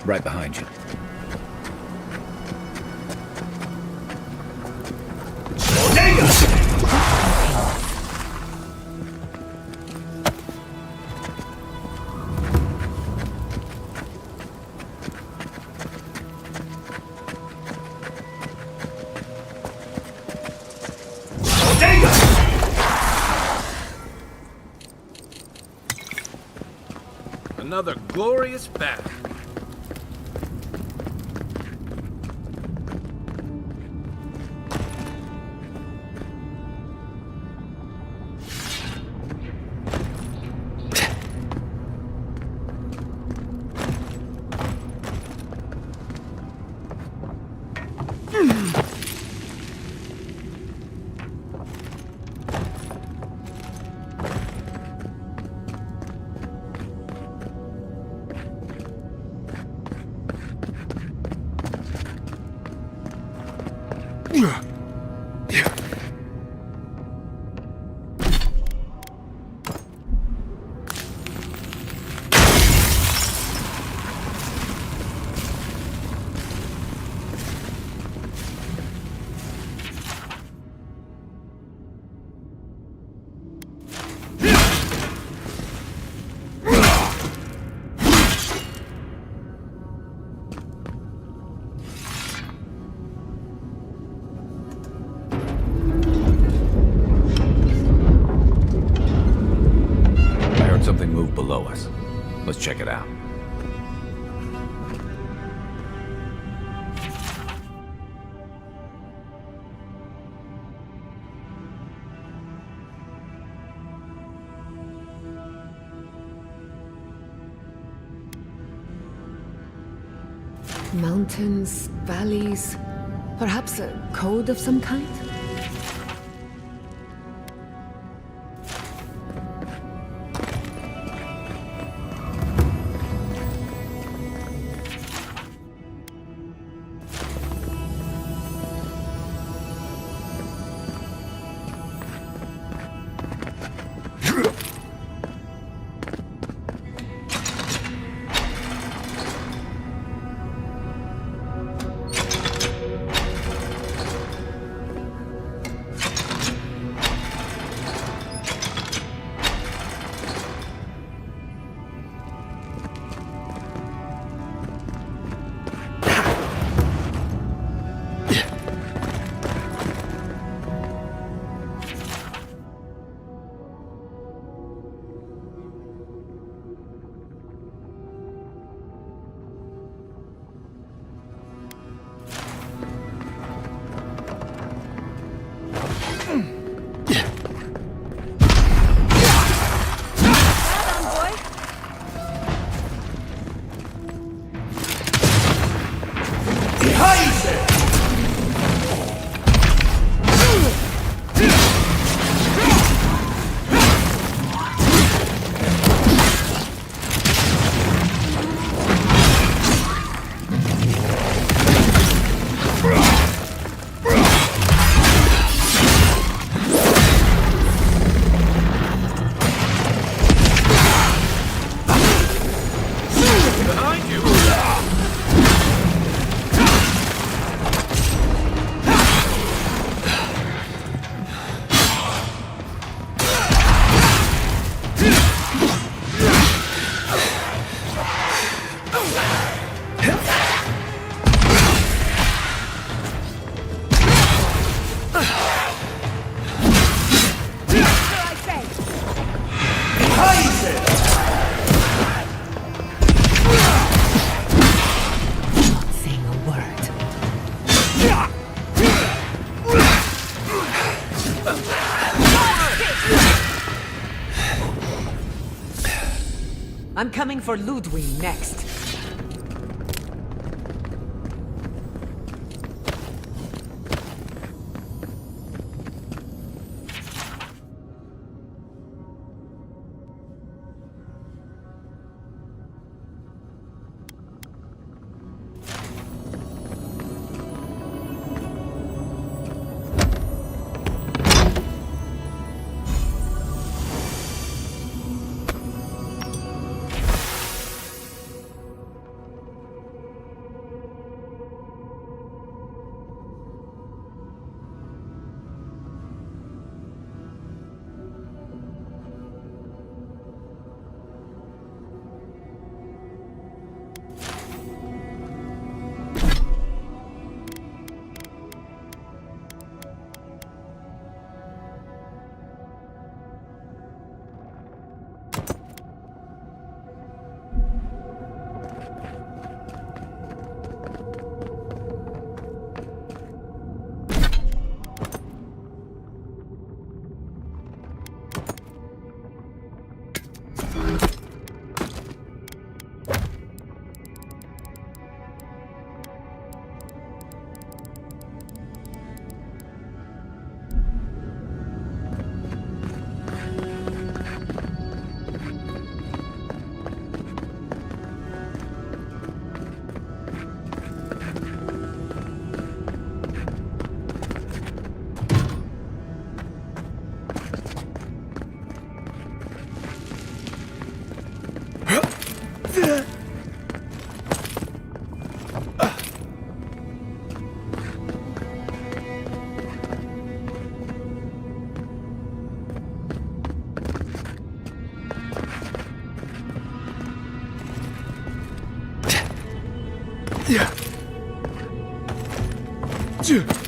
Right behind you. Another glorious battle. Something moved below us. Let's check it out. Mountains, valleys, perhaps a code of some kind? I'm coming for Ludwig next. Yeah. Yeah.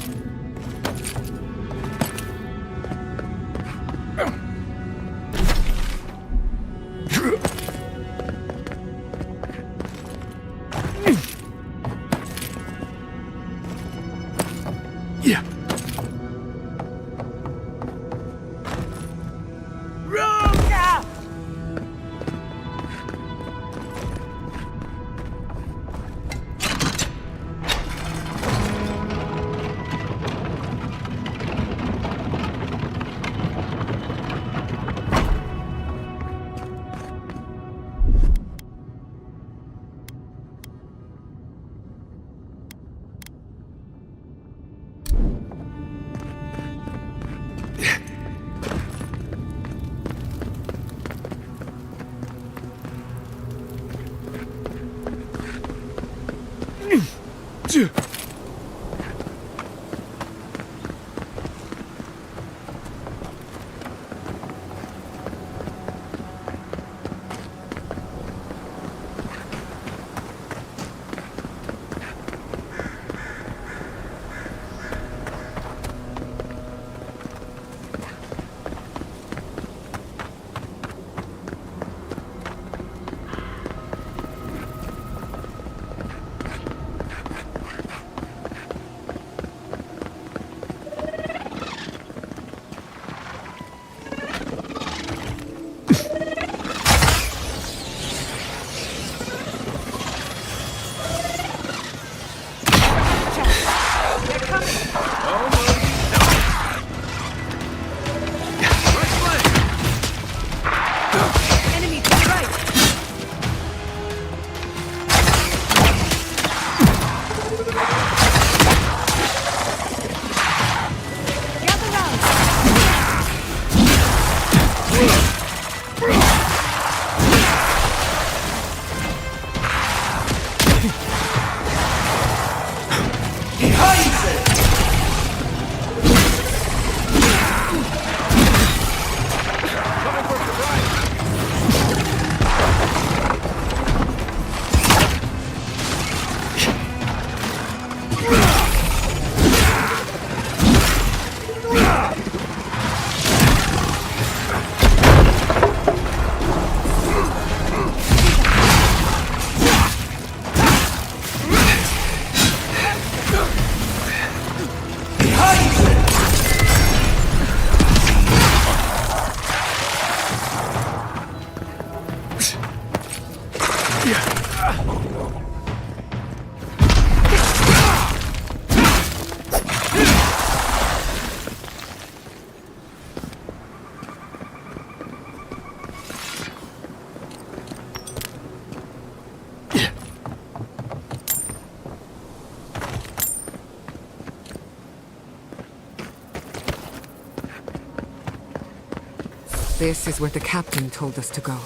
This is where the captain told us to go.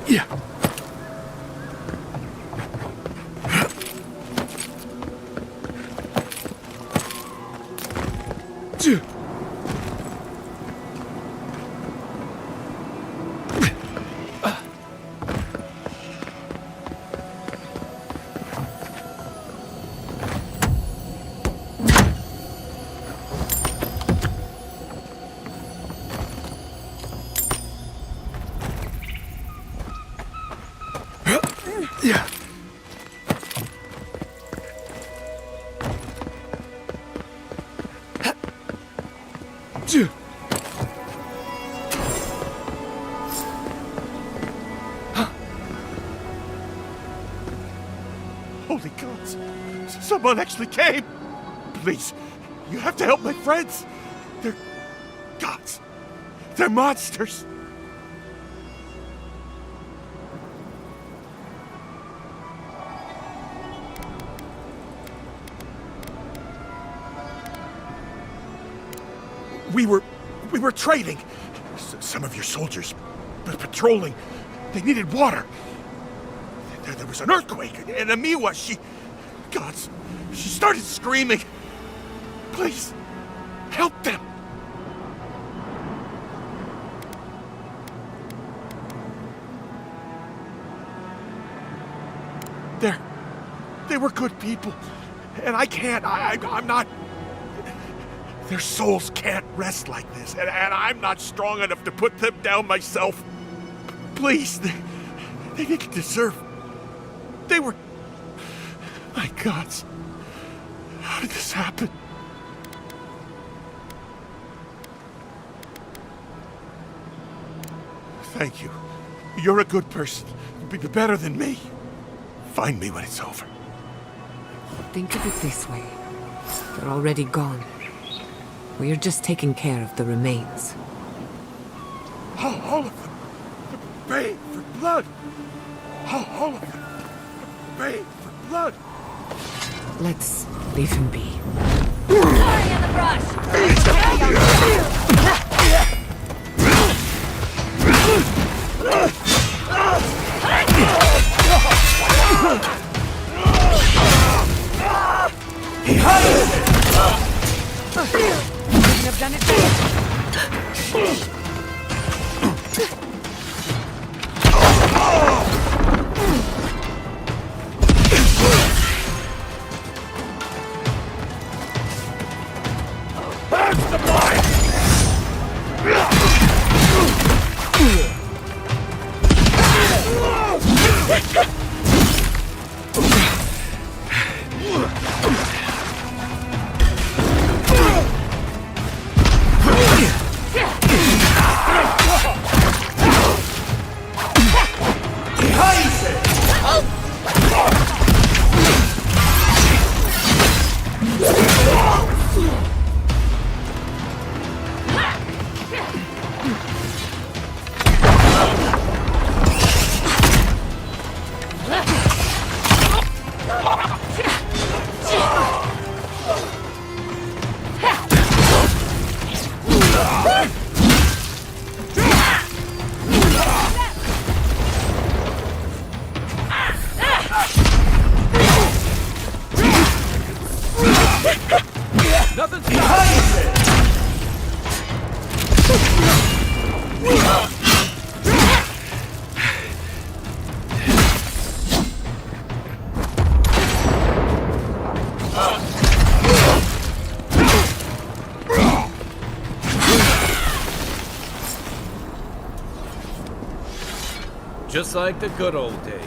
Yeah. Yeah. Holy gods! Someone actually came! Please, you have to help my friends! They're gods! They're monsters! We were trading. Some of your soldiers patrolling. They needed water. There was an earthquake, and Amiwa, she started screaming. Please, help them. They were good people, and I'm not. Their souls can't rest like this, and I'm not strong enough to put them down myself. Please, they didn't deserve. They were. My gods. How did this happen? Thank you. You're a good person. You'll be better than me. Find me when it's over. Think of it this way. They're already gone. We're just taking care of the remains. All of them. Baying for blood. All of them. Baying for blood. Let's leave him be. Sorry in the brush! Couldn't have done it better. Nothing's behind it! Just like the good old days.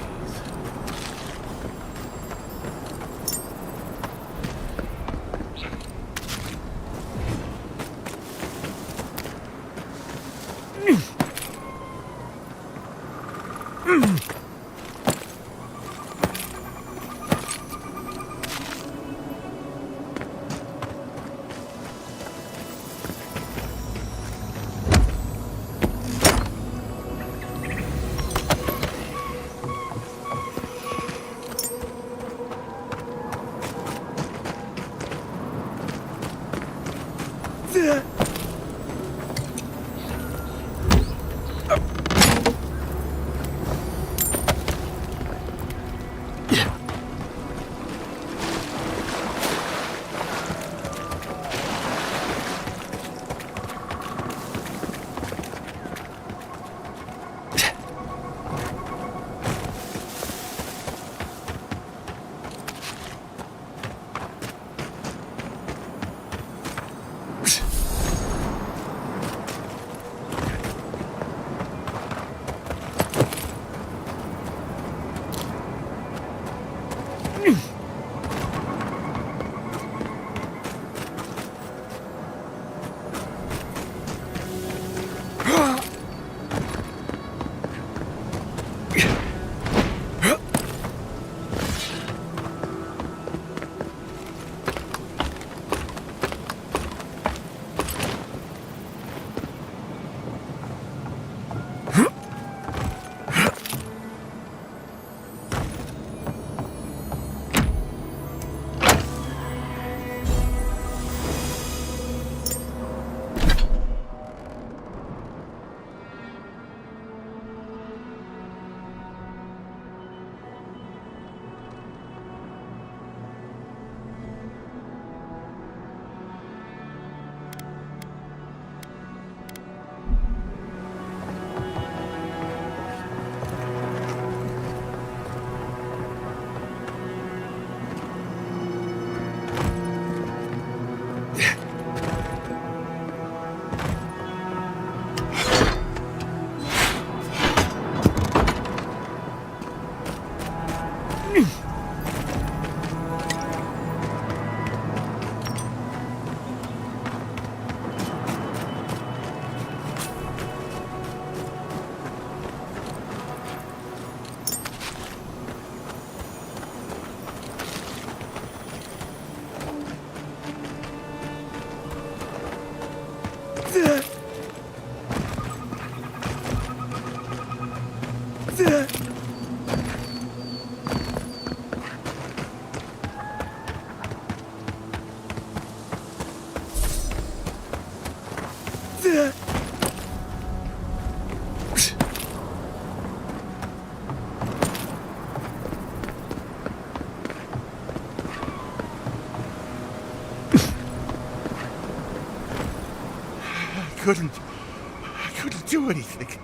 I couldn't do anything.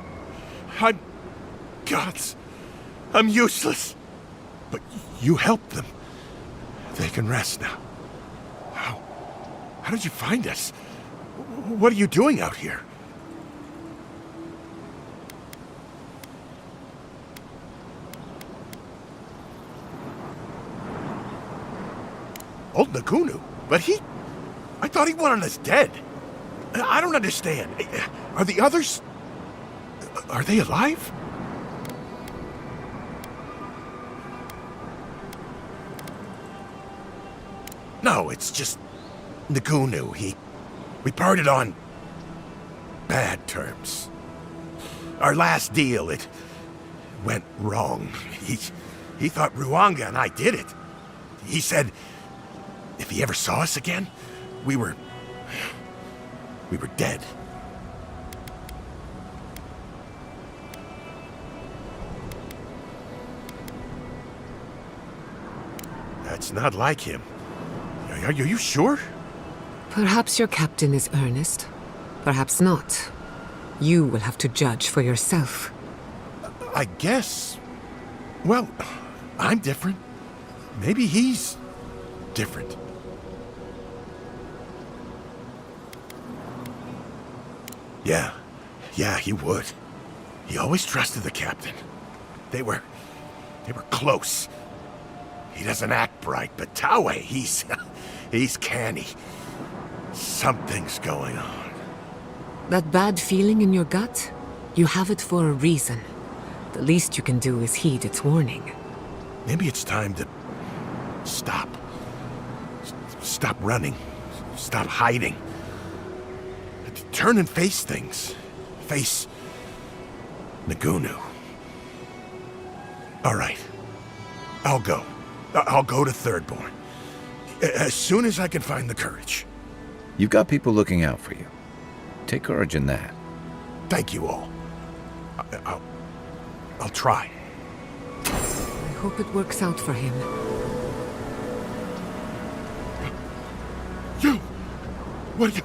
I'm gods. I'm useless. But you helped them. They can rest now. How did you find us? What are you doing out here? Old Nagunu? But I thought he wanted us dead. I don't understand. Are the others... Are they alive? No, it's just... Nagunu. We parted on... bad terms. Our last deal, it... went wrong. He thought Ruanga and I did it. He said... if he ever saw us again, we were dead. That's not like him. Are you sure? Perhaps your captain is earnest. Perhaps not. You will have to judge for yourself. I guess... Well, I'm different. Maybe he's... different. Yeah, he would. He always trusted the captain. They were close. He doesn't act bright, but Taue, he's canny. Something's going on. That bad feeling in your gut? You have it for a reason. The least you can do is heed its warning. Maybe it's time to stop. Stop running. Stop hiding. Turn and face things. Face Nagunu. All right. I'll go. I'll go to Thirdborn. As soon as I can find the courage. You've got people looking out for you. Take courage in that. Thank you all. I'll try. I hope it works out for him. You! What are you...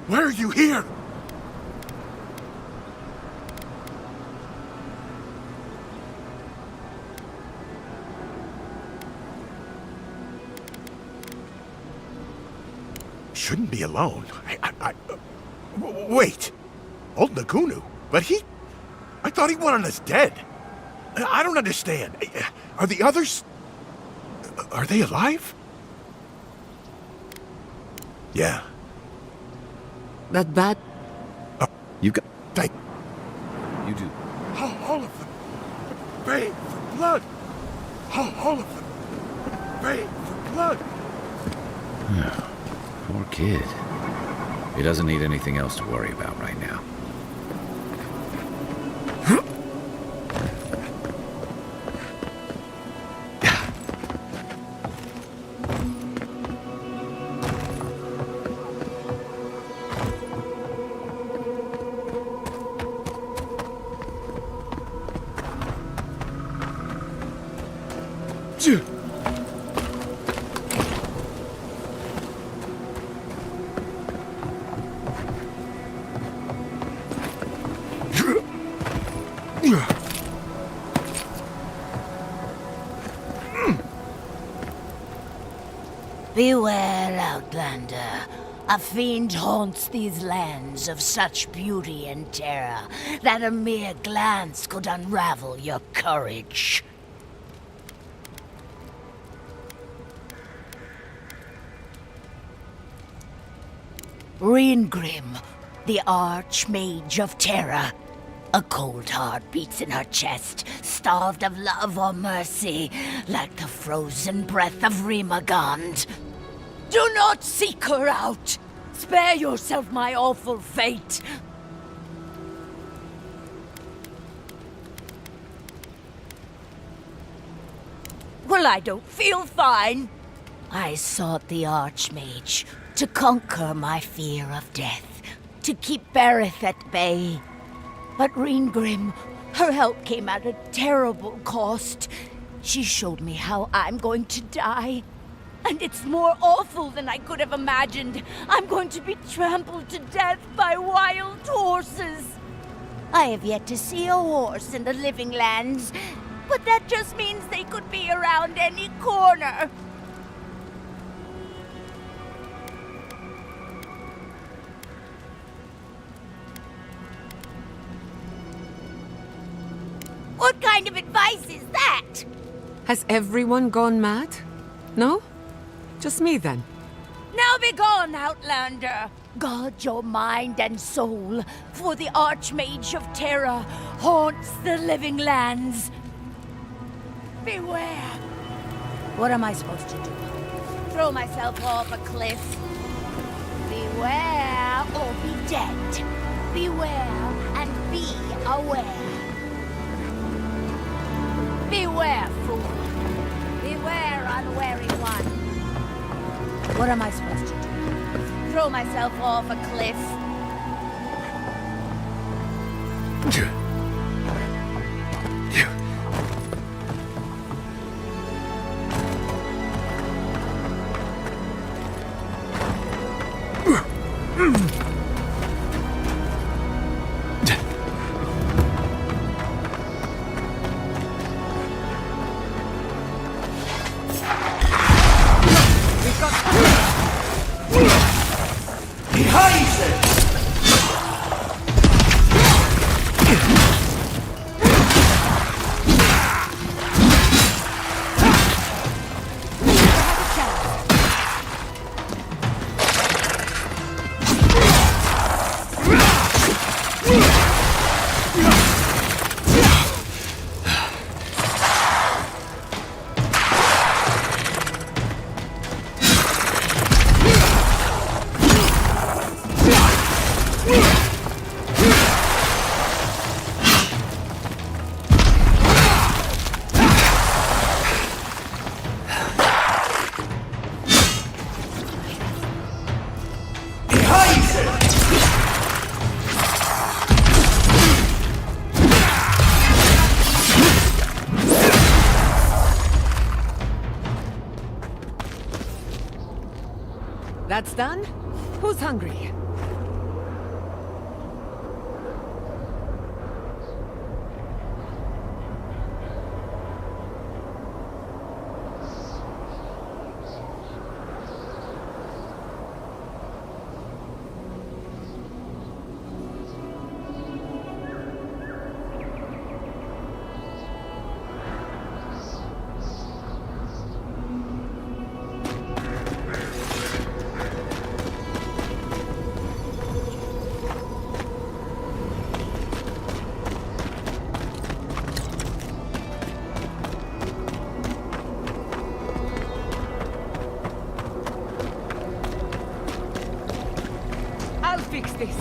Why are you here? Shouldn't be alone. Wait. Old Nagunu? But I thought he wanted us dead. I don't understand. Are the others... Are they alive? Yeah. That bad... You've got... They... You do. All of them. Baying for blood. All of them. Baying for blood. Poor kid. He doesn't need anything else to worry about right now. Beware, Outlander. A fiend haunts these lands of such beauty and terror that a mere glance could unravel your courage. Reengrim, the Archmage of Terror. A cold heart beats in her chest, starved of love or mercy, like the frozen breath of Rimagond. Do not seek her out! Spare yourself my awful fate! Well, I don't feel fine. I sought the Archmage to conquer my fear of death, to keep Berith at bay. But Reengrim, her help came at a terrible cost. She showed me how I'm going to die. And it's more awful than I could have imagined. I'm going to be trampled to death by wild horses. I have yet to see a horse in the living lands, but that just means they could be around any corner. What kind of advice is that? Has everyone gone mad? No? Just me then. Now be gone, Outlander. Guard your mind and soul, for the Archmage of Terror haunts the living lands. Beware. What am I supposed to do? Throw myself off a cliff? Beware or be dead. Beware and be aware. Beware, fool. Beware, unwary one. What am I supposed to do? Throw myself off a cliff? That's done? Who's hungry? I'll fix this.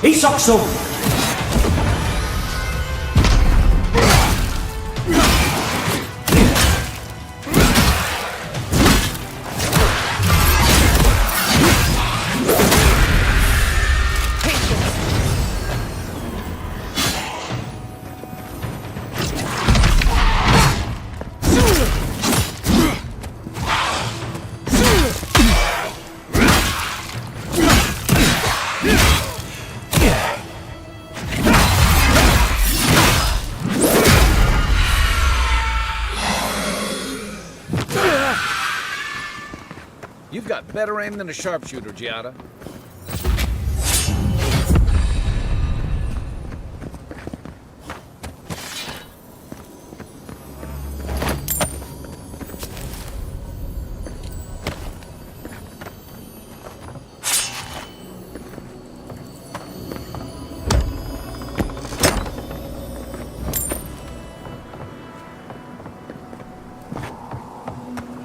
Isoksu! You've got better aim than a sharpshooter, Giada.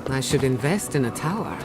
I should invest in a tower.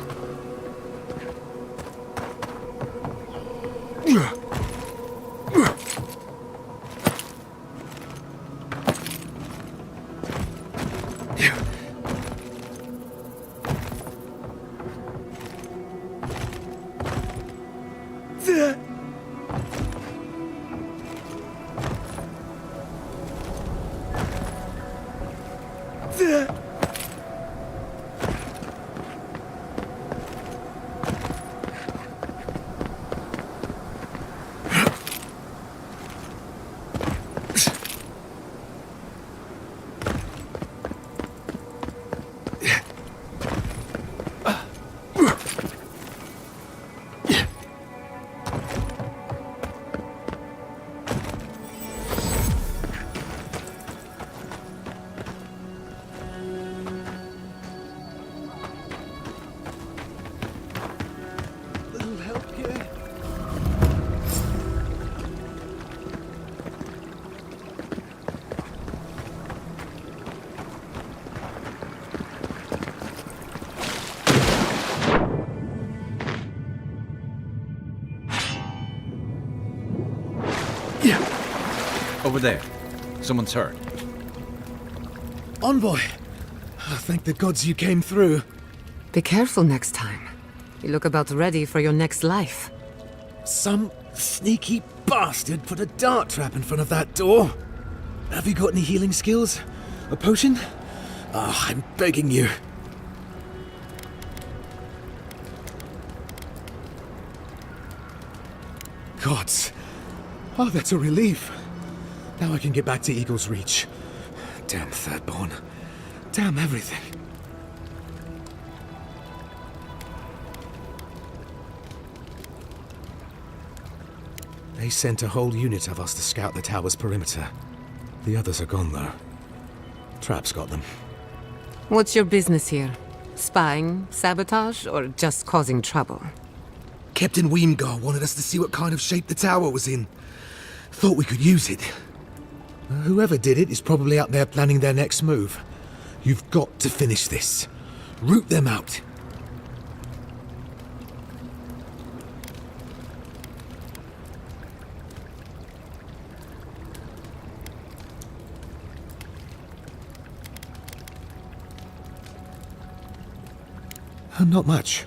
Over there. Someone's hurt. Envoy! Oh, thank the gods you came through. Be careful next time. You look about ready for your next life. Some sneaky bastard put a dart trap in front of that door. Have you got any healing skills? A potion? Ah, I'm begging you. Gods. Oh, that's a relief. Now I can get back to Eagle's Reach. Damn Thirdborn. Damn everything. They sent a whole unit of us to scout the tower's perimeter. The others are gone, though. Trap's got them. What's your business here? Spying, sabotage, or just causing trouble? Captain Weemgar wanted us to see what kind of shape the tower was in. Thought we could use it. Whoever did it is probably out there planning their next move. You've got to finish this. Root them out. Not much,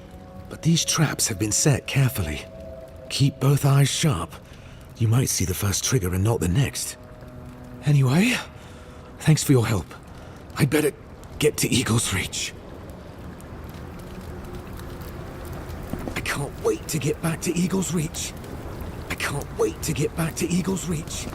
but these traps have been set carefully. Keep both eyes sharp. You might see the first trigger and not the next. Anyway, thanks for your help. I'd better get to Eagle's Reach. I can't wait to get back to Eagle's Reach. I can't wait to get back to Eagle's Reach.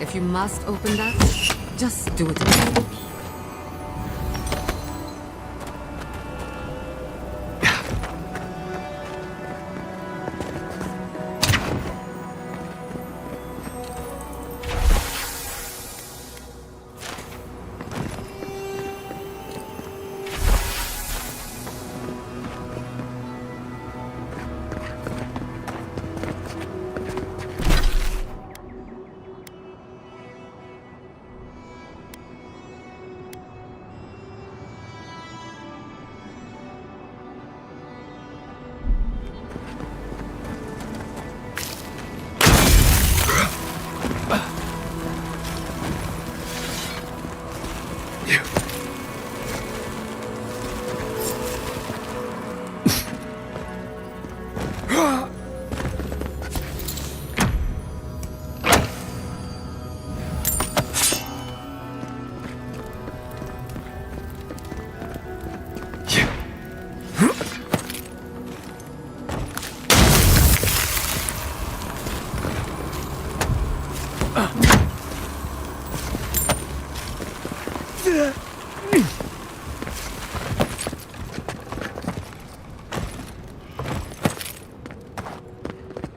If you must open that, just do it.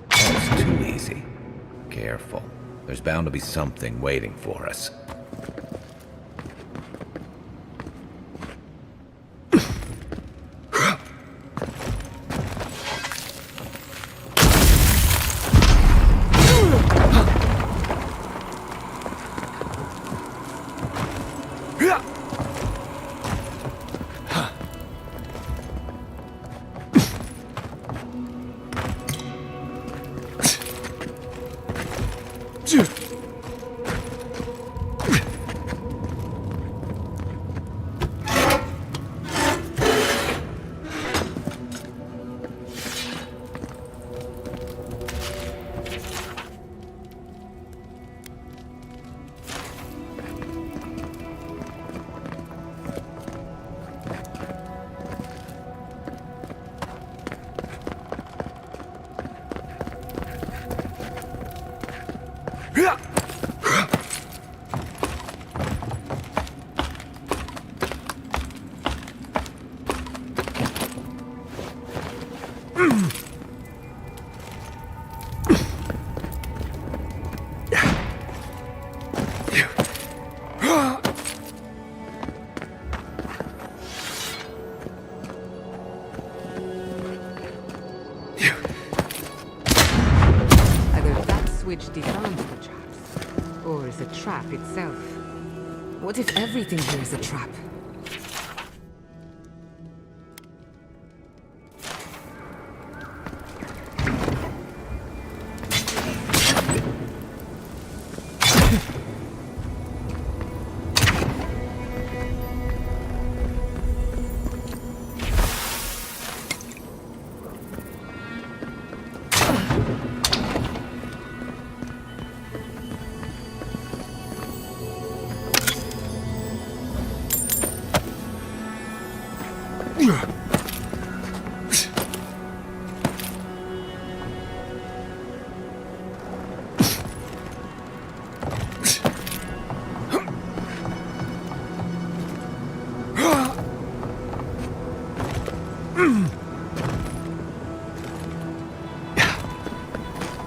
That's too easy. Careful. There's bound to be something waiting for us. trap itself. What if everything here is a trap?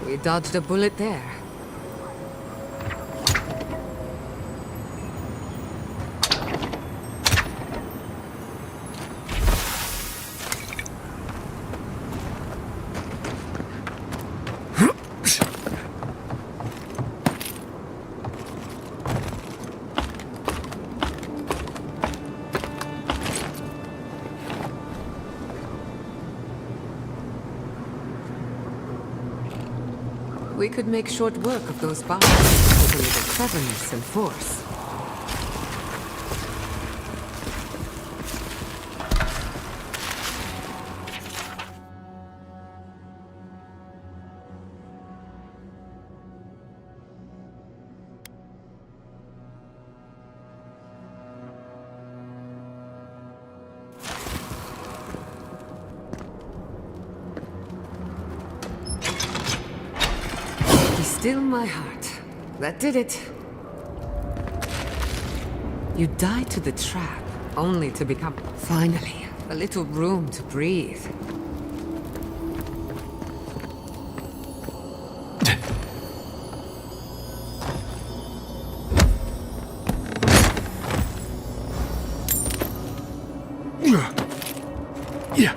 We dodged a bullet there. We could make short work of those bars with a little cleverness and force. Still my heart. That did it. You died to the trap, only to become... Finally, a little room to breathe. Yeah.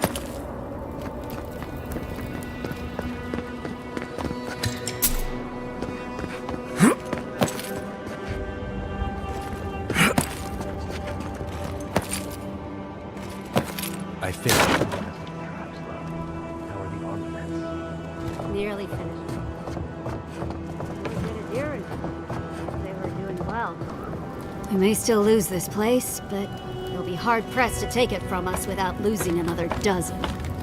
I finished. How are the armaments? Nearly finished. We did a deer and they were doing well. We may still lose this place, but they'll be hard-pressed to take it from us without losing another dozen.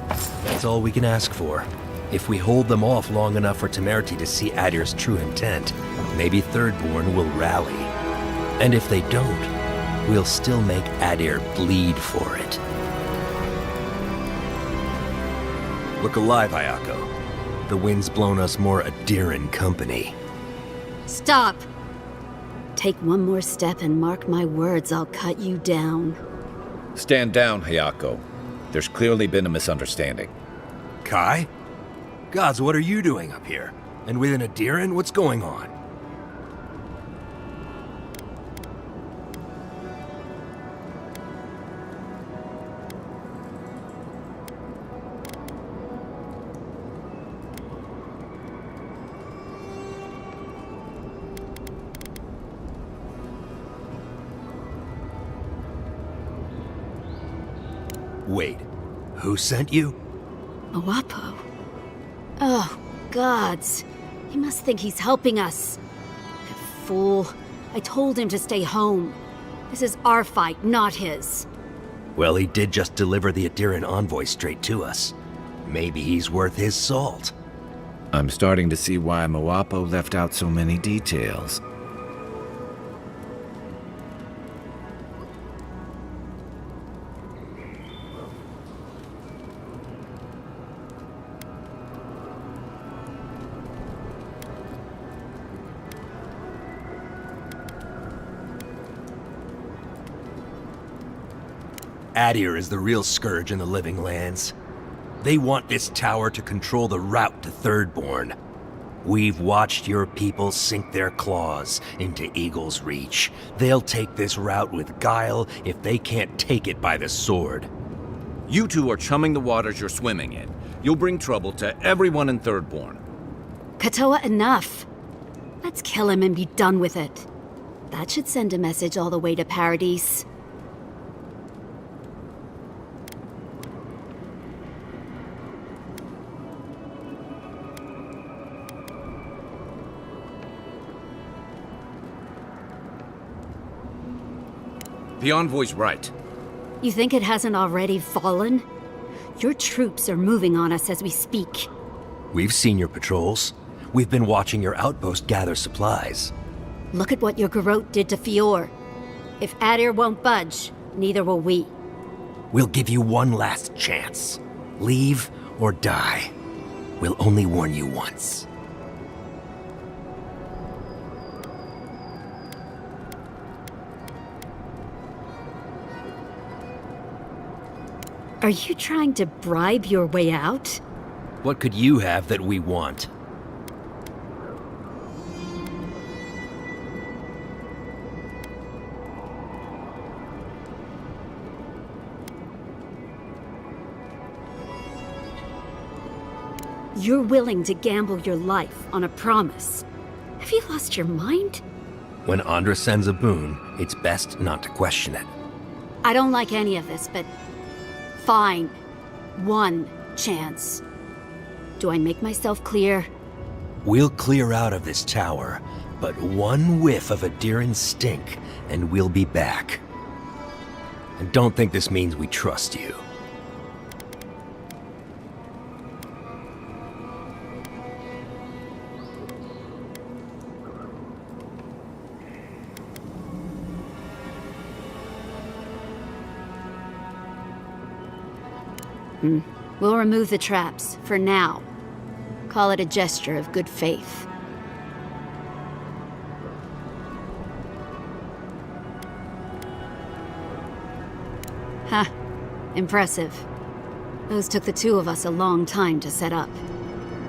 That's all we can ask for. If we hold them off long enough for Temerity to see Adir's true intent, maybe Thirdborn will rally. And if they don't, we'll still make Adir bleed for it. Look alive, Ayako. The wind's blown us more Adiran company. Stop! Take one more step and mark my words, I'll cut you down. Stand down, Hayako. There's clearly been a misunderstanding. Kai? Gods, what are you doing up here? And with an Adiran, what's going on? Wait, who sent you? Awapo? Oh, gods. He must think he's helping us. That fool. I told him to stay home. This is our fight, not his. Well, he did just deliver the Adiran envoy straight to us. Maybe he's worth his salt. I'm starting to see why Mawapo left out so many details. Adir is the real scourge in the living lands. They want this tower to control the route to Thirdborn. We've watched your people sink their claws into Eagle's Reach. They'll take this route with guile if they can't take it by the sword. You two are chumming the waters you're swimming in. You'll bring trouble to everyone in Thirdborn. Katoa, enough. Let's kill him and be done with it. That should send a message all the way to Paradise. The envoy's right. You think it hasn't already fallen? Your troops are moving on us as we speak. We've seen your patrols. We've been watching your outpost gather supplies. Look at what your garrote did to Fior. If Adir won't budge, neither will we. We'll give you one last chance. Leave or die. We'll only warn you once. Are you trying to bribe your way out? What could you have that we want? You're willing to gamble your life on a promise. Have you lost your mind? When Andra sends a boon, it's best not to question it. I don't like any of this, but fine. One chance. Do I make myself clear? We'll clear out of this tower, but one whiff of Adiran's stink, and we'll be back. And don't think this means we trust you. We'll remove the traps, for now. Call it a gesture of good faith. Ha! Impressive. Those took the two of us a long time to set up.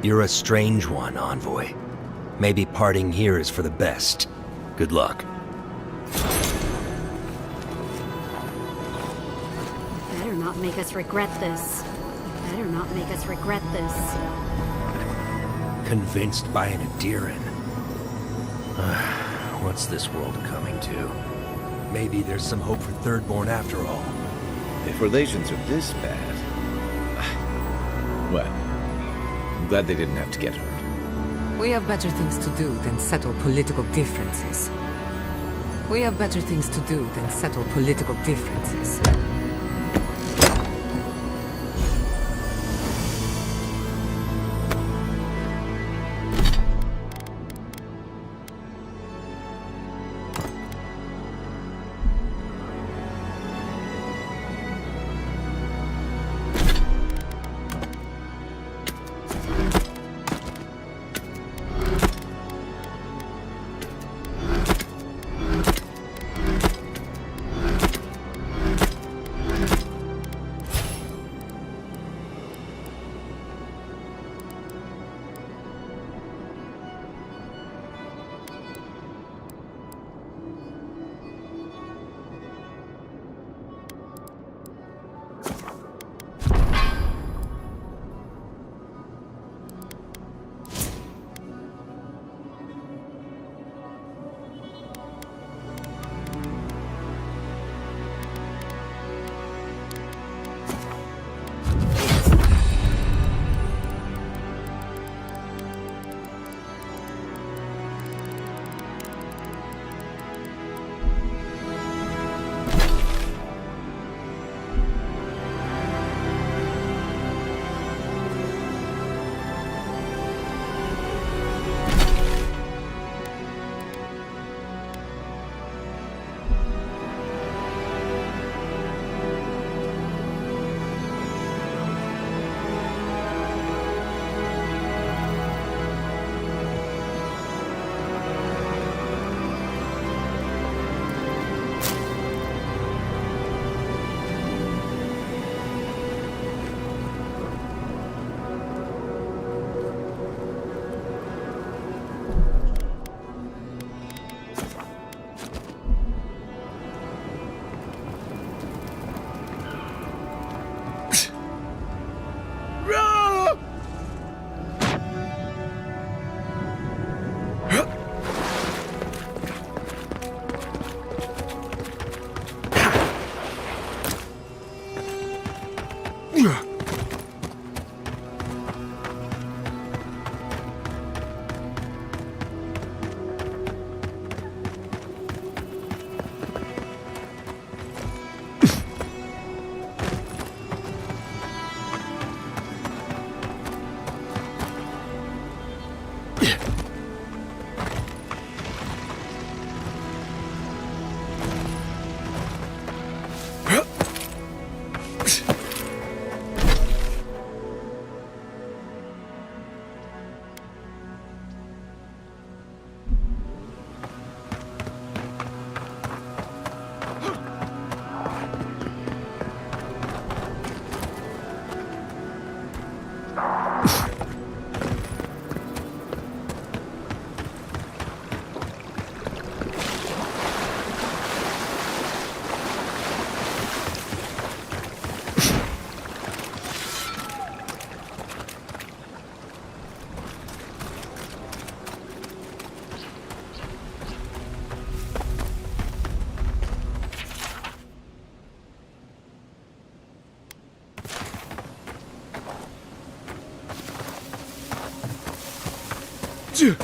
You're a strange one, Envoy. Maybe parting here is for the best. Good luck. Better not make us regret this. Better not make us regret this. Convinced by an Adiran. What's this world coming to? Maybe there's some hope for Thirdborn after all. If relations are this bad... Well, I'm glad they didn't have to get hurt. We have better things to do than settle political differences. We have better things to do than settle political differences. Yeah.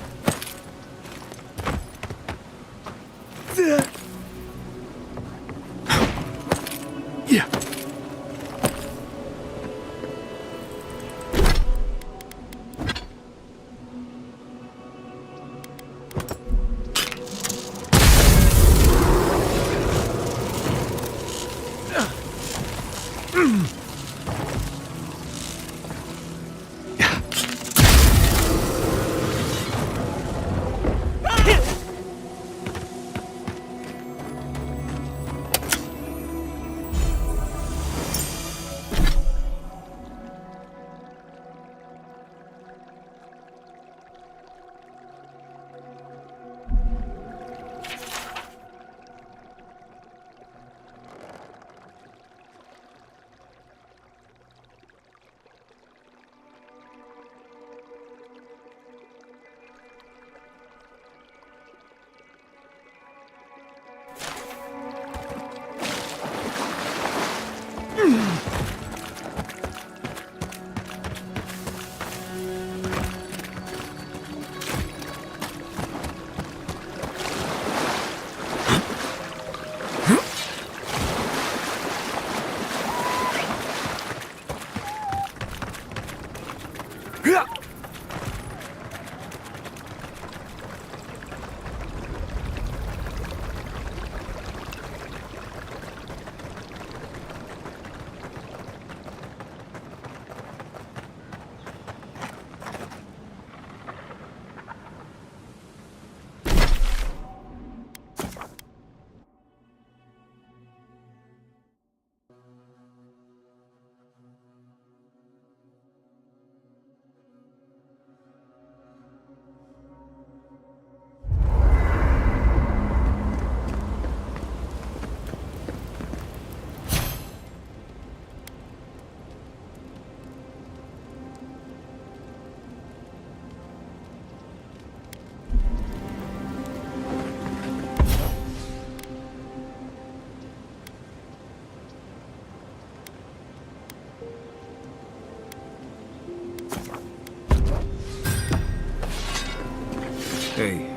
Hey,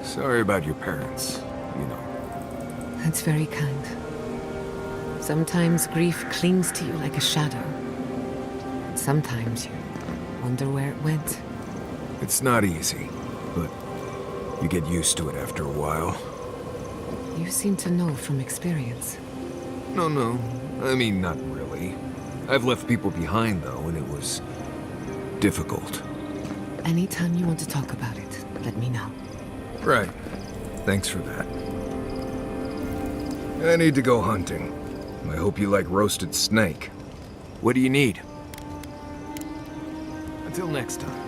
sorry about your parents, you know. That's very kind. Sometimes grief clings to you like a shadow. And sometimes you wonder where it went. It's not easy, but you get used to it after a while. You seem to know from experience. No, I mean, not really. I've left people behind, though, and it was difficult. Anytime you want to talk about it, let me know. Right. Thanks for that. I need to go hunting. I hope you like roasted snake. What do you need? Until next time.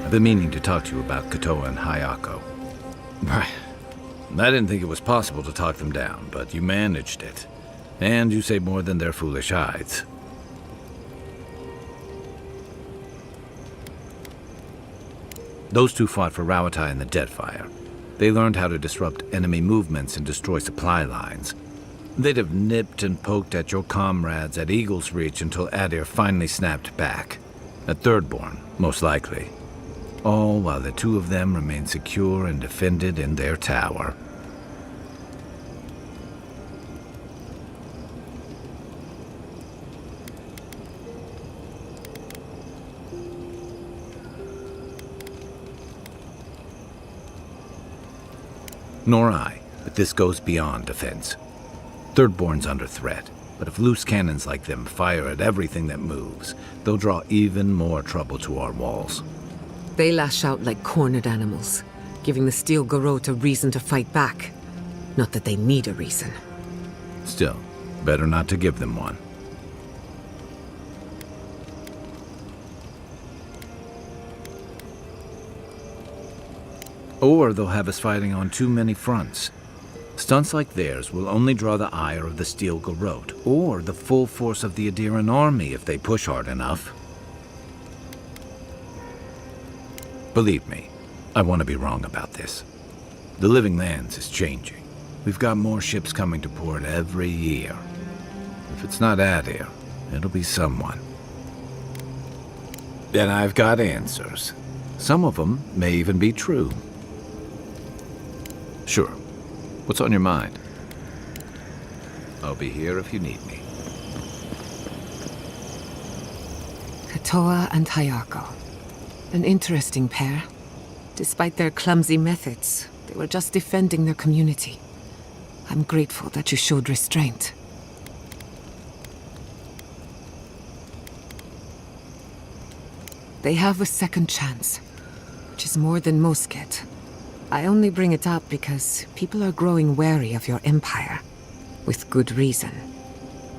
I've been meaning to talk to you about Kotoa and Hayako. Right. I didn't think it was possible to talk them down, but you managed it. And you say more than their foolish hides. Those two fought for Rawatai in the Deadfire. They learned how to disrupt enemy movements and destroy supply lines. They'd have nipped and poked at your comrades at Eagle's Reach until Adir finally snapped back. At Thirdborn, most likely. All while the two of them remained secure and defended in their tower. Nor I, but this goes beyond defense. Thirdborn's under threat, but if loose cannons like them fire at everything that moves, they'll draw even more trouble to our walls. They lash out like cornered animals, giving the Steel Garrote a reason to fight back. Not that they need a reason. Still, better not to give them one. Or they'll have us fighting on too many fronts. Stunts like theirs will only draw the ire of the Steel Garrote, or the full force of the Adiran army if they push hard enough. Believe me, I want to be wrong about this. The Living Lands is changing. We've got more ships coming to port every year. If it's not Adir, it'll be someone. And I've got answers. Some of them may even be true. Sure. What's on your mind? I'll be here if you need me. Katoa and Hayako. An interesting pair. Despite their clumsy methods, they were just defending their community. I'm grateful that you showed restraint. They have a second chance, which is more than most get. I only bring it up because people are growing wary of your empire, with good reason.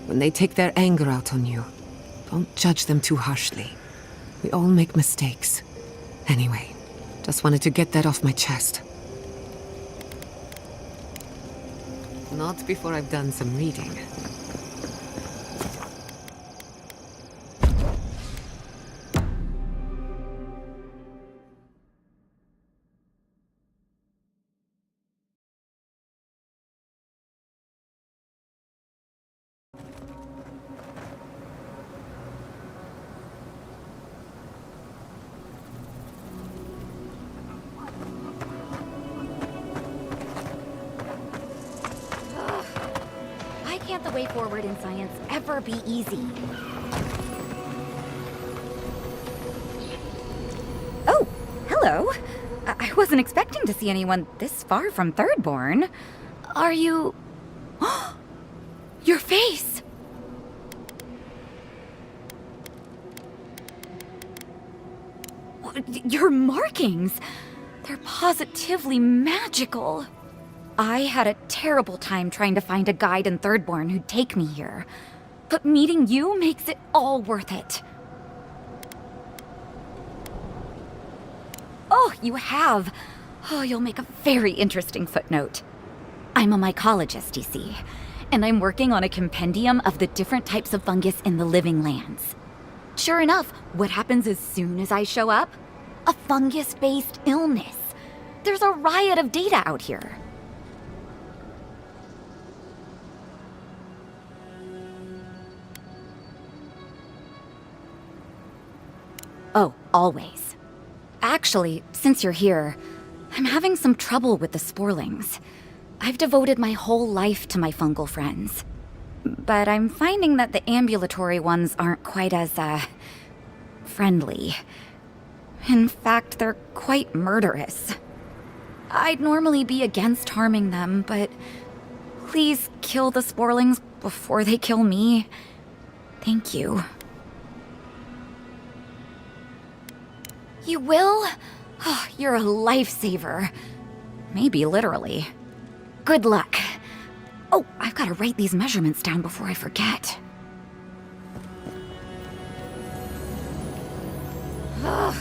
When they take their anger out on you, don't judge them too harshly. We all make mistakes. Anyway, just wanted to get that off my chest. Not before I've done some reading. Why can't the way forward in science ever be easy? Oh, hello. I wasn't expecting to see anyone this far from Thirdborn. Are you... Your face! Your markings! They're positively magical. I had a terrible time trying to find a guide in Thirdborn who'd take me here. But meeting you makes it all worth it. Oh, you have. Oh, you'll make a very interesting footnote. I'm a mycologist, you see, and I'm working on a compendium of the different types of fungus in the living lands. Sure enough, what happens as soon as I show up? A fungus-based illness. There's a riot of data out here. Oh, always. Actually, since you're here, I'm having some trouble with the sporlings. I've devoted my whole life to my fungal friends. But I'm finding that the ambulatory ones aren't quite as, friendly. In fact, they're quite murderous. I'd normally be against harming them, but please kill the sporlings before they kill me. Thank you. You will? Oh, you're a lifesaver. Maybe literally. Good luck. Oh, I've got to write these measurements down before I forget. Ugh.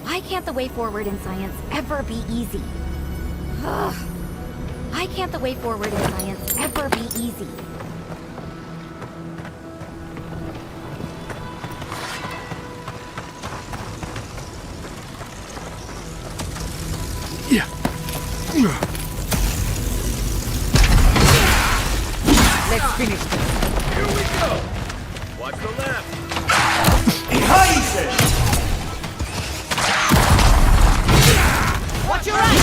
Why can't the way forward in science ever be easy? Ugh. Why can't the way forward in science ever be easy? Yeah. Let's finish this. Here we go. Watch the left. Watch your right!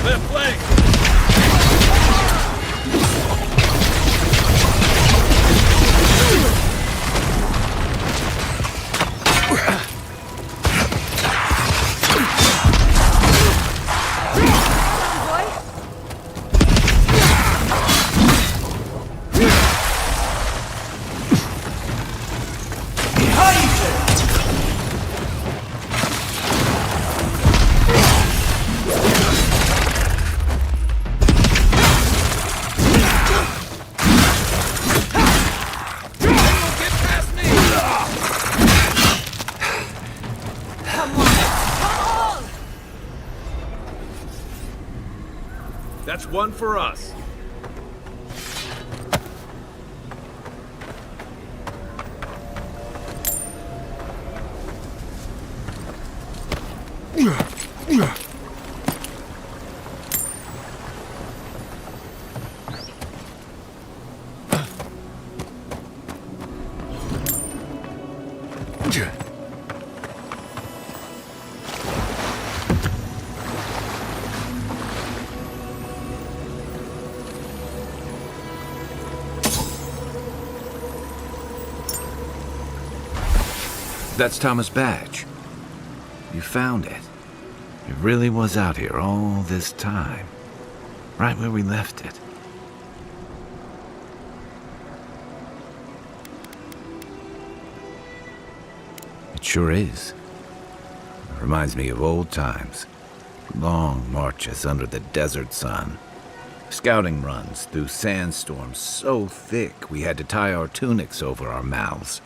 Left leg. That's one for us. That's Thomas' badge. You found it. It really was out here all this time. Right where we left it. It sure is. It reminds me of old times. Long marches under the desert sun. Scouting runs through sandstorms so thick we had to tie our tunics over our mouths.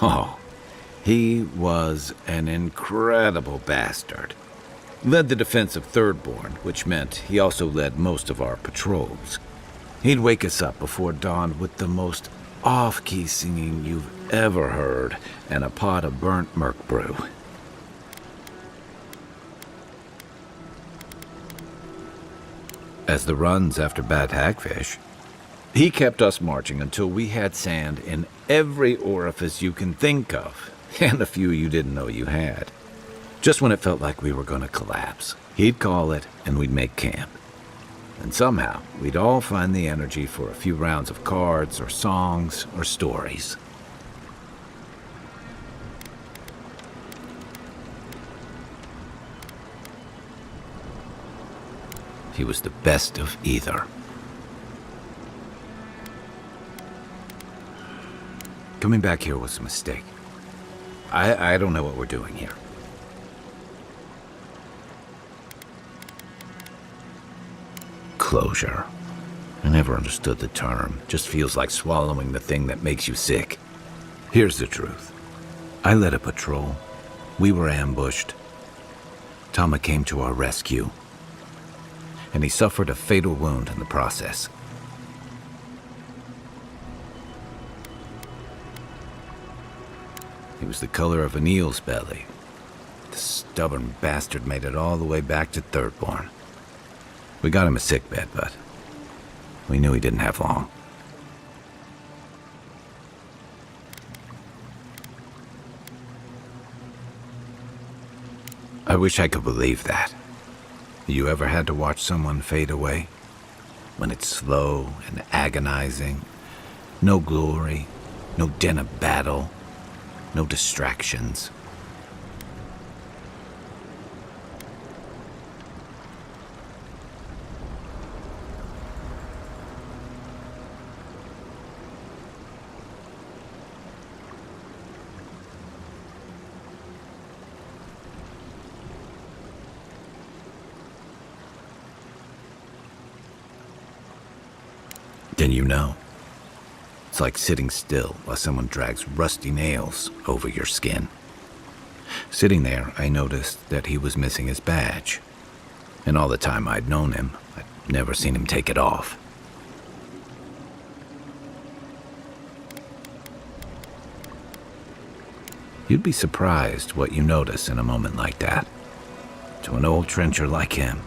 Oh, he was an incredible bastard. Led the defense of Thirdborn, which meant he also led most of our patrols. He'd wake us up before dawn with the most off-key singing you've ever heard and a pot of burnt merc brew. As the runs after bad hagfish, he kept us marching until we had sand in every orifice you can think of, and a few you didn't know you had. Just when it felt like we were going to collapse, he'd call it and we'd make camp. And somehow, we'd all find the energy for a few rounds of cards or songs or stories. He was the best of either. Coming back here was a mistake. I don't know what we're doing here. Closure. I never understood the term. Just feels like swallowing the thing that makes you sick. Here's the truth. I led a patrol. We were ambushed. Tama came to our rescue. And he suffered a fatal wound in the process. He was the color of an eel's belly. The stubborn bastard made it all the way back to Thirdborn. We got him a sickbed, but we knew he didn't have long. I wish I could believe that. You ever had to watch someone fade away? When it's slow and agonizing, no glory, no din of battle, no distractions. Then you know. It's like sitting still while someone drags rusty nails over your skin. Sitting there, I noticed that he was missing his badge. And all the time I'd known him, I'd never seen him take it off. You'd be surprised what you notice in a moment like that. To an old trencher like him,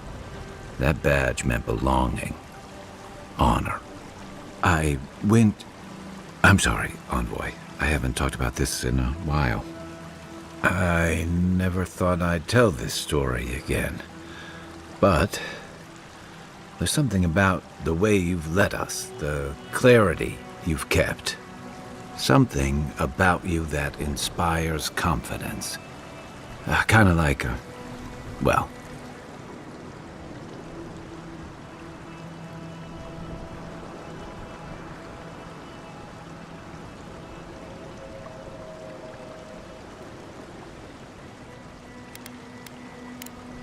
that badge meant belonging, honor. I'm sorry, Envoy. I haven't talked about this in a while. I never thought I'd tell this story again. But there's something about the way you've led us, the clarity you've kept. Something about you that inspires confidence. Kind of like well...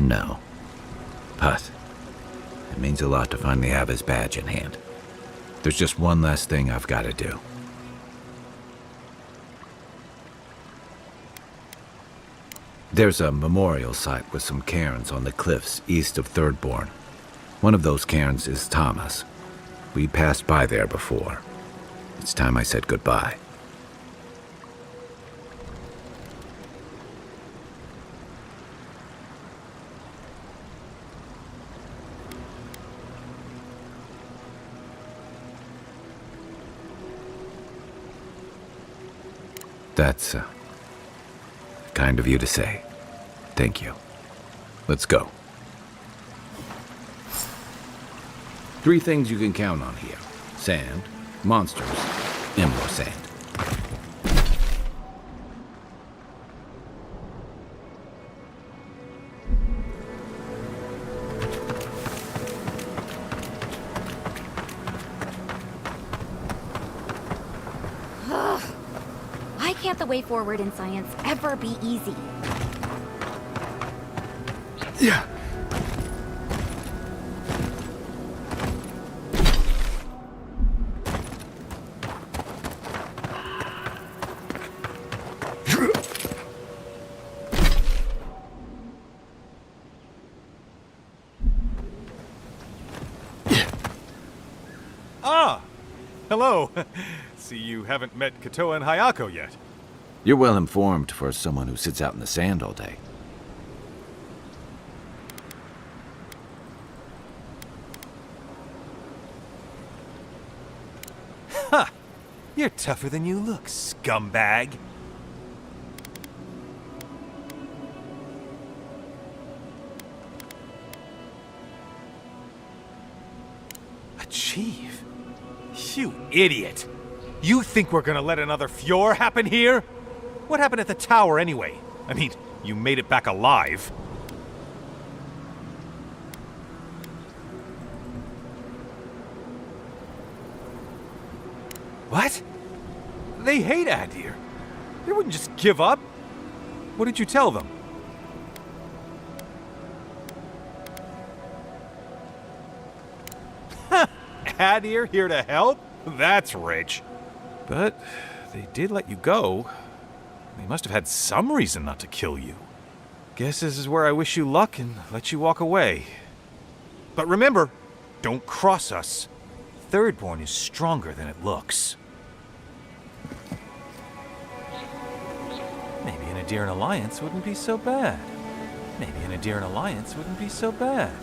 No. But it means a lot to finally have his badge in hand. There's just one last thing I've got to do. There's a memorial site with some cairns on the cliffs east of Thirdborn. One of those cairns is Thomas. We passed by there before. It's time I said goodbye. That's kind of you to say. Thank you. Let's go. 3 things you can count on here. Sand, monsters, and more sand. Why can't the way forward in science ever be easy? Yeah. Ah! Hello! See, you haven't met Katoa and Hayako yet. You're well informed for someone who sits out in the sand all day. Ha! You're tougher than you look, scumbag. Achieve? You idiot! You think we're gonna let another Fjord happen here? What happened at the tower anyway? I mean, you made it back alive. What? They hate Adir. They wouldn't just give up. What did you tell them? Adir here to help? That's rich. But they did let you go. They must have had some reason not to kill you. Guess this is where I wish you luck and let you walk away. But remember, don't cross us. Thirdborn is stronger than it looks. Maybe an Adiran alliance wouldn't be so bad. Maybe an Adiran alliance wouldn't be so bad.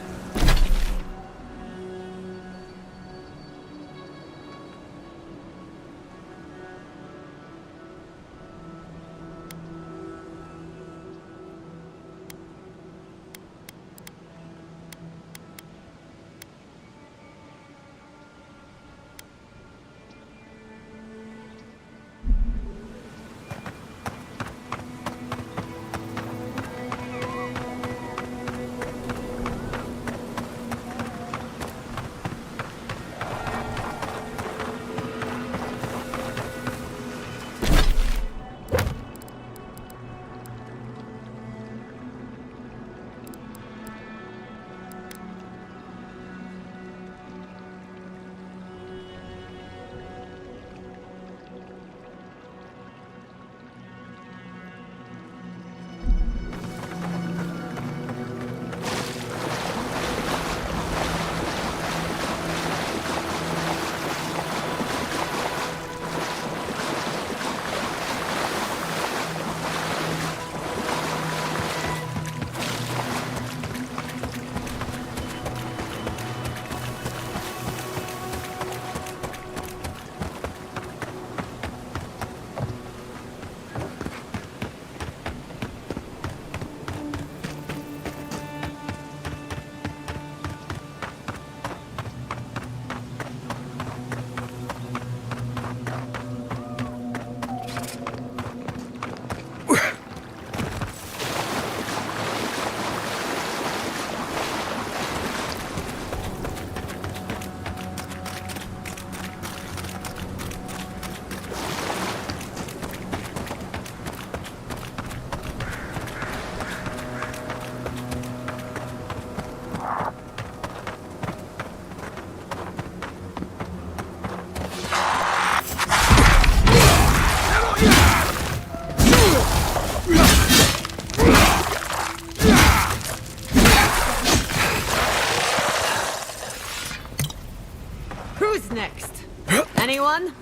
next? Anyone?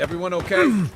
Everyone okay?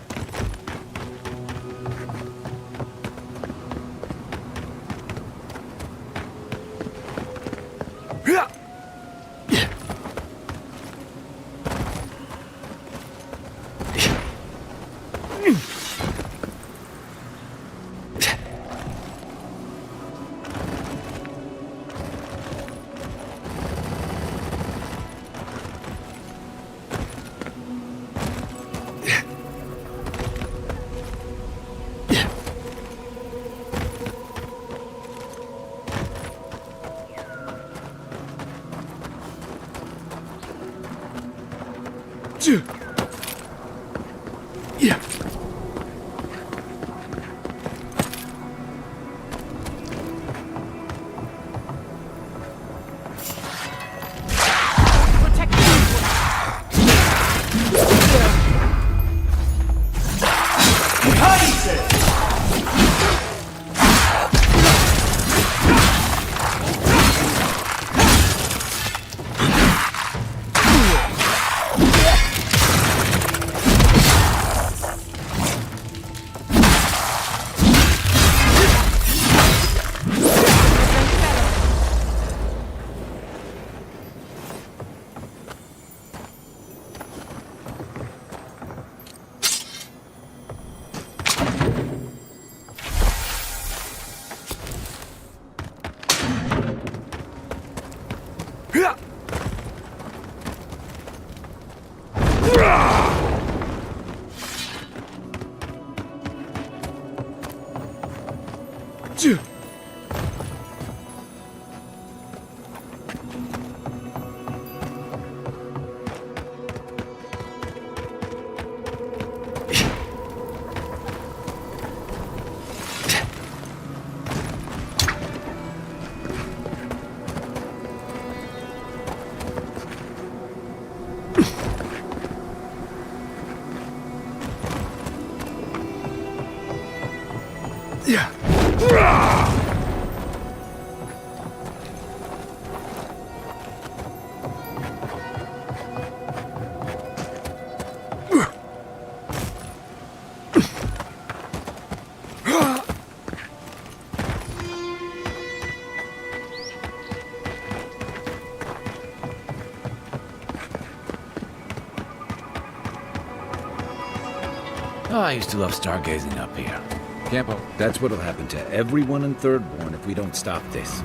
Oh, I used to love stargazing up here. Campo, that's what'll happen to everyone in Thirdborn if we don't stop this.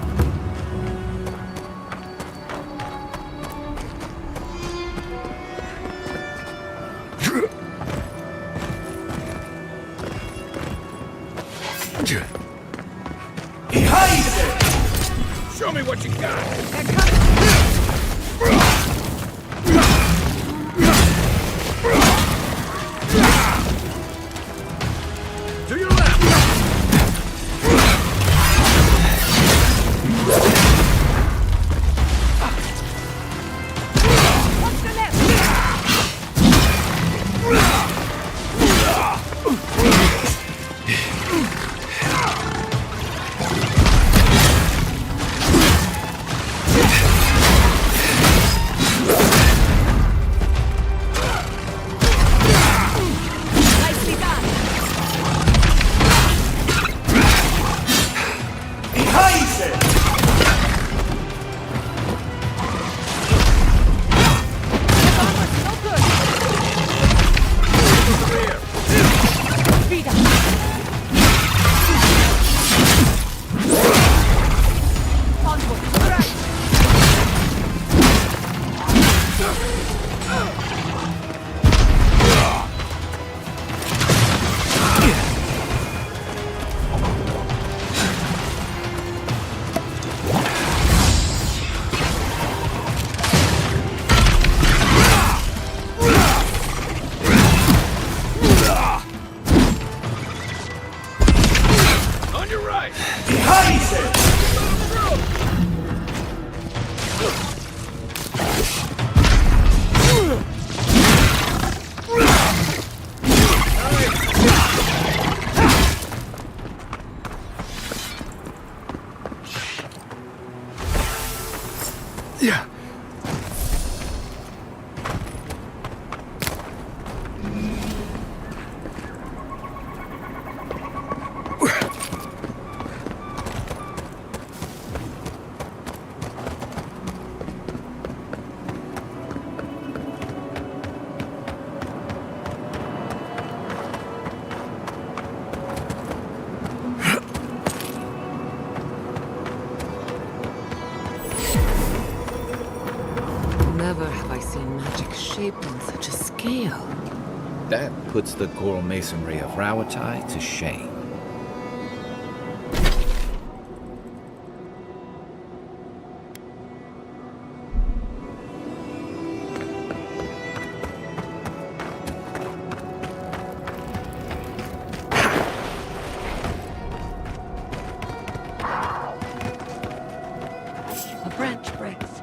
Show me what you got! To your left! On your right! Yeah. Never have I seen magic shaped on such a scale. That puts the coral masonry of Rawatai to shame. A branch breaks.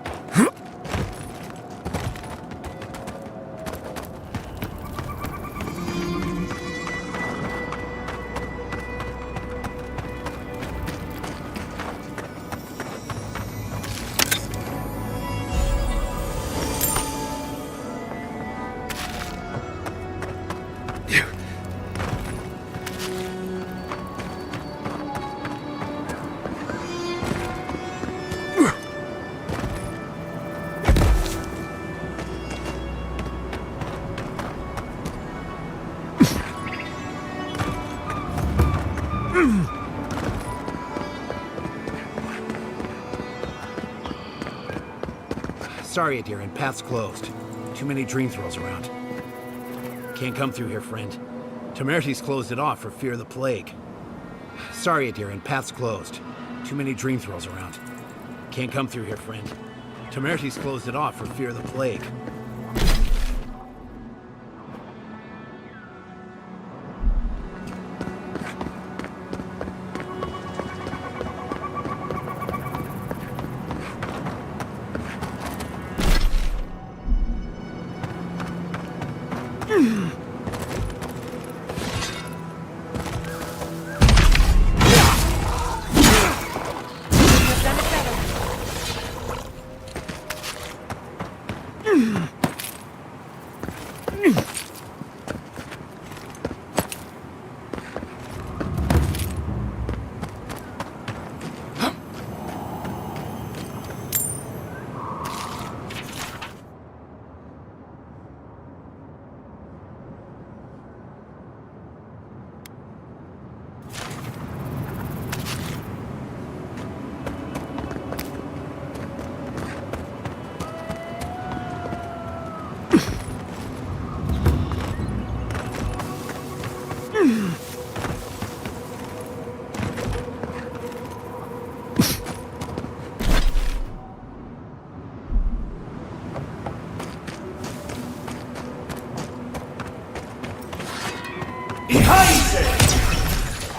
Sorry, Adiran, path's closed. Too many dream throws around. Can't come through here, friend. Temerty's closed it off for fear of the plague. Sorry, Adiran, path's closed. Too many dream throws around. Can't come through here, friend. Temerty's closed it off for fear of the plague.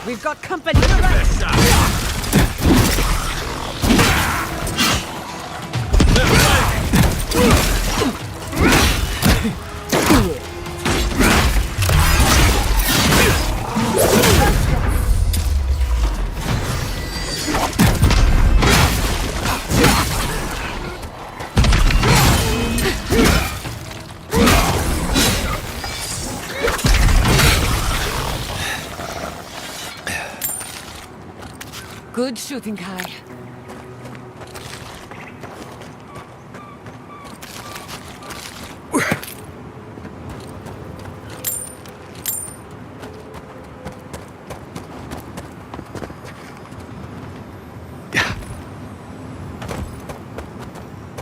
We've got company. To the right. Good shooting, Kai.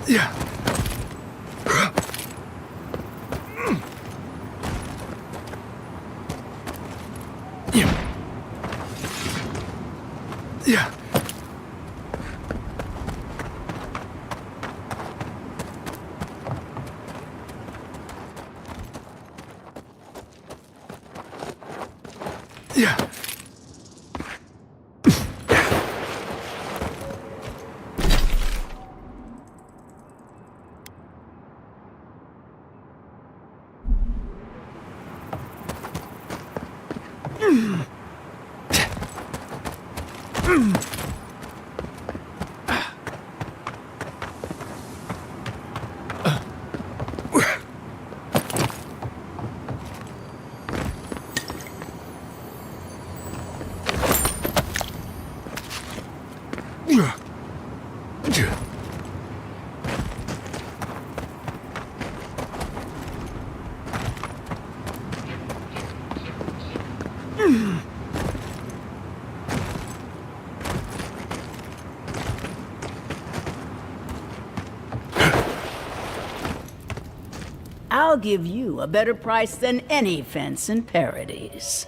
Yeah. Yeah. Yeah. I'll give you a better price than any fence in Paradise.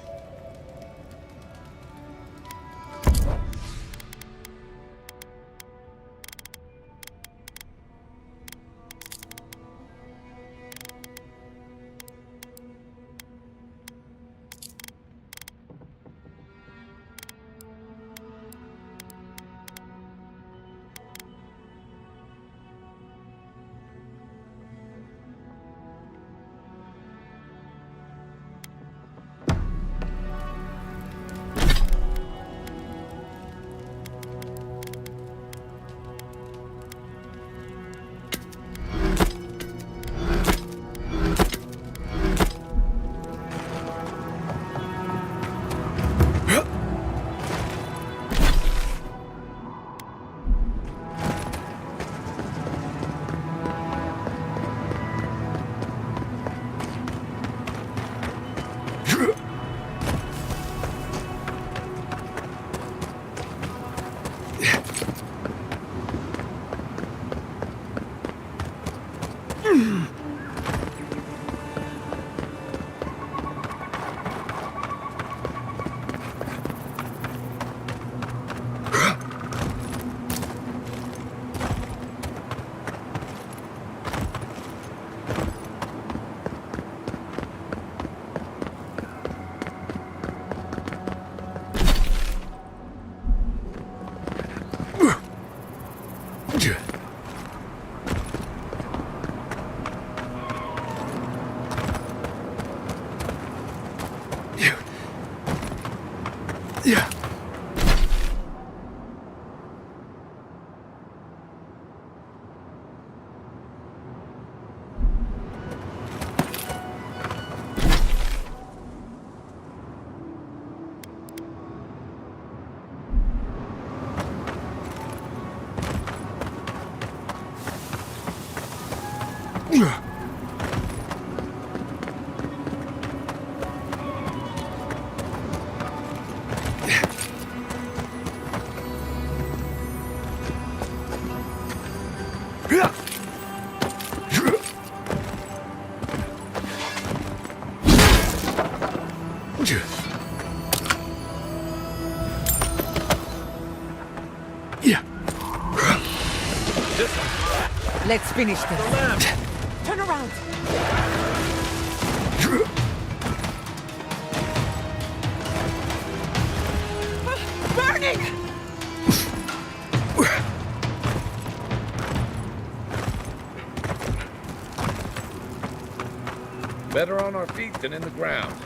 Yeah. Yeah. Let's finish this. Turn around. Burning! Better on our feet than in the ground.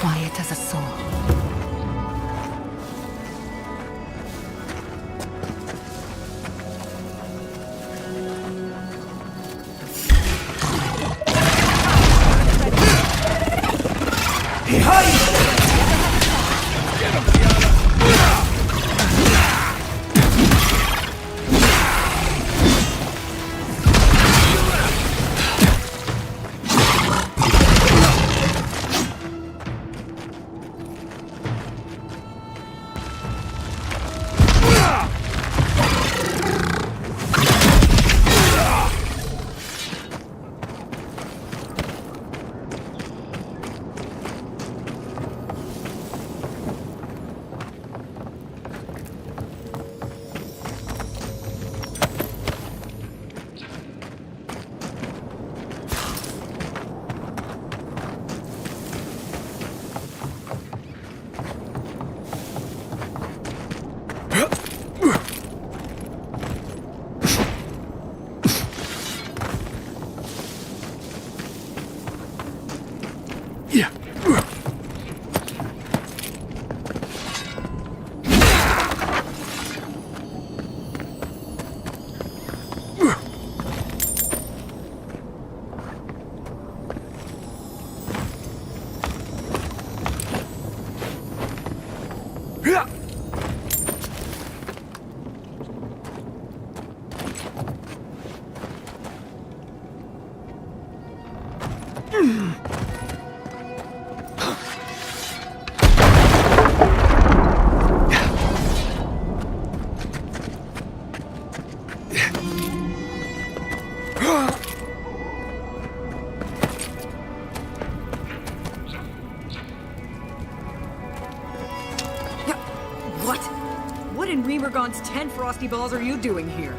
Quiet as a soul. What in Remergon's 10 frosty balls are you doing here?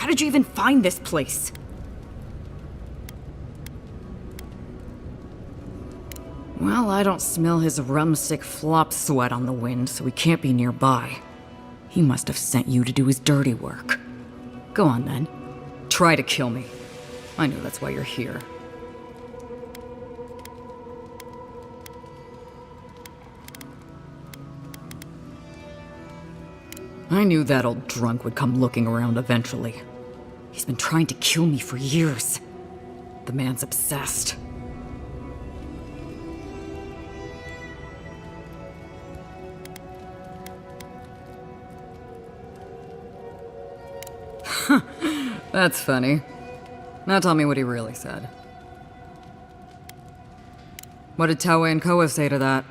How did you even find this place? Well, I don't smell his rumstick flop sweat on the wind, so he can't be nearby. He must have sent you to do his dirty work. Go on then. Try to kill me. I know that's why you're here. I knew that old drunk would come looking around eventually. He's been trying to kill me for years. The man's obsessed. That's funny. Now tell me what he really said. What did Taue and Koa say to that?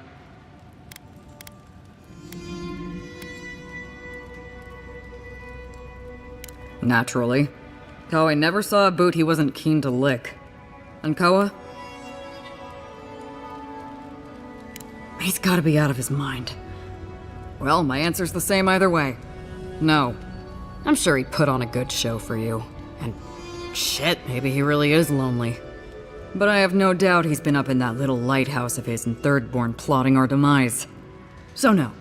Naturally. Taue never saw a boot he wasn't keen to lick. And Koa? He's gotta be out of his mind. Well, my answer's the same either way. No. I'm sure he put on a good show for you. And shit, maybe he really is lonely. But I have no doubt he's been up in that little lighthouse of his in Thirdborn plotting our demise. So no,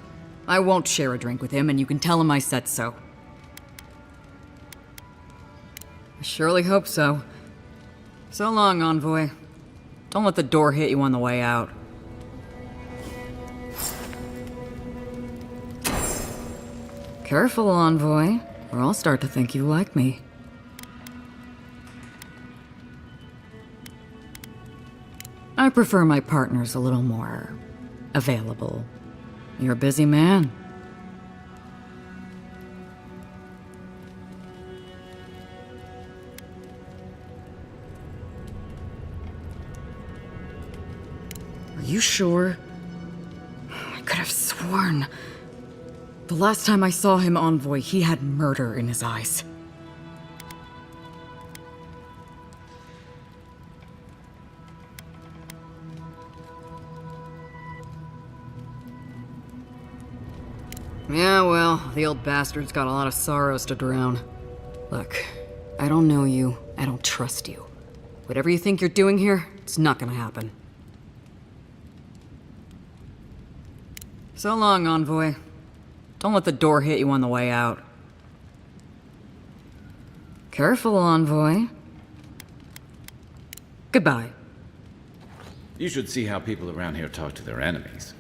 I won't share a drink with him, and you can tell him I said so. I surely hope so. So long, Envoy. Don't let the door hit you on the way out. Careful, Envoy, or I'll start to think you like me. I prefer my partners a little more available. You're a busy man. Are you sure? I could have sworn. The last time I saw him, Envoy, he had murder in his eyes. Yeah, well, the old bastard's got a lot of sorrows to drown. Look, I don't know you, I don't trust you. Whatever you think you're doing here, it's not gonna happen. So long, Envoy. Don't let the door hit you on the way out. Careful, Envoy. Goodbye. You should see how people around here talk to their enemies.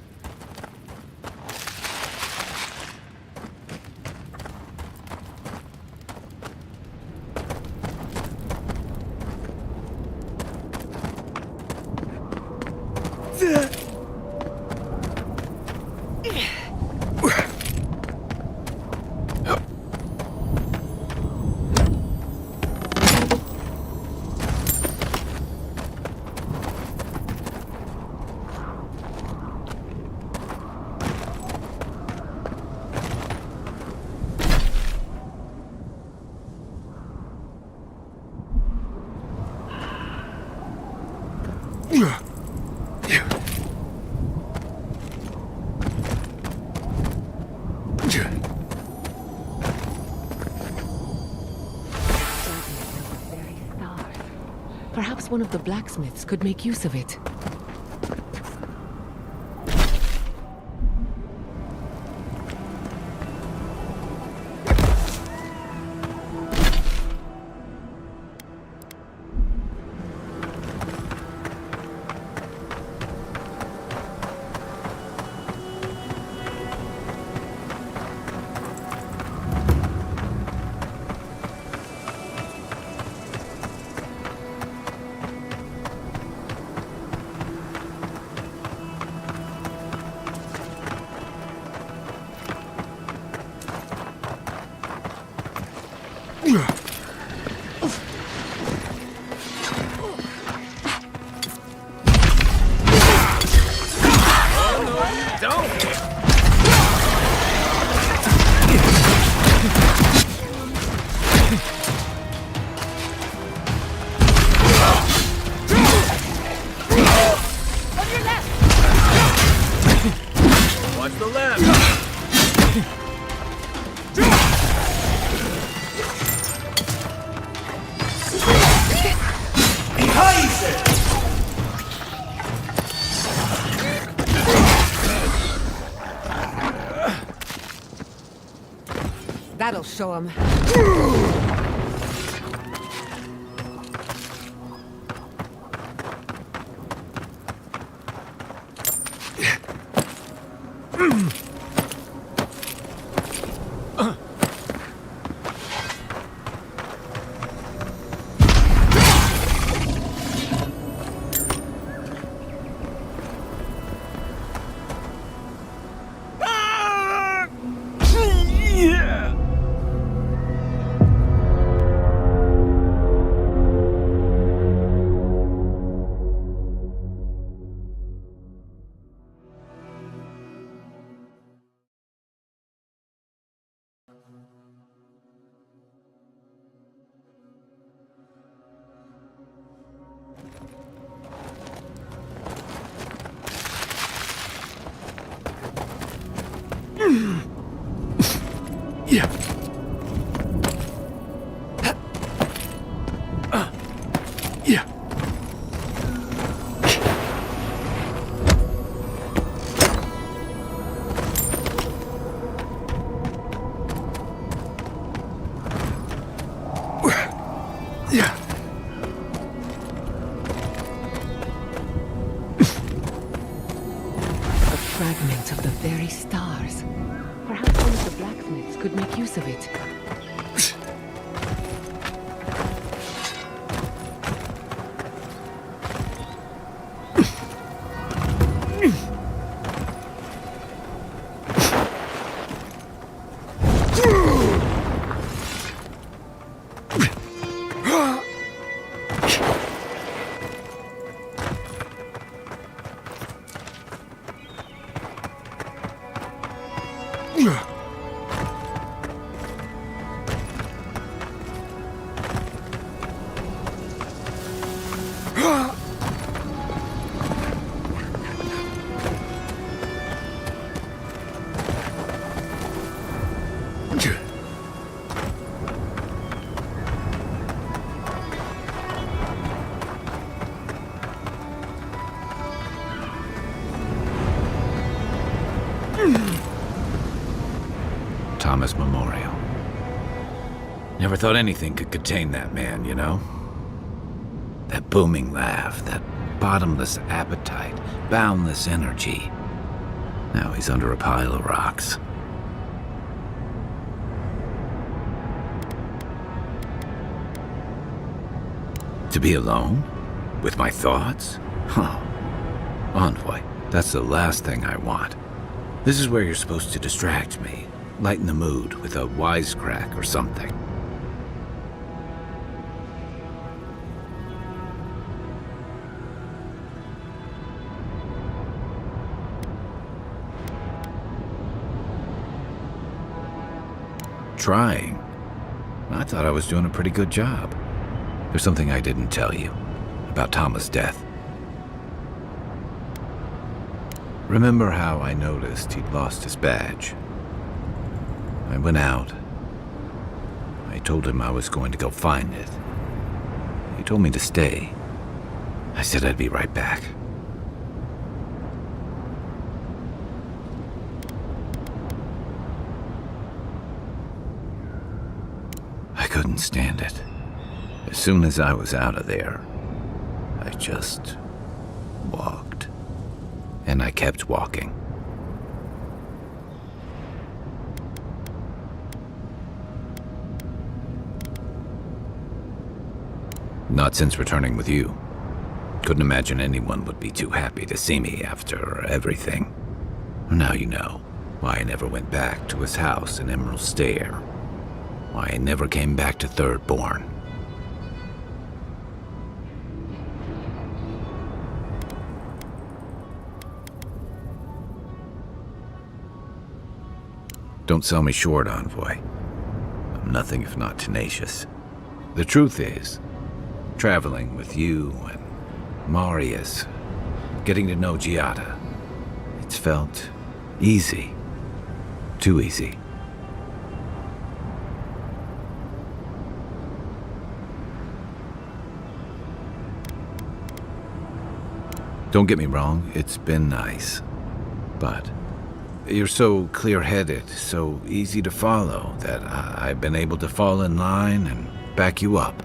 Perhaps one of the blacksmiths could make use of it. That'll show him. Fragment of the very stars. Perhaps one of the blacksmiths could make use of it. Thomas Memorial. Never thought anything could contain that man, you know? That booming laugh, that bottomless appetite, boundless energy. Now he's under a pile of rocks. To be alone? With my thoughts? Huh. Envoy, that's the last thing I want. This is where you're supposed to distract me, lighten the mood with a wisecrack or something. Trying? I thought I was doing a pretty good job. There's something I didn't tell you about Thomas' death. Remember how I noticed he'd lost his badge? I went out. I told him I was going to go find it. He told me to stay. I said I'd be right back. I couldn't stand it. As soon as I was out of there, I just walked. And I kept walking. Not since returning with you. Couldn't imagine anyone would be too happy to see me after everything. Now you know why I never went back to his house in Emerald Stair. Why I never came back to Thirdborn. Don't sell me short, Envoy. I'm nothing if not tenacious. The truth is, traveling with you and Marius, getting to know Giada, it's felt easy. Too easy. Don't get me wrong, it's been nice. But You're so clear-headed, so easy to follow, that I've been able to fall in line and back you up.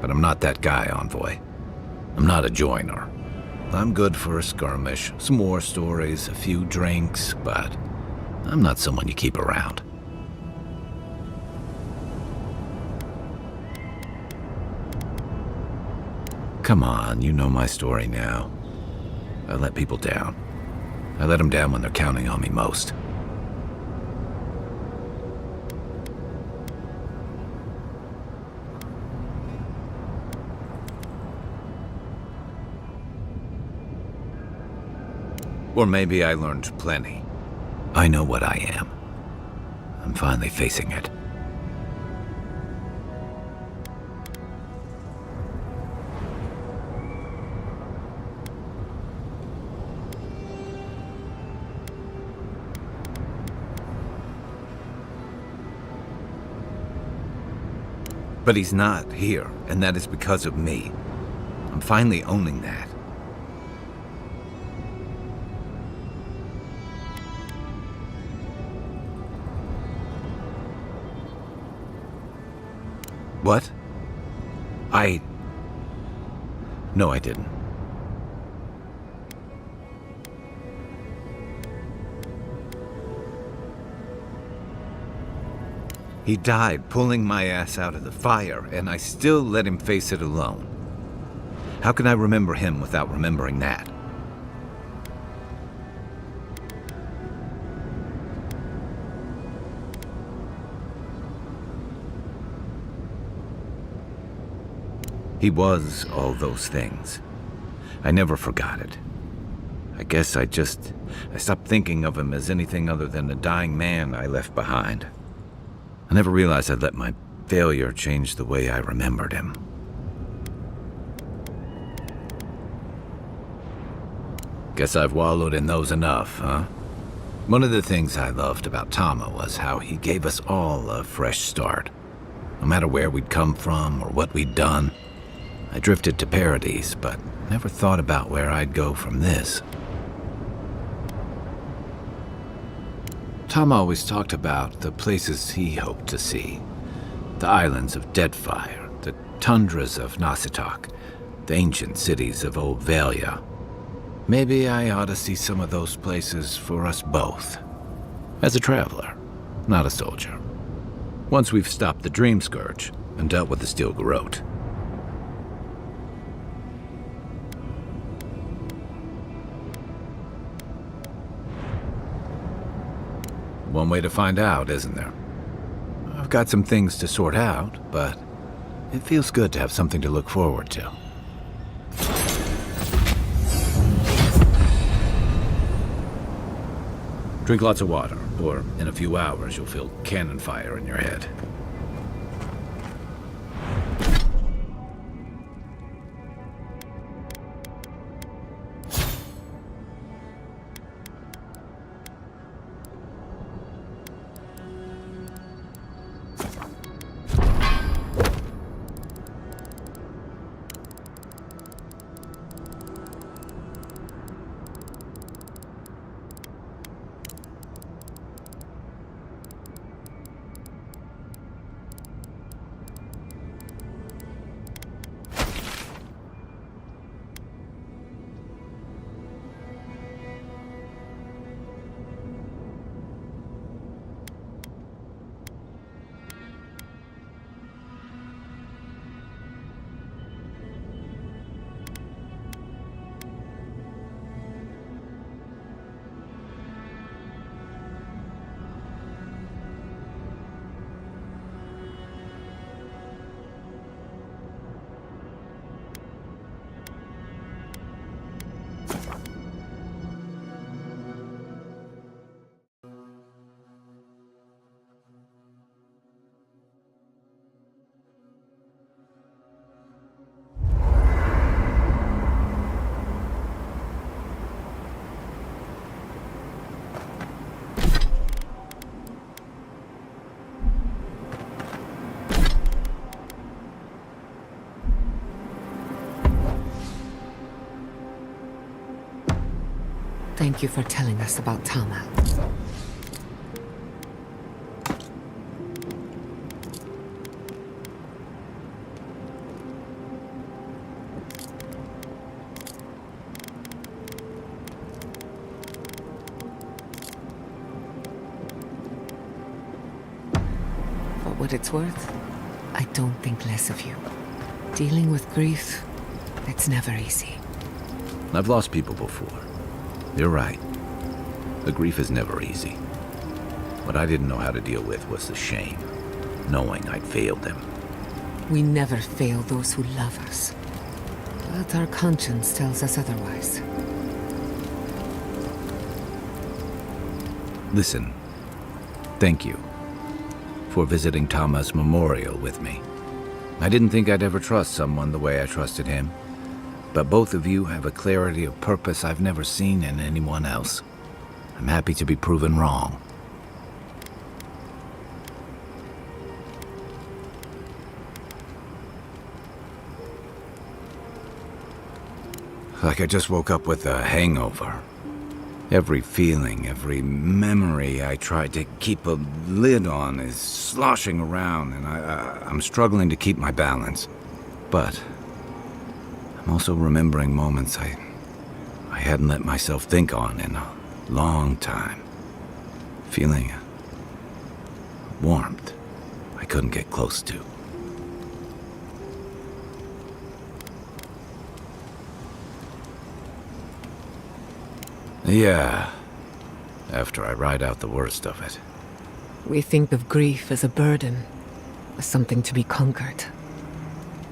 But I'm not that guy, Envoy. I'm not a joiner. I'm good for a skirmish, some war stories, a few drinks, but I'm not someone you keep around. Come on, you know my story now. I let people down. I let them down when they're counting on me most. Or maybe I learned plenty. I know what I am. I'm finally facing it. But he's not here, and that is because of me. I'm finally owning that. What? No, I didn't. He died pulling my ass out of the fire, and I still let him face it alone. How can I remember him without remembering that? He was all those things. I never forgot it. I guess I stopped thinking of him as anything other than the dying man I left behind. I never realized I'd let my failure change the way I remembered him. Guess I've wallowed in those enough, huh? One of the things I loved about Tama was how he gave us all a fresh start. No matter where we'd come from or what we'd done. I drifted to Paradise, but never thought about where I'd go from this. Tom always talked about the places he hoped to see. The islands of Deadfire, the tundras of Nasitok, the ancient cities of Old Valia. Maybe I ought to see some of those places for us both. As a traveler, not a soldier. Once we've stopped the Dream Scourge and dealt with the Steel Garrote. One way to find out, isn't there? I've got some things to sort out, but it feels good to have something to look forward to. Drink lots of water, or in a few hours you'll feel cannon fire in your head. Thank you for telling us about Tama. For what it's worth, I don't think less of you. Dealing with grief, it's never easy. I've lost people before. You're right. The grief is never easy. What I didn't know how to deal with was the shame, knowing I'd failed them. We never fail those who love us. But our conscience tells us otherwise. Listen, thank you for visiting Tama's memorial with me. I didn't think I'd ever trust someone the way I trusted him, but both of you have a clarity of purpose I've never seen in anyone else. I'm happy to be proven wrong. Like I just woke up with a hangover. Every feeling, every memory I tried to keep a lid on is sloshing around, and I'm struggling to keep my balance. But I'm also remembering moments I hadn't let myself think on in a long time. Feeling warmth I couldn't get close to. Yeah, after I ride out the worst of it. We think of grief as a burden, as something to be conquered.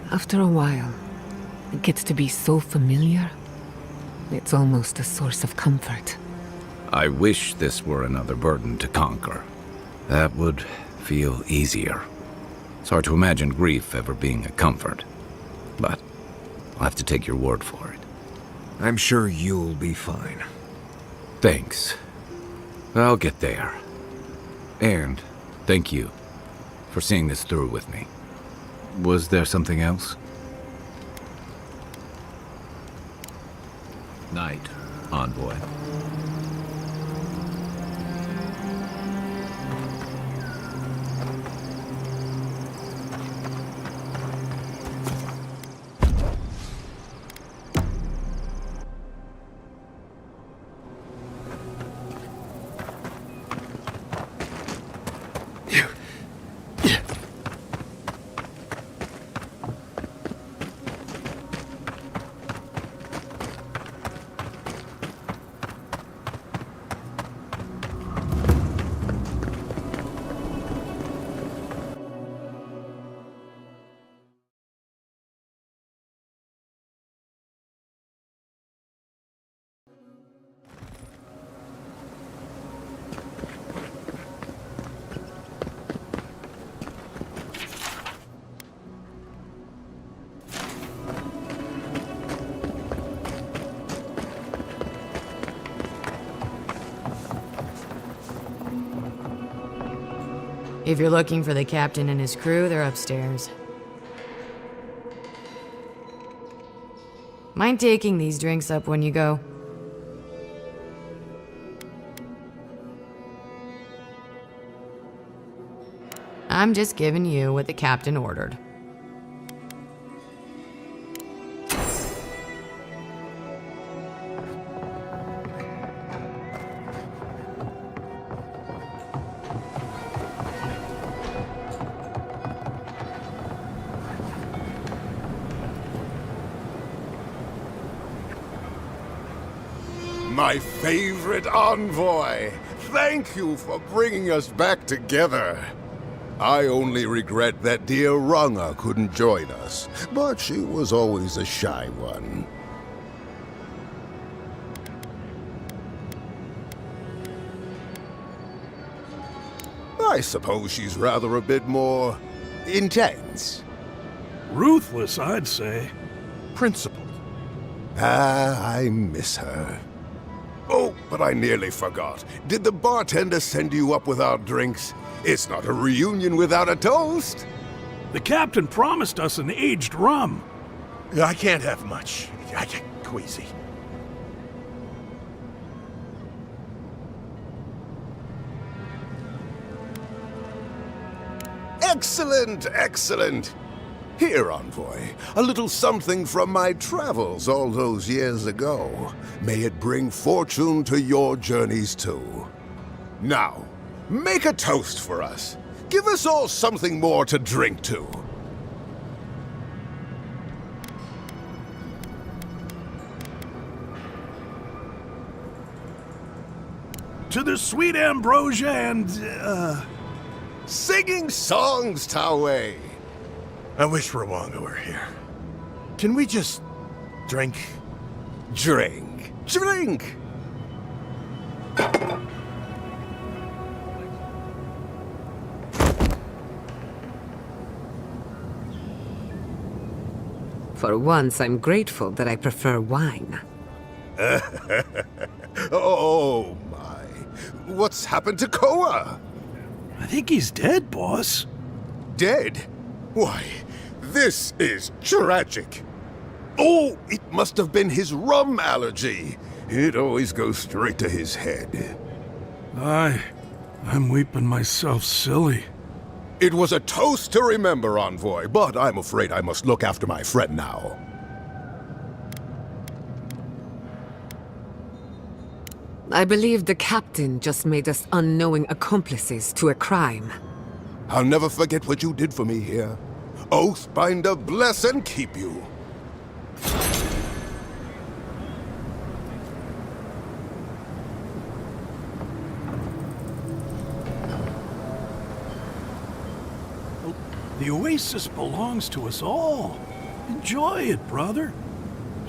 After a while, it gets to be so familiar, it's almost a source of comfort. I wish this were another burden to conquer. That would feel easier. It's hard to imagine grief ever being a comfort, but I'll have to take your word for it. I'm sure you'll be fine. Thanks. I'll get there. And thank you for seeing this through with me. Was there something else? Night, envoy. If you're looking for the captain and his crew, they're upstairs. Mind taking these drinks up when you go? I'm just giving you what the captain ordered. My favorite envoy! Thank you for bringing us back together. I only regret that dear Runga couldn't join us, but she was always a shy one. I suppose she's rather a bit more intense. Ruthless, I'd say. Principled. Ah, I miss her. Oh, but I nearly forgot. Did the bartender send you up with our drinks? It's not a reunion without a toast. The captain promised us an aged rum. I can't have much. I get queasy. Excellent, excellent. Here, Envoy, a little something from my travels all those years ago. May it bring fortune to your journeys too. Now, make a toast for us. Give us all something more to drink to. To the sweet ambrosia and, Singing songs, Tawe. I wish Rwanga were here. Can we just drink? Drink. Drink! For once, I'm grateful that I prefer wine. Oh, my. What's happened to Koa? I think he's dead, boss. Dead? Why, this is tragic. Oh, it must have been his rum allergy. It always goes straight to his head. I'm weeping myself silly. It was a toast to remember, Envoy, but I'm afraid I must look after my friend now. I believe the captain just made us unknowing accomplices to a crime. I'll never forget what you did for me here. Oathbinder bless and keep you. The oasis belongs to us all. Enjoy it, brother.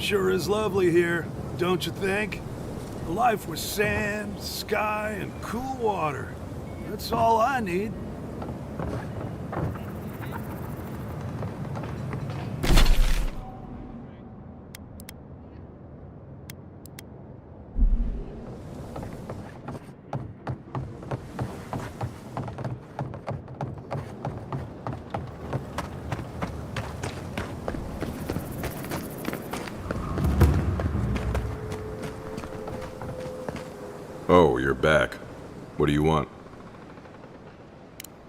Sure is lovely here, don't you think? A life with sand, sky, and cool water. That's all I need. Oh, you're back. What do you want?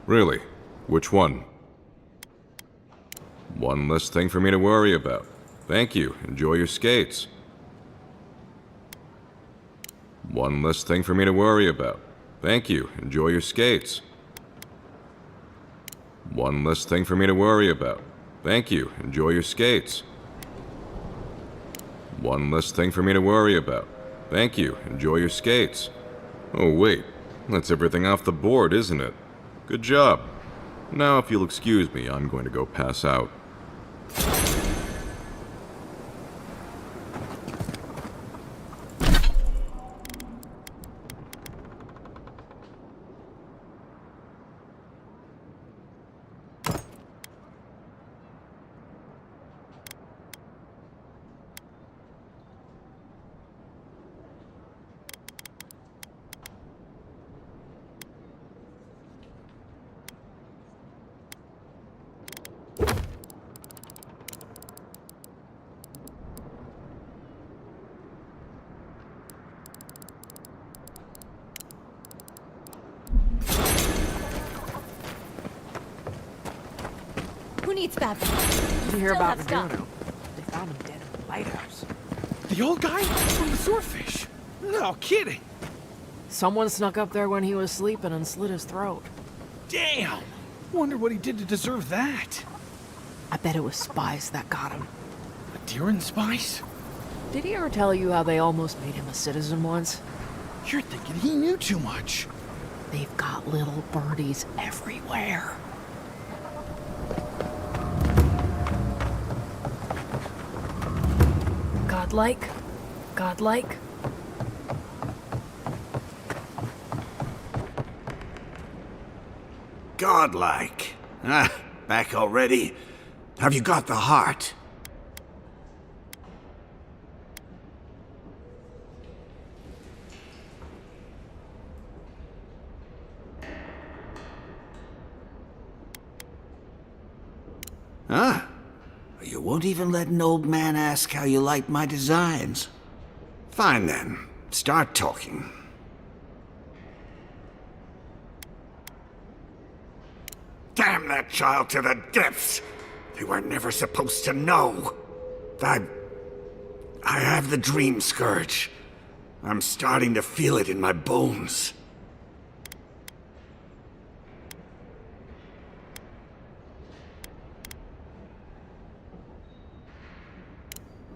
Really? Which one? One less thing for me to worry about. Thank you. Enjoy your skates. One less thing for me to worry about. Thank you. Enjoy your skates. One less thing for me to worry about. Thank you. Enjoy your skates. One less thing for me to worry about. Thank you. Enjoy your skates. Oh, wait. That's everything off the board, isn't it? Good job. Now, if you'll excuse me, I'm going to go pass out. Who needs baptism? You hear Still about have stuff. Bruno? They found him dead in the lighthouse. The old guy from the swordfish? No kidding. Someone snuck up there when he was sleeping and slit his throat. Damn. Wonder what he did to deserve that. I bet it was spies that got him. A Deeren spice? Did he ever tell you how they almost made him a citizen once? You're thinking he knew too much. They've got little birdies everywhere. Godlike? Godlike? Godlike. Ah, back already? Have you got the heart? Huh? You won't even let an old man ask how you like my designs. Fine then. Start talking. Damn that child to the depths. They were never supposed to know. I have the dream scourge. I'm starting to feel it in my bones.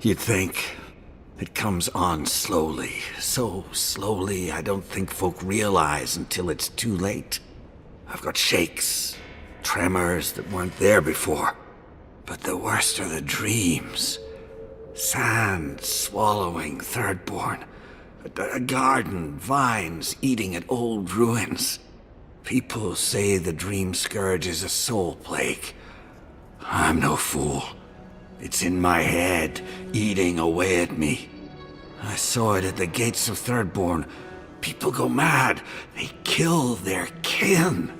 You'd think it comes on slowly. So slowly, I don't think folk realize until it's too late. I've got shakes, tremors that weren't there before. But the worst are the dreams. Sand swallowing Thirdborn. A garden, vines eating at old ruins. People say the dream scourge is a soul plague. I'm no fool. It's in my head, eating away at me. I saw it at the gates of Thirdborn. People go mad. They kill their kin.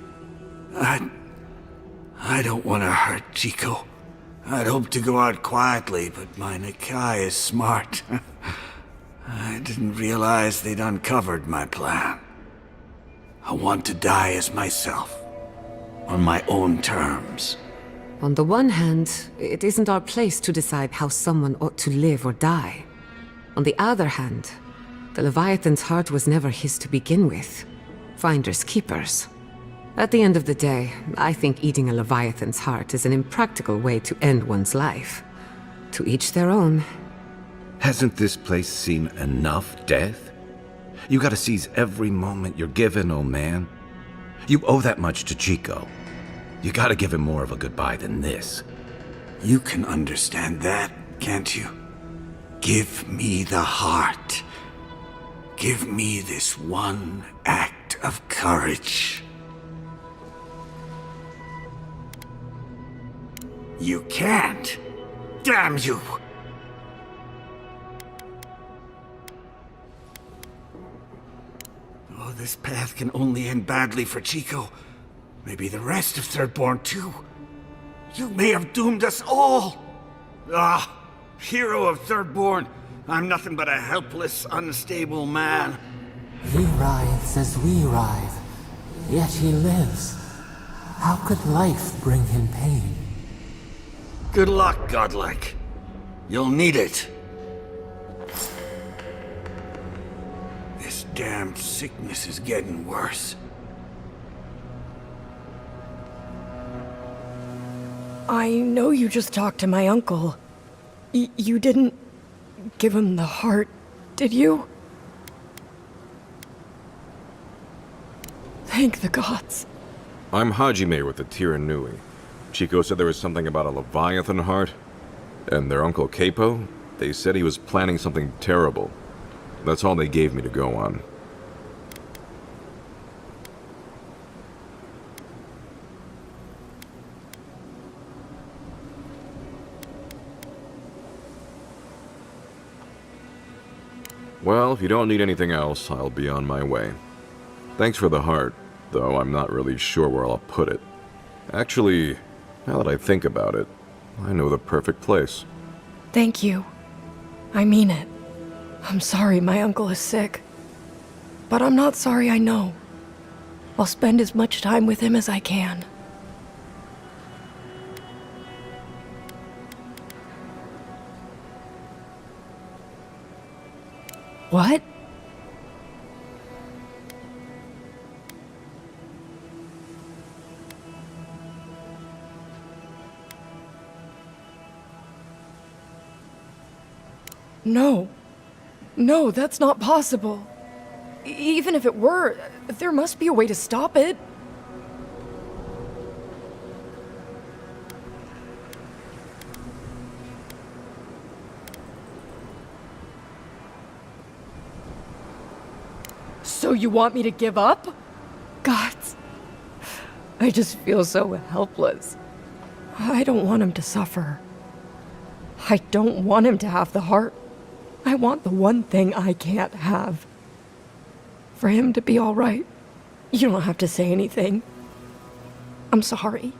I don't want to hurt Chico. I'd hoped to go out quietly, but my Nikai is smart. I didn't realize they'd uncovered my plan. I want to die as myself, on my own terms. On the one hand, it isn't our place to decide how someone ought to live or die. On the other hand, the Leviathan's heart was never his to begin with. Finders keepers. At the end of the day, I think eating a Leviathan's heart is an impractical way to end one's life. To each their own. Hasn't this place seen enough death? You gotta seize every moment you're given, old man. You owe that much to Chico. You gotta give him more of a goodbye than this. You can understand that, can't you? Give me the heart. Give me this one act of courage. You can't. Damn you! Oh, this path can only end badly for Chico. Maybe the rest of Thirdborn too. You may have doomed us all! Ah, hero of Thirdborn, I'm nothing but a helpless, unstable man. He writhes as we writhe, yet he lives. How could life bring him pain? Good luck, godlike. You'll need it. This damned sickness is getting worse. I know you just talked to my uncle. You didn't give him the heart, did you? Thank the gods. I'm Hajime with the Tiranui. Chico said there was something about a Leviathan heart. And their uncle Capo, they said he was planning something terrible. That's all they gave me to go on. Well, if you don't need anything else, I'll be on my way. Thanks for the heart, though I'm not really sure where I'll put it. Actually, now that I think about it, I know the perfect place. Thank you. I mean it. I'm sorry my uncle is sick. But I'm not sorry I know. I'll spend as much time with him as I can. What? No. No, that's not possible. Even if it were, there must be a way to stop it. So you want me to give up? Gods. I just feel so helpless. I don't want him to suffer. I don't want him to have the heart. I want the one thing I can't have. For him to be all right. You don't have to say anything. I'm sorry.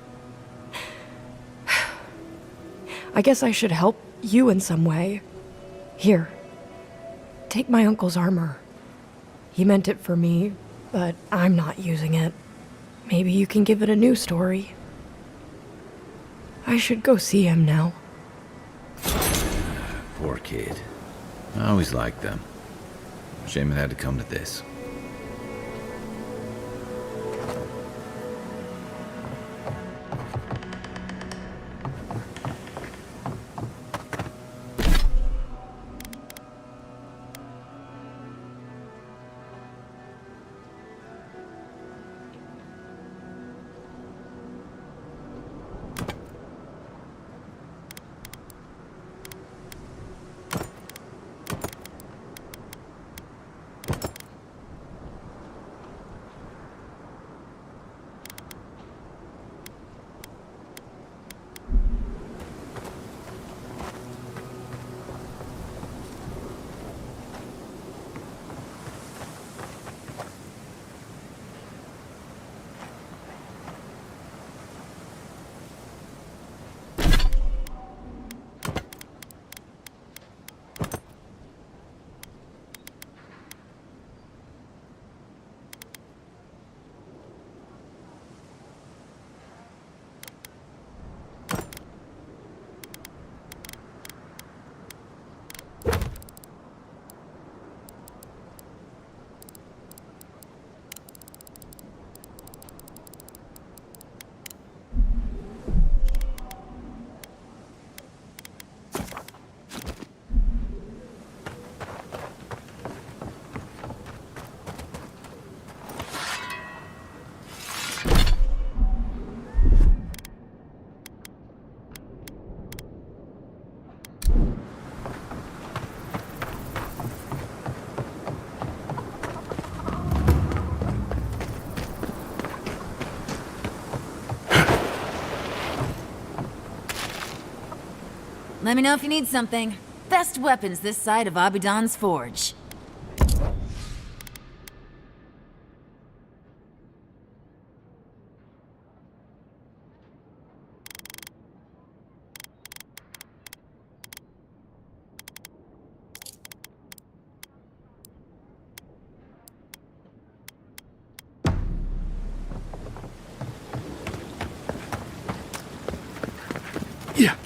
I guess I should help you in some way. Here. Take my uncle's armor. He meant it for me, but I'm not using it. Maybe you can give it a new story. I should go see him now. Poor kid. I always liked them. Shame it had to come to this. Let me know if you need something. Best weapons this side of Abidan's forge. Yeah.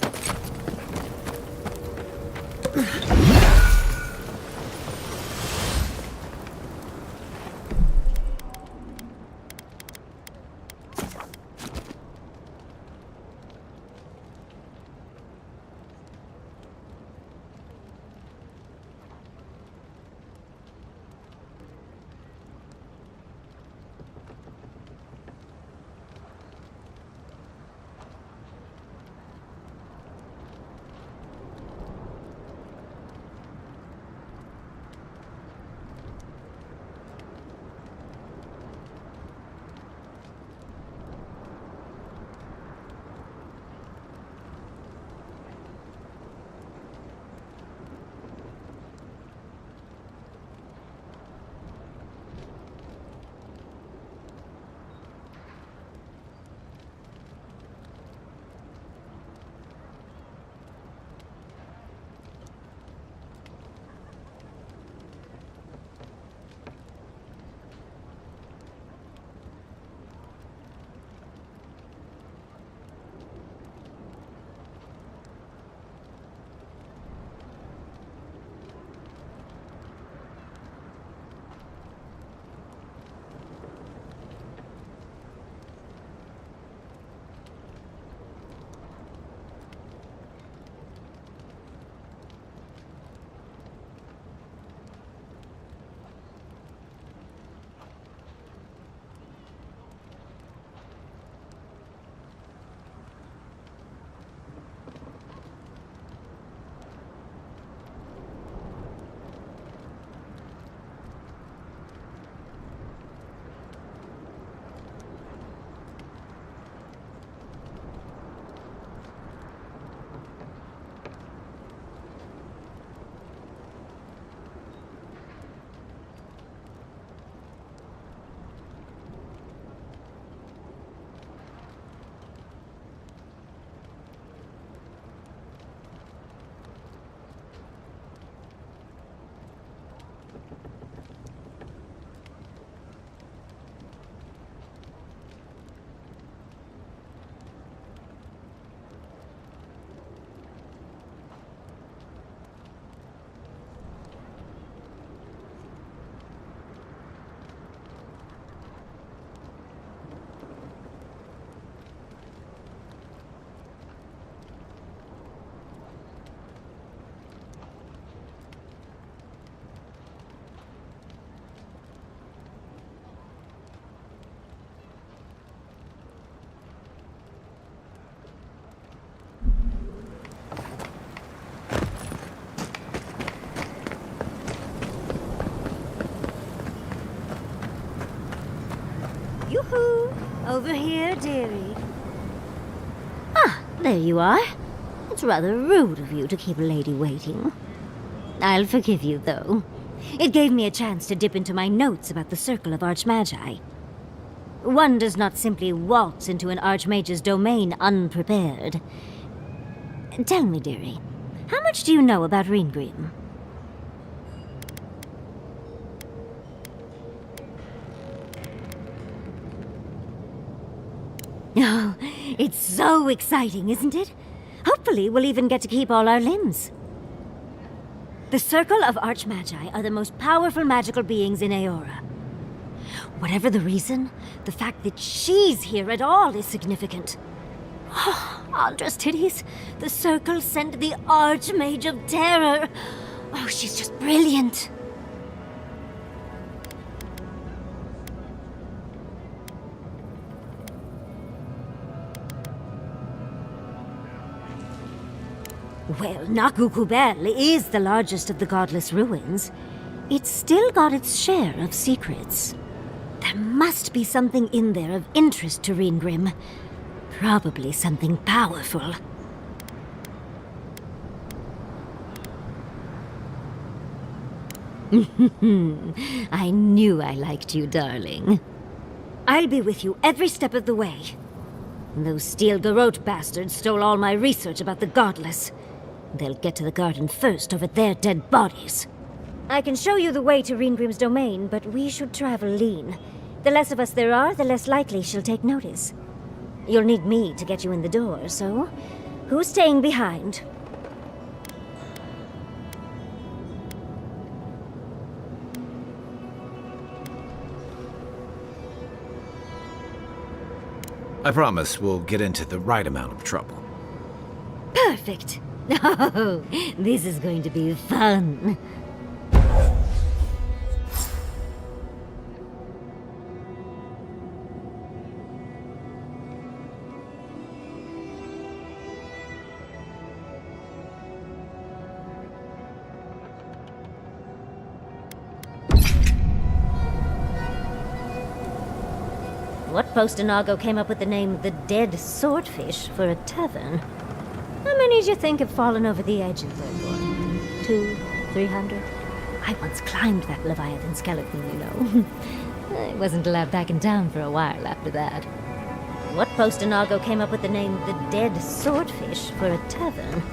over here, dearie. Ah, there you are. It's rather rude of you to keep a lady waiting. I'll forgive you, though. It gave me a chance to dip into my notes about the Circle of Archmagi. One does not simply waltz into an Archmage's domain unprepared. Tell me, dearie, how much do you know about Reengrim? Oh, it's so exciting, isn't it? Hopefully, we'll even get to keep all our limbs. The Circle of Archmagi are the most powerful magical beings in Aora. Whatever the reason, the fact that she's here at all is significant. Oh, Andras titties, the Circle sent the Archmage of Terror. Oh, she's just brilliant. Well, Nakukubel is the largest of the godless ruins. It's still got its share of secrets. There must be something in there of interest to Reengrim. Probably something powerful. I knew I liked you, darling. I'll be with you every step of the way. Those Steel Garrote bastards stole all my research about the godless. They'll get to the garden first over their dead bodies. I can show you the way to Reengrim's domain, but we should travel lean. The less of us there are, the less likely she'll take notice. You'll need me to get you in the door, so who's staying behind? I promise we'll get into the right amount of trouble. Perfect. Oh, this is going to be fun. What Postinago came up with the name the Dead Swordfish for a tavern? How many do you think have fallen over the edge of Thirdborn? 200, 300? I once climbed that Leviathan skeleton, you know. I wasn't allowed back in town for a while after that. What Postinago came up with the name the Dead Swordfish for a tavern?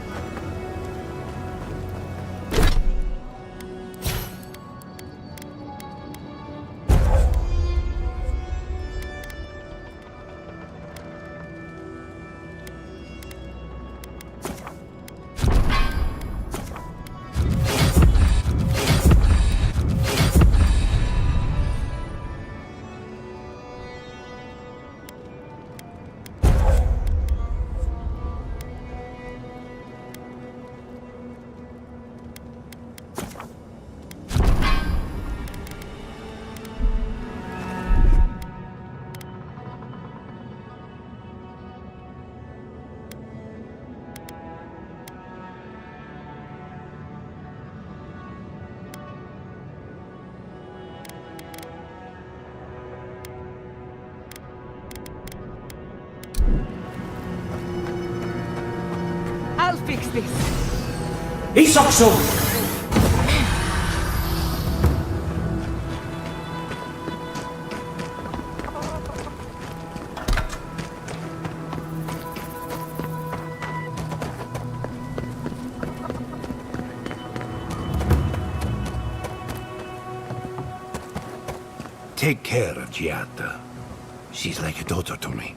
I'll fix this. Isokso! Take care of Giada. She's like a daughter to me.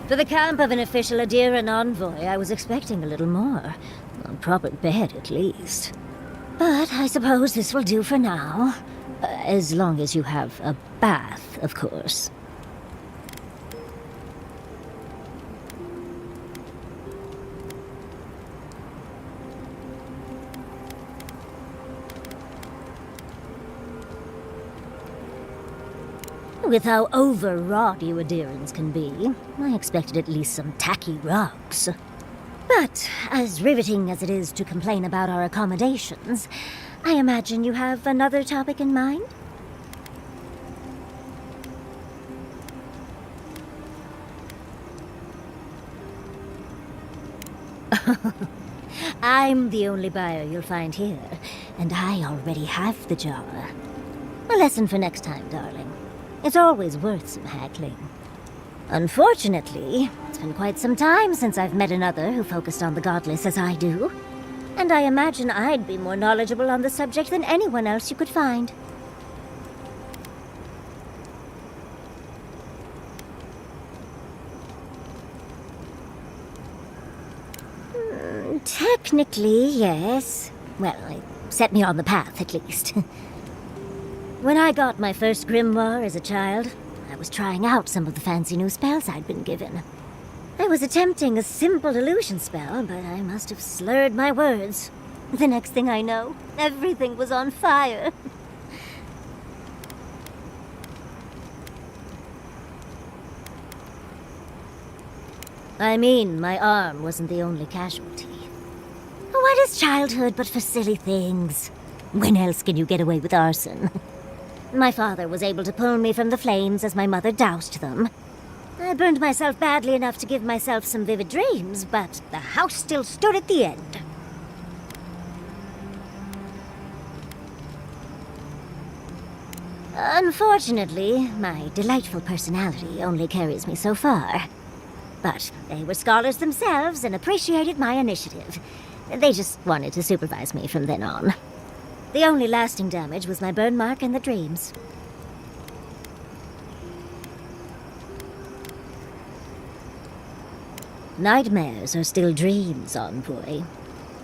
For the camp of an official Adiran envoy, I was expecting a little more. A proper bed, at least. But I suppose this will do for now. As long as you have a bath, of course. With how overwrought you Adirans can be, I expected at least some tacky rugs. But, as riveting as it is to complain about our accommodations, I imagine you have another topic in mind? I'm the only buyer you'll find here, and I already have the jar. A lesson for next time, darling. It's always worth some haggling. Unfortunately, it's been quite some time since I've met another who focused on the godless as I do. And I imagine I'd be more knowledgeable on the subject than anyone else you could find. Technically, yes. Well, it set me on the path, at least. When I got my first grimoire as a child, I was trying out some of the fancy new spells I'd been given. I was attempting a simple illusion spell, but I must have slurred my words. The next thing I know, everything was on fire. I mean, my arm wasn't the only casualty. What is childhood but for silly things? When else can you get away with arson? My father was able to pull me from the flames as my mother doused them. I burned myself badly enough to give myself some vivid dreams, but the house still stood at the end. Unfortunately, my delightful personality only carries me so far. But they were scholars themselves and appreciated my initiative. They just wanted to supervise me from then on. The only lasting damage was my burn mark and the dreams. Nightmares are still dreams, envoy.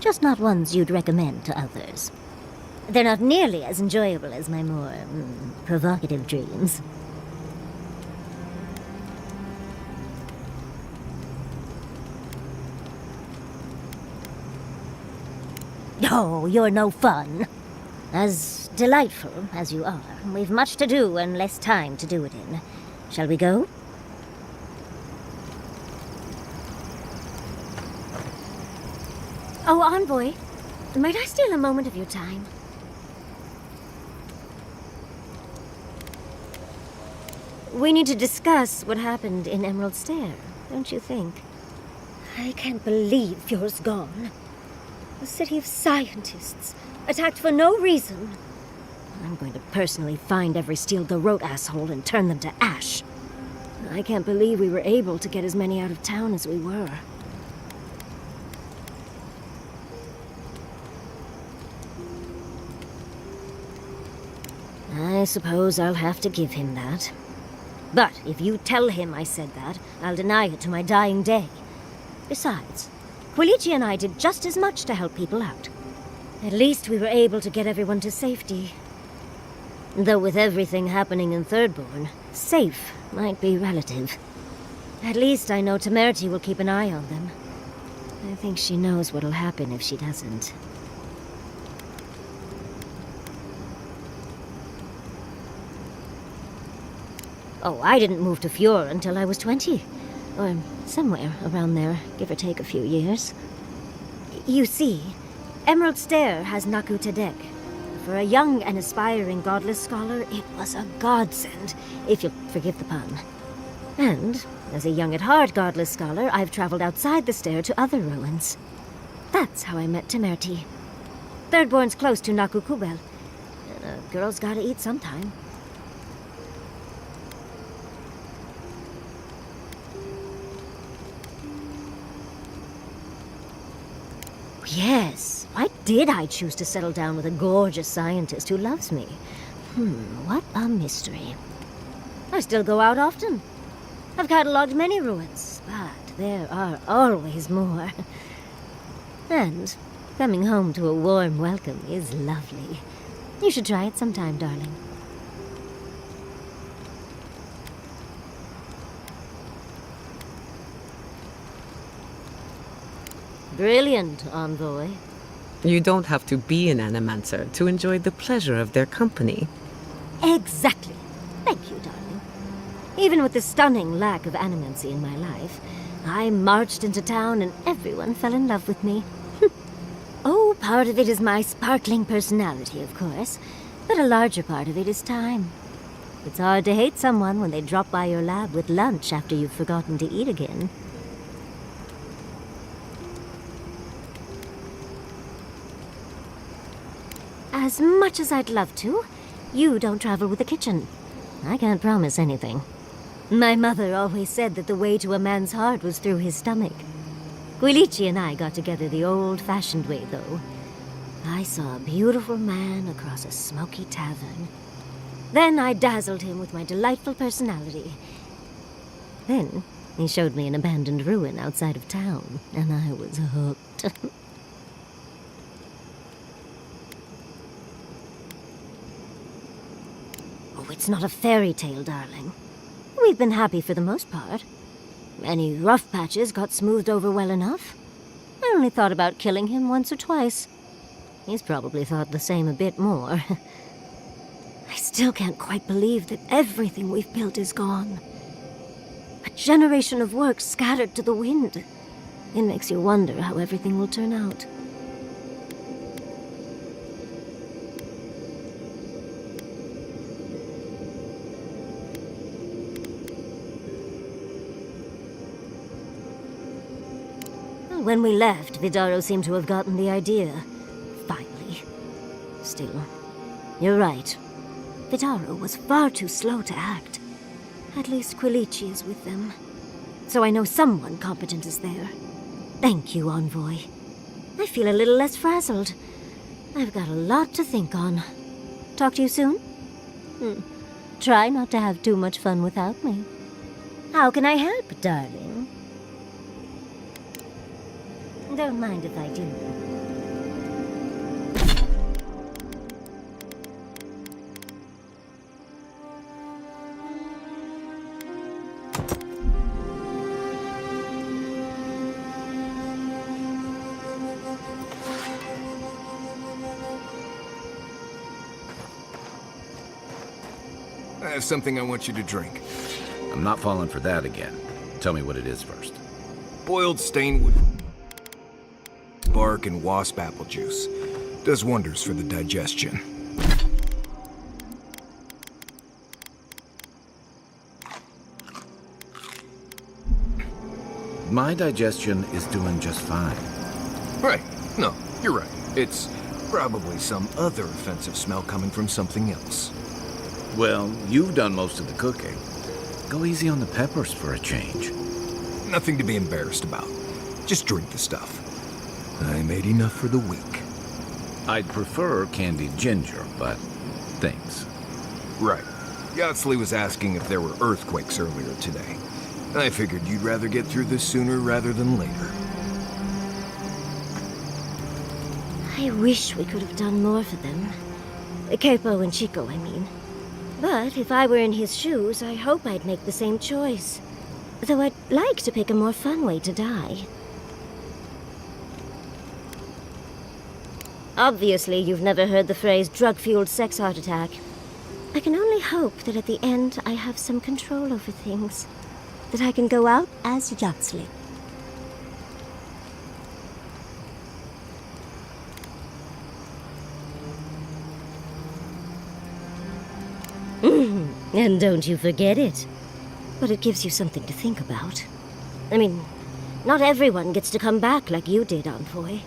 Just not ones you'd recommend to others. They're not nearly as enjoyable as my more provocative dreams. Oh, you're no fun. As delightful as you are, we've much to do and less time to do it in. Shall we go? Oh, envoy, might I steal a moment of your time? We need to discuss what happened in Emerald Stair, don't you think? I can't believe Fjord's gone. A city of scientists, attacked for no reason. I'm going to personally find every Steel Garrote asshole and turn them to ash. I can't believe we were able to get as many out of town as we were. I suppose I'll have to give him that. But if you tell him I said that, I'll deny it to my dying day. Besides, Quilici and I did just as much to help people out. At least we were able to get everyone to safety. Though with everything happening in Thirdborn, safe might be relative. At least I know Temerity will keep an eye on them. I think she knows what'll happen if she doesn't. Oh, I didn't move to Fjord until I was 20. Or somewhere around there, give or take a few years. You see, Emerald Stair has Naku Tedek. For a young and aspiring godless scholar, it was a godsend, if you'll forgive the pun. And, as a young at heart godless scholar, I've traveled outside the stair to other ruins. That's how I met Temerity. Thirdborn's close to Naku Kubel. And a girl's gotta eat sometime. Yes, why did I choose to settle down with a gorgeous scientist who loves me? What a mystery. I still go out often. I've catalogued many ruins, but there are always more. And coming home to a warm welcome is lovely. You should try it sometime, darling. Brilliant, Envoy. You don't have to be an animancer to enjoy the pleasure of their company. Exactly. Thank you, darling. Even with the stunning lack of animancy in my life, I marched into town and everyone fell in love with me. Oh, part of it is my sparkling personality, of course, but a larger part of it is time. It's hard to hate someone when they drop by your lab with lunch after you've forgotten to eat again. As much as I'd love to, you don't travel with the kitchen. I can't promise anything. My mother always said that the way to a man's heart was through his stomach. Quilici and I got together the old-fashioned way, though. I saw a beautiful man across a smoky tavern. Then I dazzled him with my delightful personality. Then he showed me an abandoned ruin outside of town, and I was hooked. Oh, it's not a fairy tale, darling. We've been happy for the most part. Any rough patches got smoothed over well enough. I only thought about killing him once or twice. He's probably thought the same a bit more. I still can't quite believe that everything we've built is gone. A generation of work scattered to the wind. It makes you wonder how everything will turn out. When we left, Vidaro seemed to have gotten the idea. Finally. Still, you're right. Vidaro was far too slow to act. At least Quilici is with them. So I know someone competent is there. Thank you, Envoy. I feel a little less frazzled. I've got a lot to think on. Talk to you soon? Try not to have too much fun without me. How can I help, darling? Don't mind if I do. I have something I want you to drink. I'm not falling for that again. Tell me what it is first. Boiled stainwood bark and wasp apple juice. Does wonders for the digestion. My digestion is doing just fine. Right. No, you're right. It's probably some other offensive smell coming from something else. Well, you've done most of the cooking. Go easy on the peppers for a change. Nothing to be embarrassed about. Just drink the stuff. I made enough for the week. I'd prefer candied ginger, but thanks. Right. Yatsley was asking if there were earthquakes earlier today. I figured you'd rather get through this sooner rather than later. I wish we could have done more for them. Capo and Chico, I mean. But if I were in his shoes, I hope I'd make the same choice. Though I'd like to pick a more fun way to die. Obviously, you've never heard the phrase drug-fueled sex heart attack. I can only hope that at the end I have some control over things. That I can go out as Yatsley. And don't you forget it. But it gives you something to think about. I mean, not everyone gets to come back like you did, Envoy.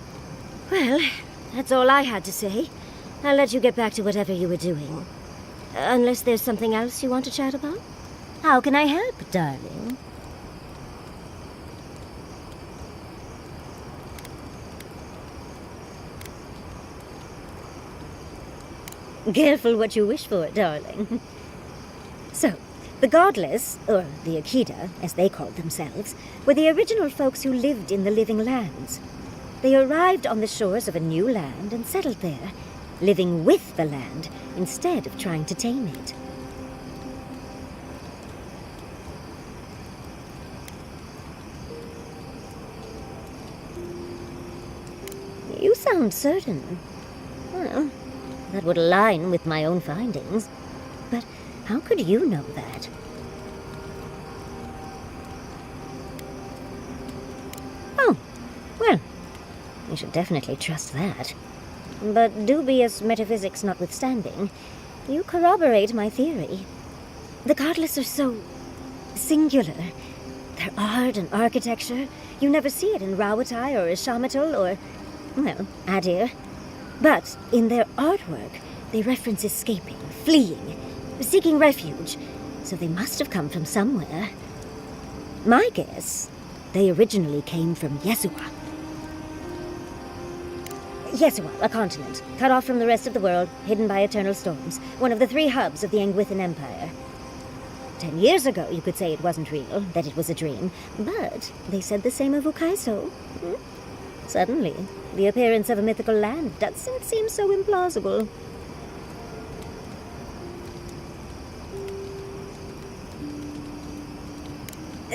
Well, that's all I had to say. I'll let you get back to whatever you were doing. Unless there's something else you want to chat about? How can I help, darling? Careful what you wish for, darling. So, The Godless, or the Akita, as they called themselves, were the original folks who lived in the Living Lands. They arrived on the shores of a new land and settled there, living with the land instead of trying to tame it. You sound certain. Well, that would align with my own findings. But how could you know that? Oh, well, you should definitely trust that. But dubious metaphysics notwithstanding, you corroborate my theory. The Godless are so singular. Their art and architecture, you never see it in Rawatai or Ishamatal or, well, Adir. But in their artwork, they reference escaping, fleeing, seeking refuge, so they must have come from somewhere. My guess, they originally came from Yesua. Yesua, a continent, cut off from the rest of the world, hidden by eternal storms, one of the 3 hubs of the Angwithan Empire. 10 years ago, you could say it wasn't real, that it was a dream, but they said the same of Ukaiso. Suddenly, the appearance of a mythical land doesn't seem so implausible.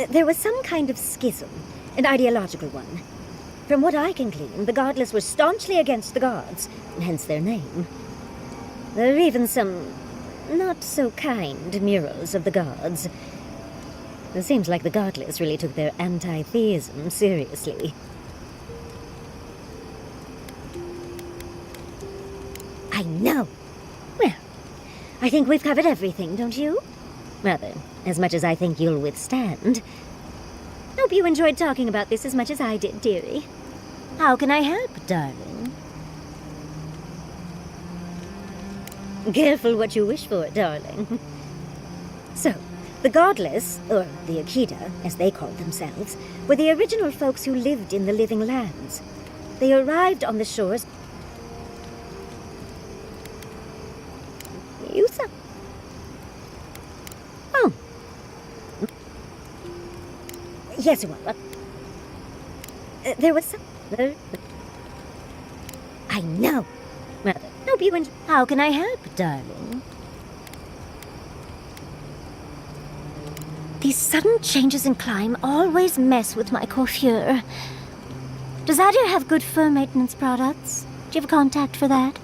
There was some kind of schism, an ideological one. From what I can glean, the Godless were staunchly against the gods, hence their name. There are even some not-so-kind murals of the gods. It seems like the Godless really took their anti-theism seriously. I know. Well, I think we've covered everything, don't you? Rather, as much as I think you'll withstand. Hope you enjoyed talking about this as much as I did, dearie. How can I help, darling? Careful what you wish for, darling. So, the Godless, or the Akita, as they called themselves, were the original folks who lived in the Living Lands. They arrived on the shores... You said... Oh. Yes, well, there was some... I know. Rather, hope you and... How can I help, darling? These sudden changes in climate always mess with my coiffure. Does Adir have good fur maintenance products? Do you have a contact for that?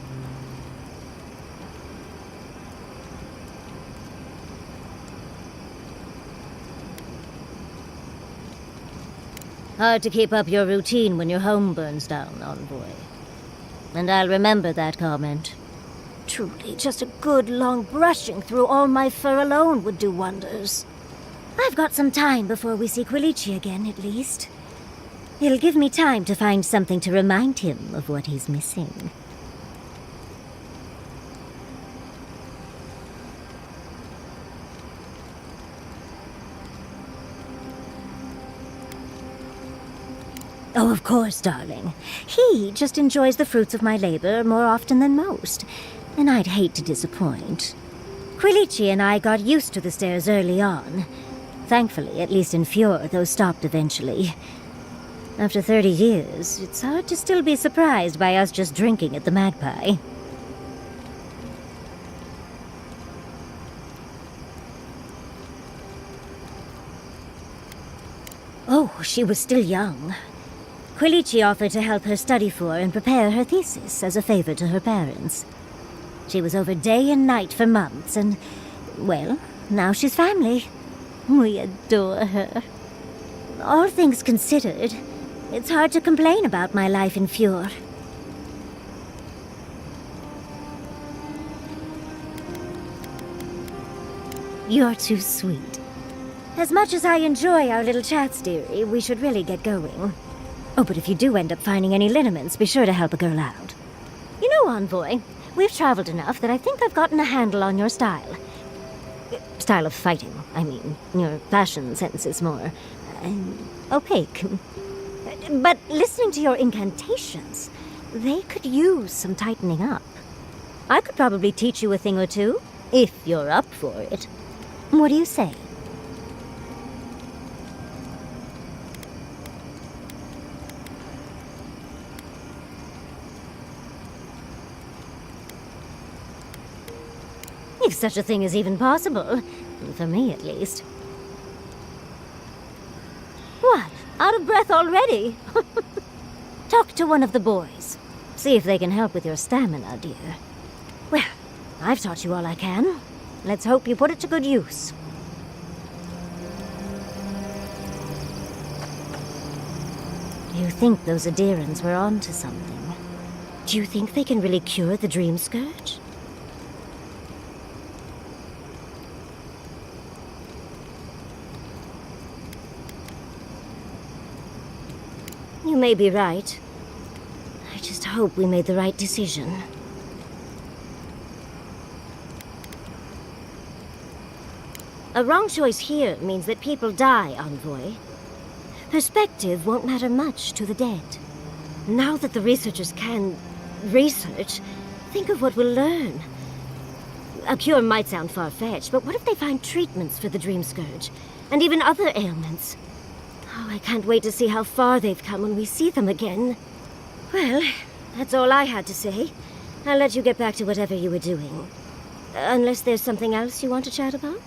Hard to keep up your routine when your home burns down, Envoy. And I'll remember that comment. Truly, just a good long brushing through all my fur alone would do wonders. I've got some time before we see Quilici again, at least. It'll give me time to find something to remind him of what he's missing. Oh, of course, darling. He just enjoys the fruits of my labor more often than most, and I'd hate to disappoint. Quilici and I got used to the stairs early on. Thankfully, at least in Fjord, those stopped eventually. After 30 years, it's hard to still be surprised by us just drinking at the Magpie. Oh, she was still young. Quilici offered to help her study for and prepare her thesis as a favor to her parents. She was over day and night for months, and, well, now she's family. We adore her. All things considered, it's hard to complain about my life in Fjord. You're too sweet. As much as I enjoy our little chats, dearie, we should really get going. Oh, but if you do end up finding any liniments, be sure to help a girl out. You know, Envoy, we've traveled enough that I think I've gotten a handle on your style. Style of fighting, I mean. Your fashion sense is more... opaque. But listening to your incantations, they could use some tightening up. I could probably teach you a thing or two, if you're up for it. What do you say? If such a thing is even possible. For me, at least. What? Out of breath already? Talk to one of the boys. See if they can help with your stamina, dear. Well, I've taught you all I can. Let's hope you put it to good use. Do you think those Adirans were onto something? Do you think they can really cure the Dream Scourge? You may be right. I just hope we made the right decision. A wrong choice here means that people die, Envoy. Perspective won't matter much to the dead. Now that the researchers can research, think of what we'll learn. A cure might sound far-fetched, but what if they find treatments for the Dream Scourge? And even other ailments? Oh, I can't wait to see how far they've come when we see them again. Well, that's all I had to say. I'll let you get back to whatever you were doing. Unless there's something else you want to chat about?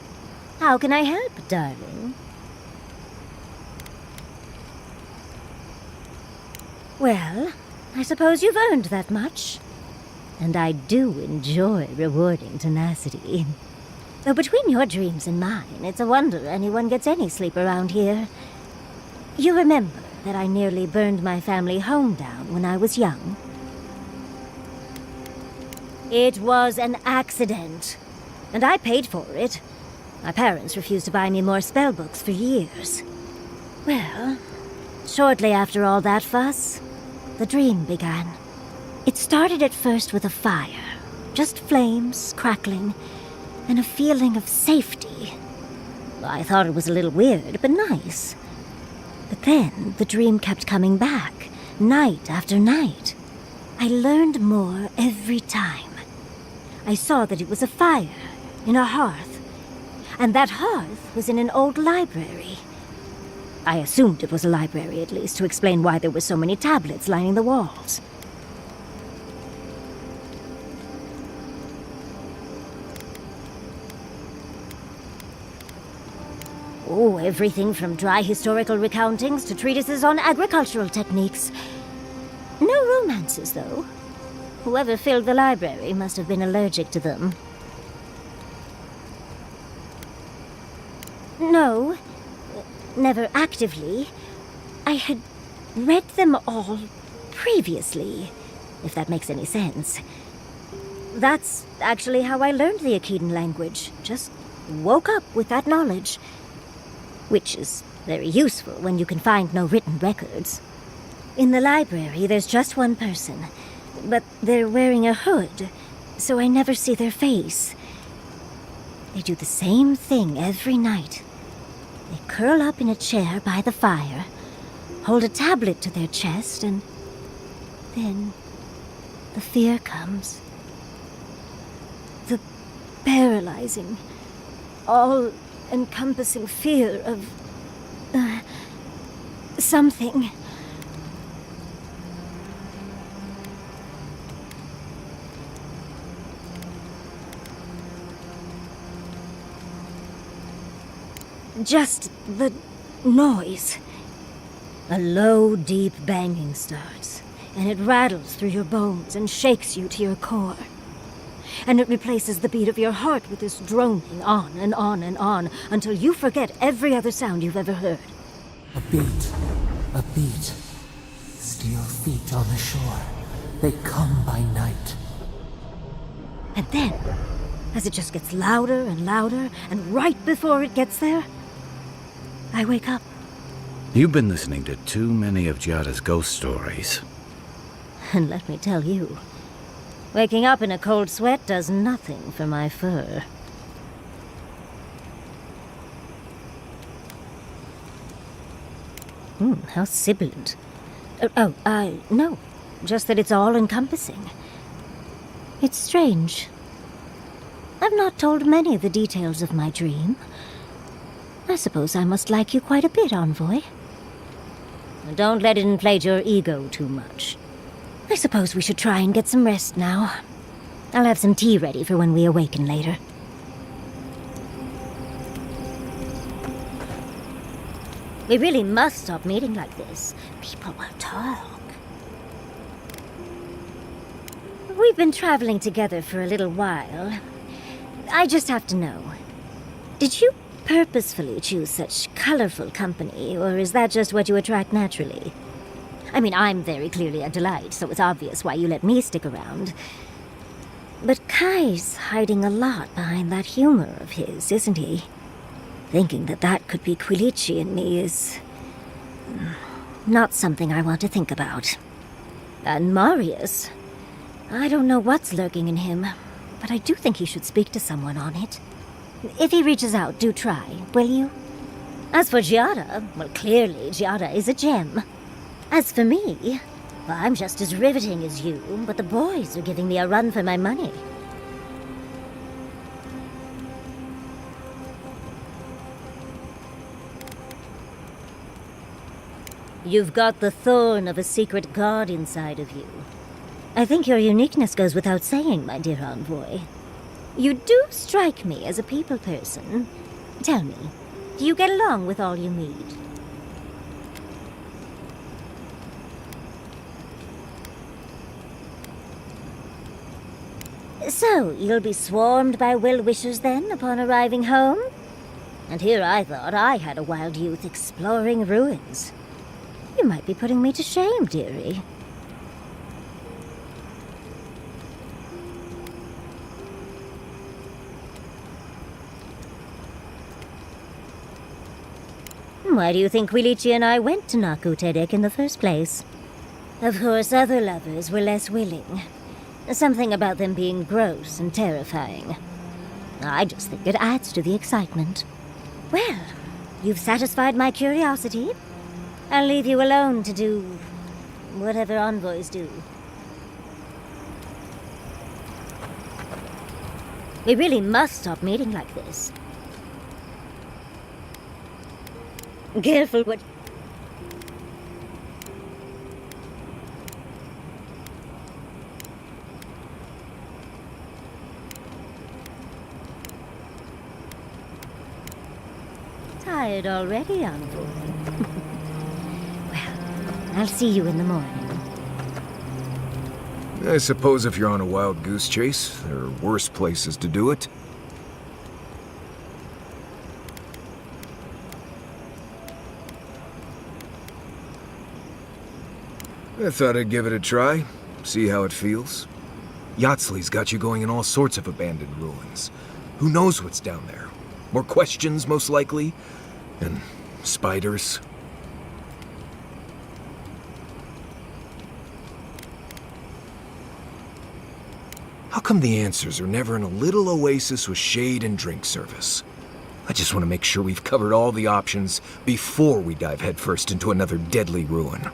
How can I help, darling? Well, I suppose you've earned that much. And I do enjoy rewarding tenacity. Though between your dreams and mine, it's a wonder anyone gets any sleep around here. You remember that I nearly burned my family home down when I was young? It was an accident, and I paid for it. My parents refused to buy me more spellbooks for years. Well, shortly after all that fuss, the dream began. It started at first with a fire, just flames crackling, and a feeling of safety. I thought it was a little weird, but nice. But then the dream kept coming back, night after night. I learned more every time. I saw that it was a fire in a hearth, and that hearth was in an old library. I assumed it was a library, at least, to explain why there were so many tablets lining the walls. Oh, everything from dry historical recountings to treatises on agricultural techniques. No romances, though. Whoever filled the library must have been allergic to them. No, never actively. I had read them all previously, if that makes any sense. That's actually how I learned the Akedan language. Just woke up with that knowledge. Which is very useful when you can find no written records. In the library, there's just one person, but they're wearing a hood, so I never see their face. They do the same thing every night. They curl up in a chair by the fire, hold a tablet to their chest, and then the fear comes. The paralyzing, all-encompassing fear of something. Just the noise. A low, deep banging starts, and it rattles through your bones and shakes you to your core. And it replaces the beat of your heart with this droning on and on and on until you forget every other sound you've ever heard. A beat. Steel feet on the shore. They come by night. And then, as it just gets louder and louder, and right before it gets there, I wake up. You've been listening to too many of Giada's ghost stories. And let me tell you, waking up in a cold sweat does nothing for my fur. How sibilant. No. Just that it's all-encompassing. It's strange. I have not told many of the details of my dream. I suppose I must like you quite a bit, Envoy. Don't let it inflate your ego too much. I suppose we should try and get some rest now. I'll have some tea ready for when we awaken later. We really must stop meeting like this. People will talk. We've been traveling together for a little while. I just have to know. Did you purposefully choose such colorful company, or is that just what you attract naturally? I mean, I'm very clearly a delight, so it's obvious why you let me stick around. But Kai's hiding a lot behind that humor of his, isn't he? Thinking that that could be Quilici in me is not something I want to think about. And Marius, I don't know what's lurking in him, but I do think he should speak to someone on it. If he reaches out, do try, will you? As for Giada, well, clearly Giada is a gem. As for me, well, I'm just as riveting as you, but the boys are giving me a run for my money. You've got the thorn of a secret god inside of you. I think your uniqueness goes without saying, my dear Envoy. You do strike me as a people person. Tell me, do you get along with all you meet? So, you'll be swarmed by well-wishers then, upon arriving home? And here I thought I had a wild youth exploring ruins. You might be putting me to shame, dearie. Why do you think Quilici and I went to Nakutedek in the first place? Of course, other lovers were less willing. Something about them being gross and terrifying. I just think it adds to the excitement. Well, you've satisfied my curiosity. I'll leave you alone to do whatever envoys do. We really must stop meeting like this. Careful what... Tired already, Envoy? Well, I'll see you in the morning. I suppose if you're on a wild goose chase, there are worse places to do it. I thought I'd give it a try, see how it feels. Yatsli's got you going in all sorts of abandoned ruins. Who knows what's down there? More questions, most likely. And spiders. How come the answers are never in a little oasis with shade and drink service? I just want to make sure we've covered all the options before we dive headfirst into another deadly ruin.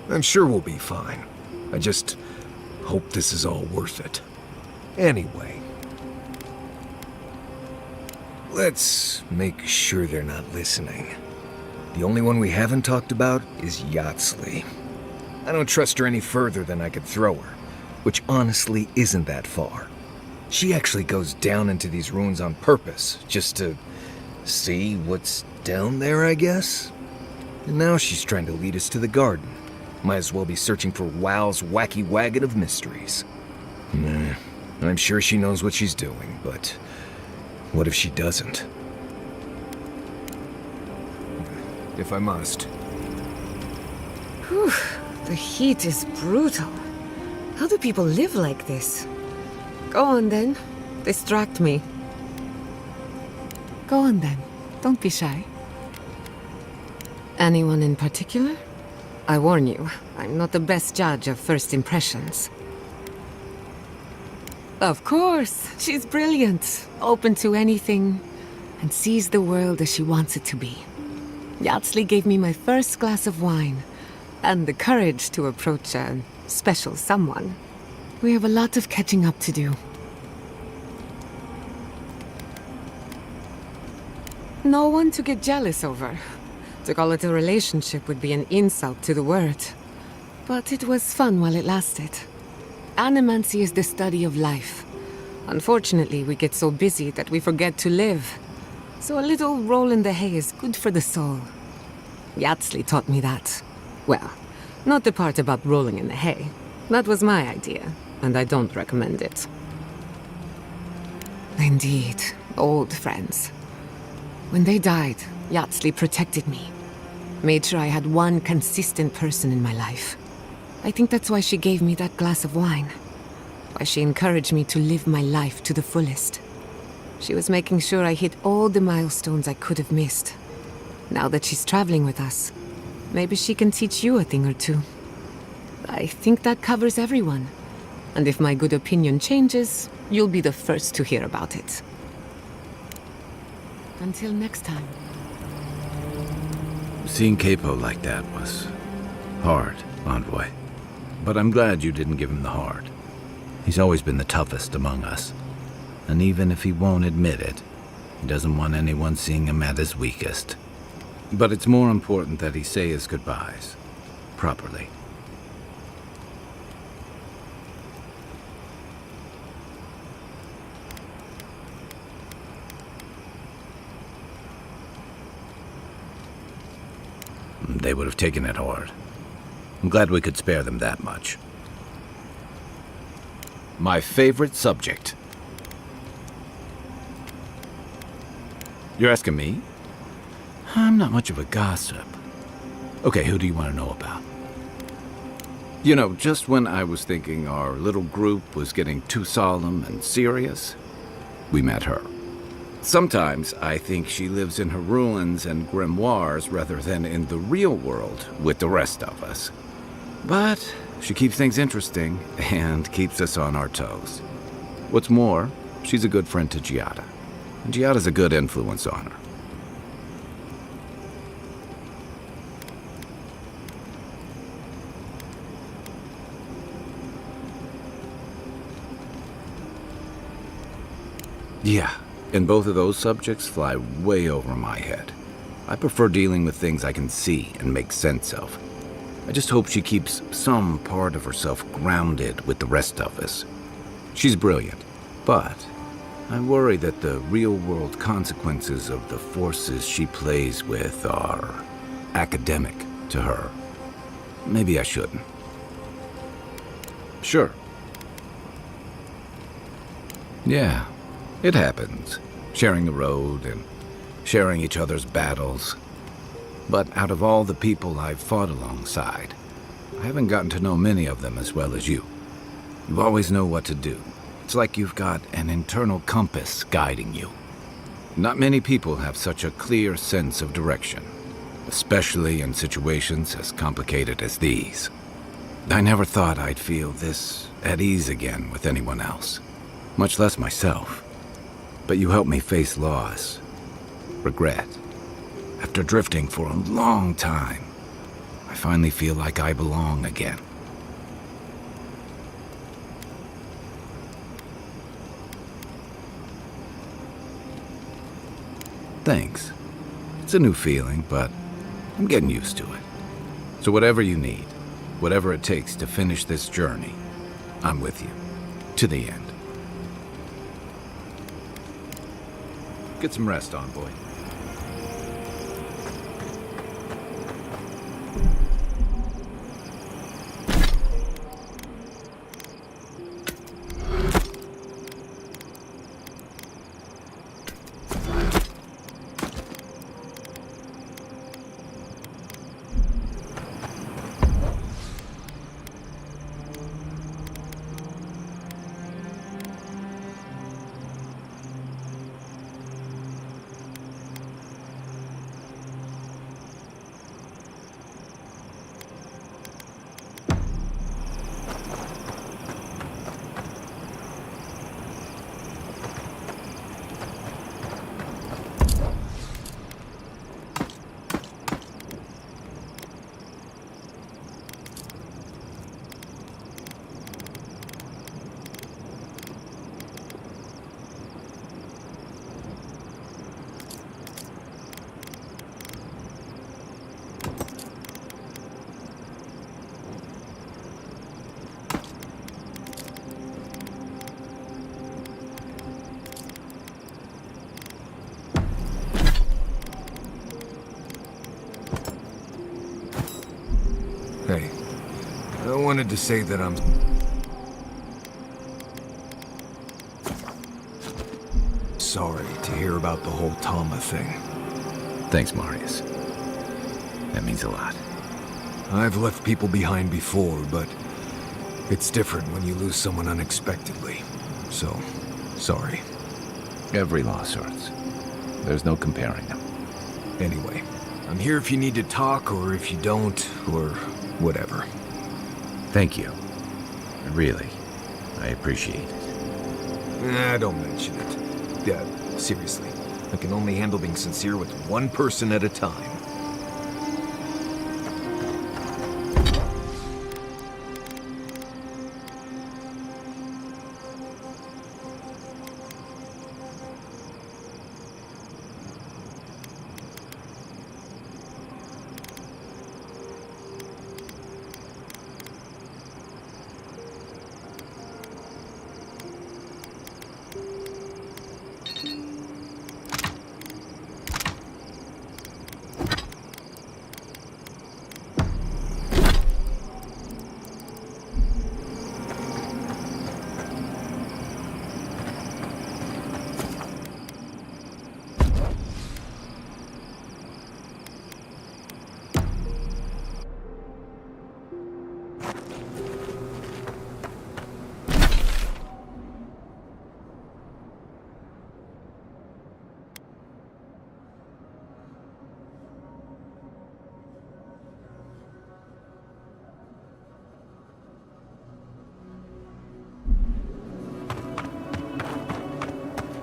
I'm sure we'll be fine. I just hope this is all worth it. Anyway, let's make sure they're not listening. The only one we haven't talked about is Yatsli. I don't trust her any further than I could throw her, which honestly isn't that far. She actually goes down into these ruins on purpose, just to see what's down there, I guess? And now she's trying to lead us to the garden. Might as well be searching for WoW's wacky wagon of mysteries. Nah, I'm sure she knows what she's doing, but what if she doesn't? If I must. Whew, the heat is brutal. How do people live like this? Go on then. Distract me. Go on then. Don't be shy. Anyone in particular? I warn you, I'm not the best judge of first impressions. Of course, she's brilliant, open to anything, and sees the world as she wants it to be. Yatsli gave me my first glass of wine. And the courage to approach a special someone. We have a lot of catching up to do. No one to get jealous over. To call it a relationship would be an insult to the word. But it was fun while it lasted. Animancy is the study of life. Unfortunately, we get so busy that we forget to live. So a little roll in the hay is good for the soul. Yatsley taught me that. Well, not the part about rolling in the hay. That was my idea, and I don't recommend it. Indeed, old friends. When they died, Yatsley protected me. Made sure I had one consistent person in my life. I think that's why she gave me that glass of wine. Why she encouraged me to live my life to the fullest. She was making sure I hit all the milestones I could have missed. Now that she's traveling with us, maybe she can teach you a thing or two. I think that covers everyone. And if my good opinion changes, you'll be the first to hear about it. Until next time. Seeing Capo like that was hard, Envoy. But I'm glad you didn't give him the heart. He's always been the toughest among us. And even if he won't admit it, he doesn't want anyone seeing him at his weakest. But it's more important that he say his goodbyes. Properly. They would have taken it hard. I'm glad we could spare them that much. My favorite subject. You're asking me? I'm not much of a gossip. Okay, who do you want to know about? You know, just when I was thinking our little group was getting too solemn and serious, we met her. Sometimes I think she lives in her ruins and grimoires rather than in the real world with the rest of us. But she keeps things interesting and keeps us on our toes. What's more, she's a good friend to Giada. And Giada's a good influence on her. Yeah, and both of those subjects fly way over my head. I prefer dealing with things I can see and make sense of. I just hope she keeps some part of herself grounded with the rest of us. She's brilliant, but I worry that the real-world consequences of the forces she plays with are academic to her. Maybe I shouldn't. Sure. Yeah, it happens. Sharing the road and sharing each other's battles. But out of all the people I've fought alongside, I haven't gotten to know many of them as well as you. You always know what to do. It's like you've got an internal compass guiding you. Not many people have such a clear sense of direction, especially in situations as complicated as these. I never thought I'd feel this at ease again with anyone else, much less myself. But you helped me face loss, regret. After drifting for a long time, I finally feel like I belong again. Thanks. It's a new feeling, but I'm getting used to it. So whatever you need, whatever it takes to finish this journey, I'm with you. To the end. Get some rest, Envoy. wanted to say that I'm... sorry to hear about the whole Tama thing. Thanks, Marius. That means a lot. I've left people behind before, but it's different when you lose someone unexpectedly. So, sorry. Every loss hurts. There's no comparing them. Anyway, I'm here if you need to talk, or if you don't, or whatever. Thank you. Really, I appreciate it. Don't mention it. Yeah, seriously. I can only handle being sincere with one person at a time.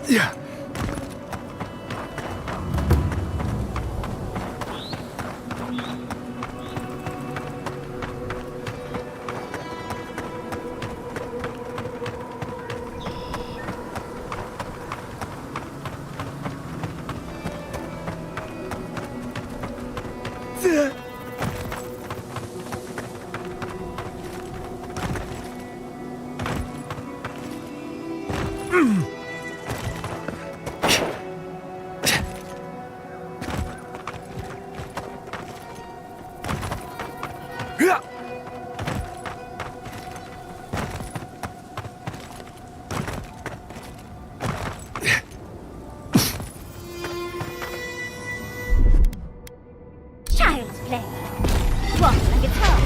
Yeah. Child's play. Walk like a toy.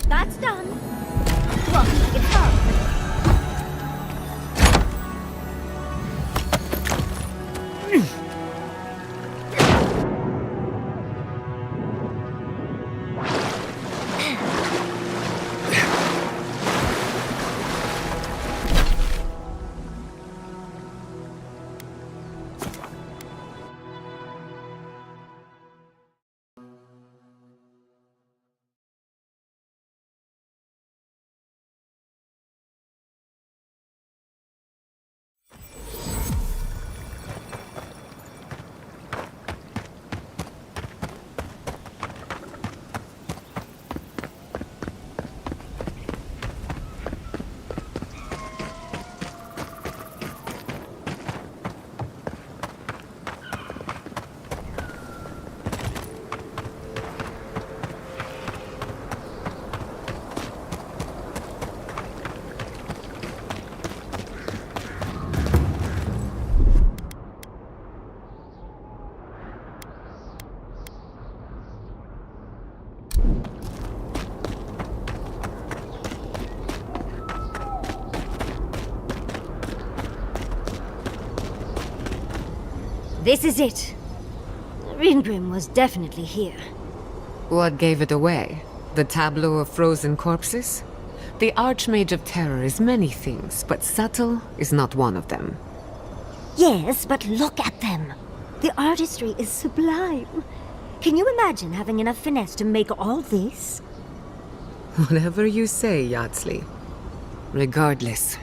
That's done. Walk like a toy. This is it. Ringrim was definitely here. What gave it away? The tableau of frozen corpses? The Archmage of Terror is many things, but subtle is not one of them. Yes, but look at them. The artistry is sublime. Can you imagine having enough finesse to make all this? Whatever you say, Yardsley. Regardless,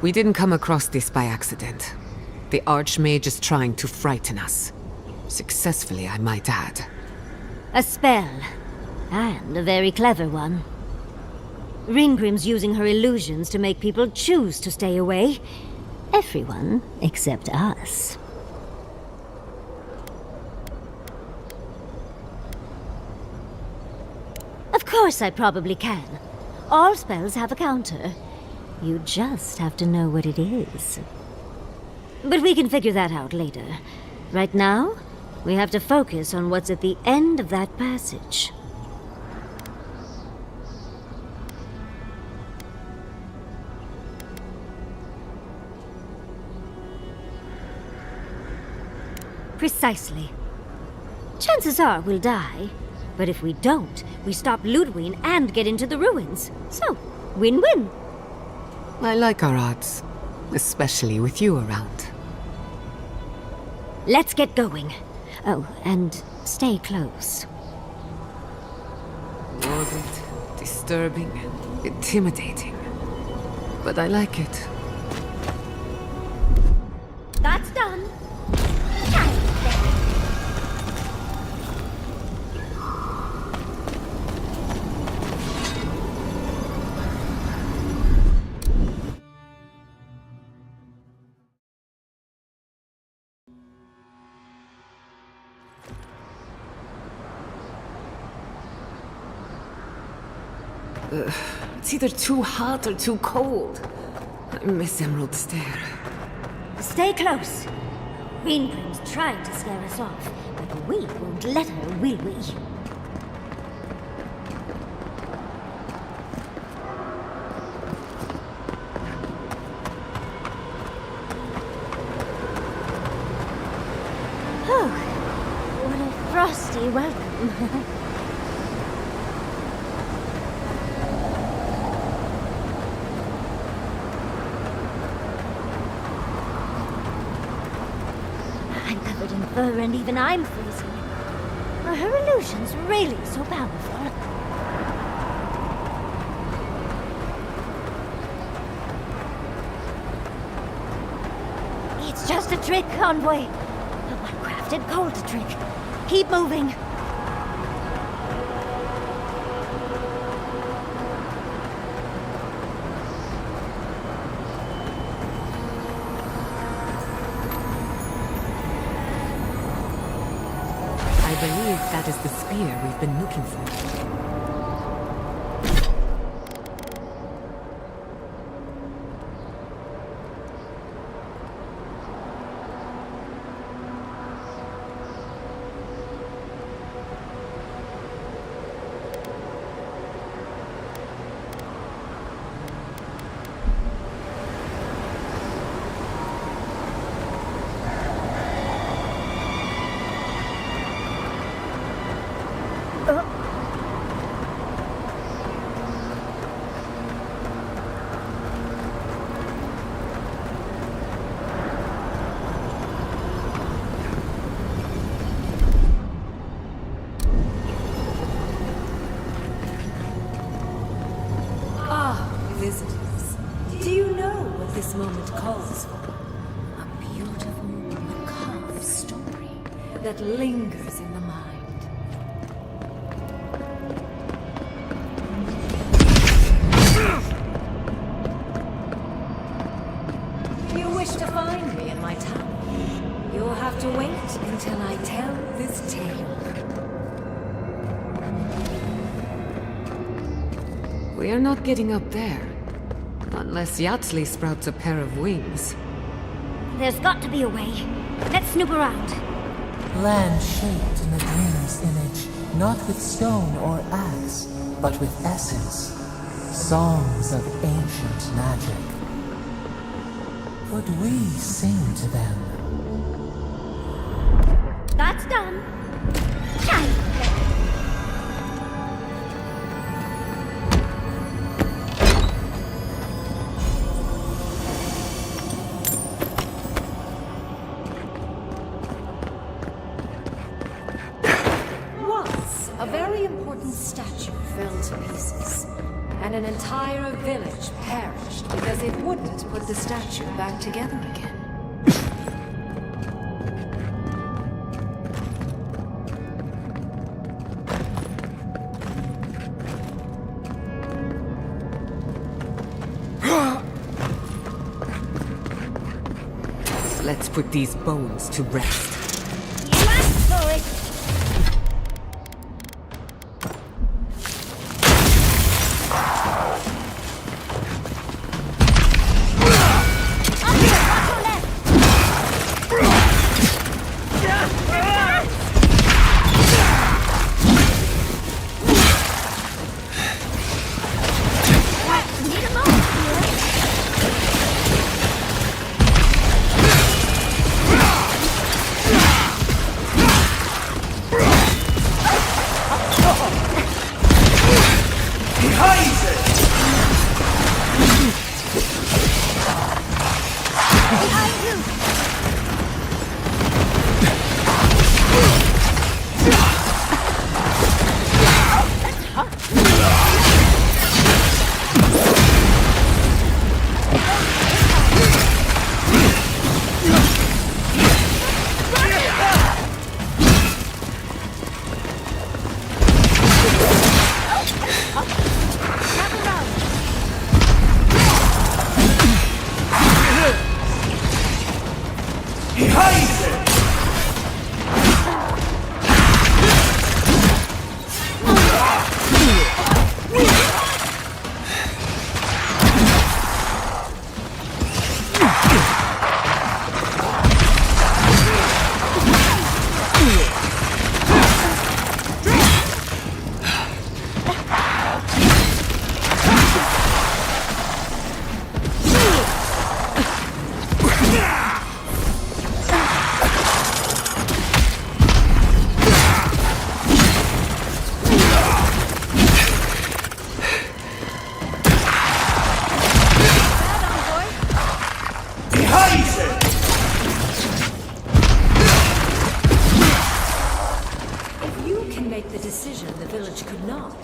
we didn't come across this by accident. The Archmage is trying to frighten us. Successfully, I might add. A spell. And a very clever one. Ringrim's using her illusions to make people choose to stay away. Everyone except us. Of course I probably can. All spells have a counter. You just have to know what it is. But we can figure that out later. Right now, we have to focus on what's at the end of that passage. Precisely. Chances are we'll die, but if we don't, we stop Ludwig and get into the ruins. So, win-win. I like our odds, especially with you around. Let's get going. Oh, and stay close. Morbid, disturbing, intimidating. But I like it. That's done. It's either too hot or too cold. I miss Emerald Stair. Stay close. Ringrim's trying to scare us off, but we won't let her, will we? Oh, what a frosty welcome. And even I'm freezing. Are her illusions really so powerful? It's just a trick, Envoy. A well-crafted cold trick. Keep moving. I believe that is the spear we've been looking for. Visitors, do you know what this moment calls for? A beautiful, macabre story that lingers in the mind. You wish to find me in my tower? You'll have to wait until I tell this tale. We are not getting up there. Unless Yardsley sprouts a pair of wings. There's got to be a way. Let's snoop around. Land shaped in the dream's image, not with stone or axe, but with essence. Songs of ancient magic. Would we sing to them? That's done. Once, a very important statue fell to pieces, and an entire village perished because it wouldn't put the statue back together again. Let's put these bones to rest. You asked for it!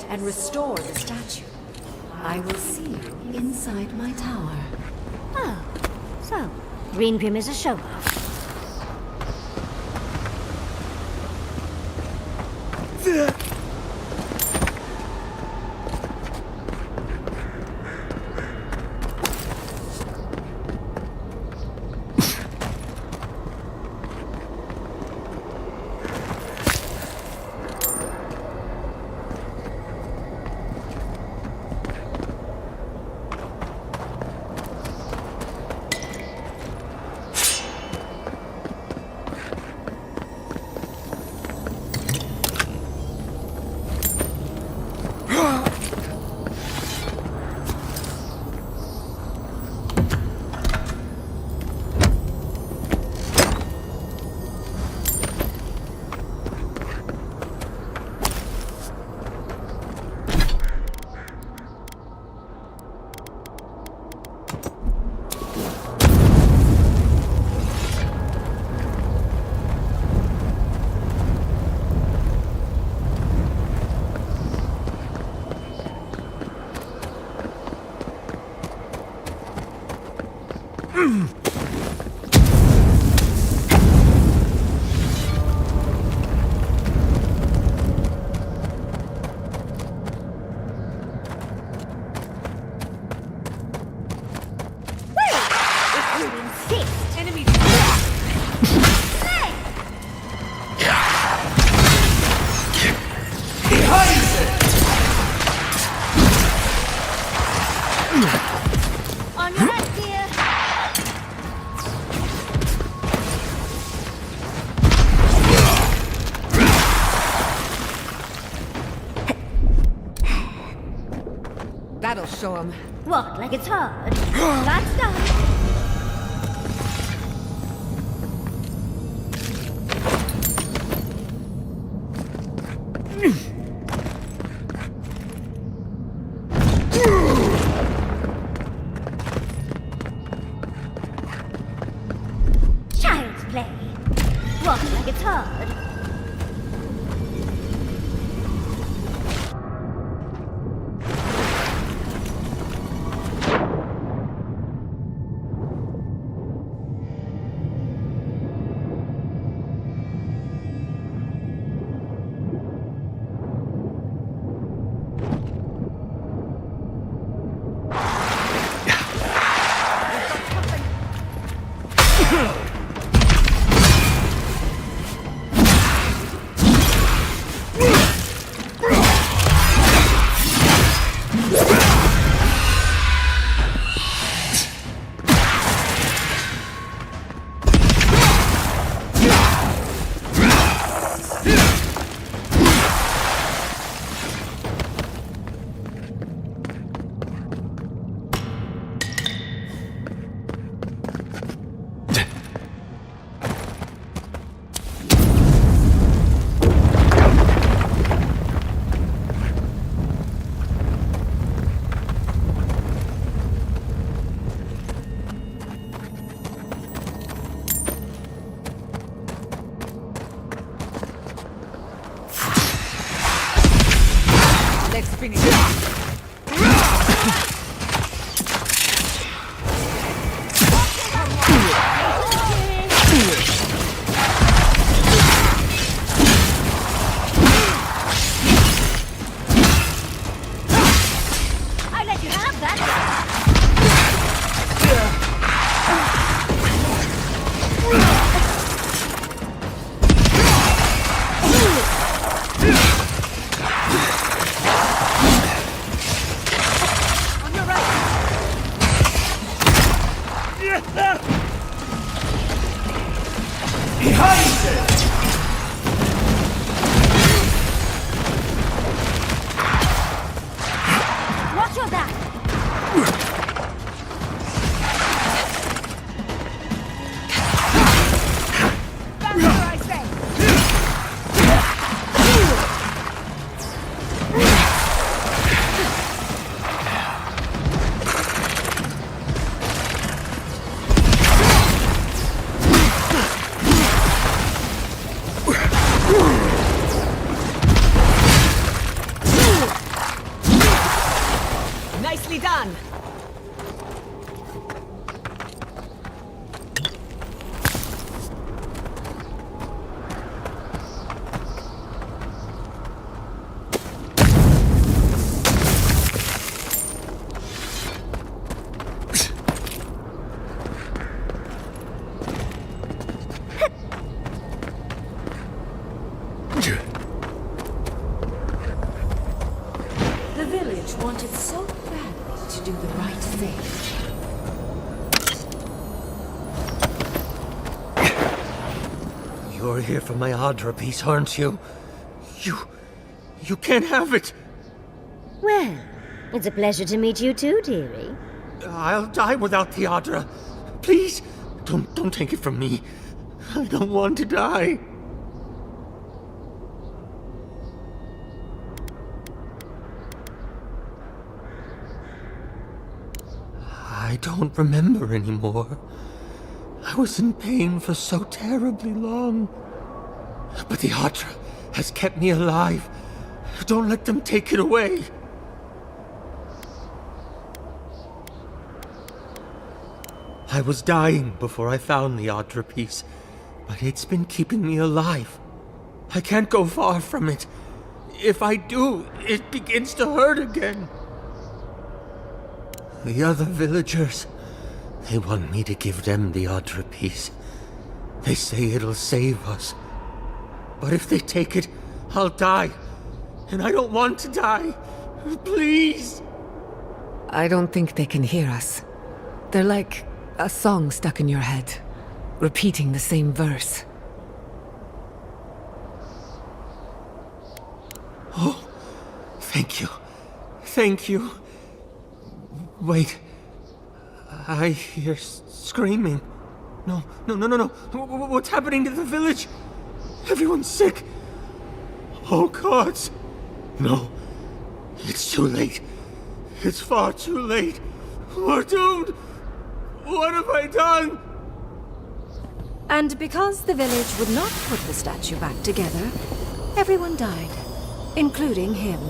And restore the statue, I will see you inside my tower. Oh, so Green Grim is a show-off. On your left, dear. That'll show him. Walk like it's hard. That's done. You have that. On your right. Behind it! Watch your back. Faster, I say. Nicely done. The village wanted so badly to do the right thing. You're here for my Audra piece, aren't you? You can't have it! Well, it's a pleasure to meet you too, dearie. I'll die without the Audra. Please, don't take it from me. I don't want to die. I don't remember anymore. I was in pain for so terribly long. But the Audra has kept me alive. Don't let them take it away. I was dying before I found the Audra piece, but it's been keeping me alive. I can't go far from it. If I do, it begins to hurt again. The other villagers, they want me to give them the Audra piece. They say it'll save us. But if they take it, I'll die. And I don't want to die. Please! I don't think they can hear us. They're like a song stuck in your head, repeating the same verse. Oh, thank you. Thank you. Wait. I hear screaming. No. What's happening to the village? Everyone's sick. Oh, gods. No. It's too late. It's far too late. We're doomed. What have I done? And because the village would not put the statue back together, everyone died, including him.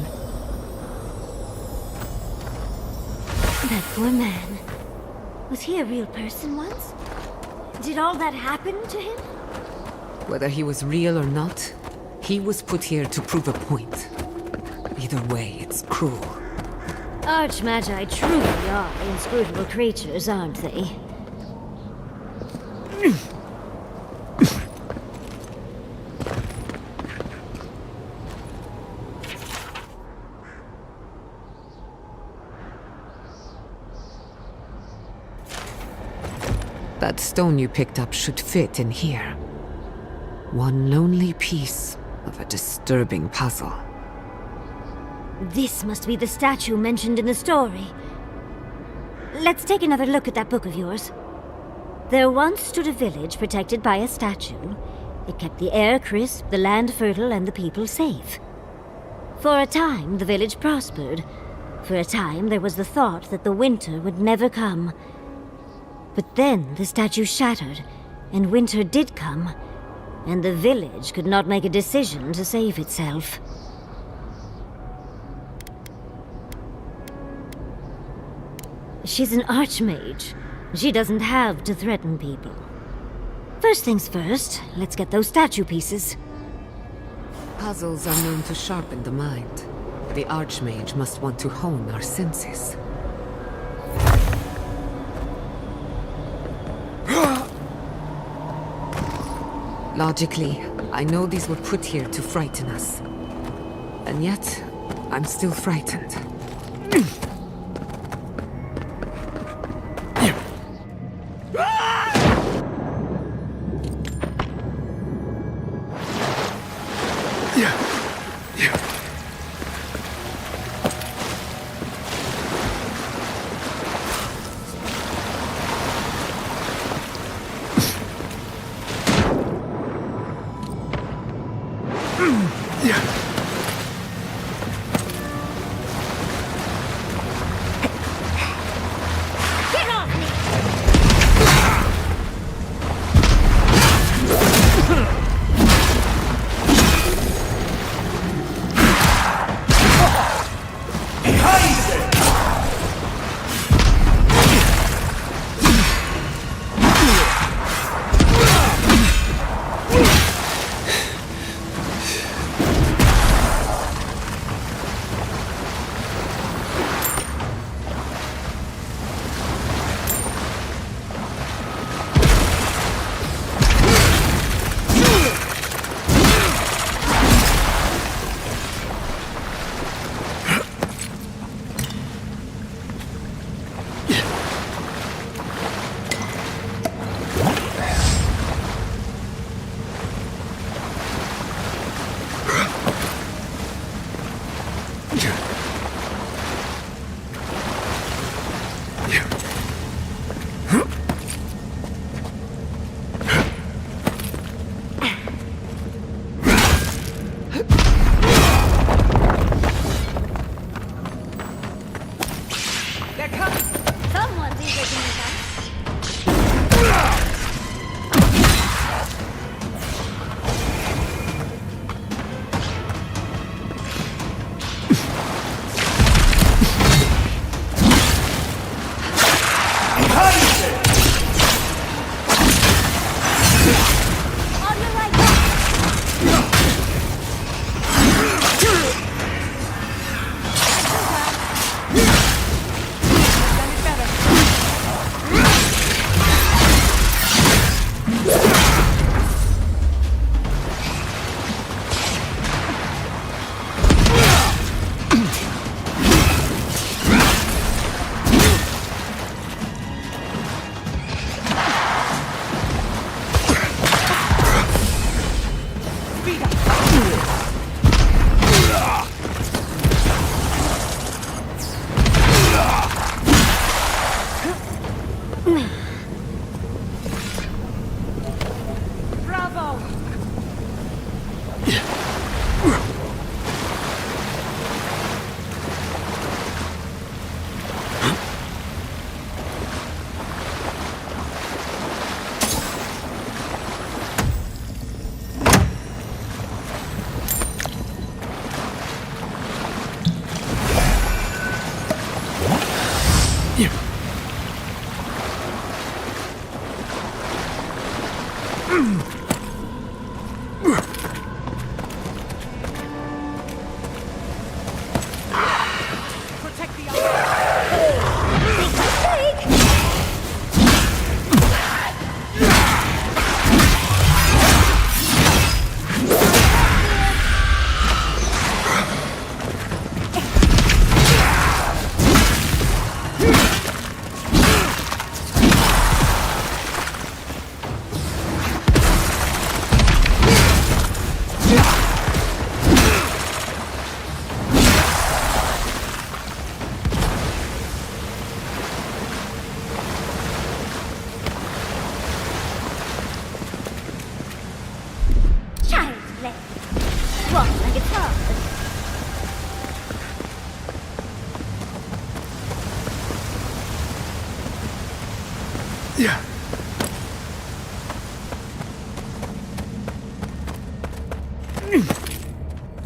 That poor man. Was he a real person once? Did all that happen to him? Whether he was real or not, he was put here to prove a point. Either way, it's cruel. Archmagi truly are inscrutable creatures, aren't they? That stone you picked up should fit in here. One lonely piece of a disturbing puzzle. This must be the statue mentioned in the story. Let's take another look at that book of yours. There once stood a village protected by a statue. It kept the air crisp, the land fertile, and the people safe. For a time, the village prospered. For a time, there was the thought that the winter would never come. But then the statue shattered, and winter did come, and the village could not make a decision to save itself. She's an archmage. She doesn't have to threaten people. First things first, let's get those statue pieces. Puzzles are known to sharpen the mind. The Archmage must want to hone our senses. Logically, I know these were put here to frighten us. And yet, I'm still frightened.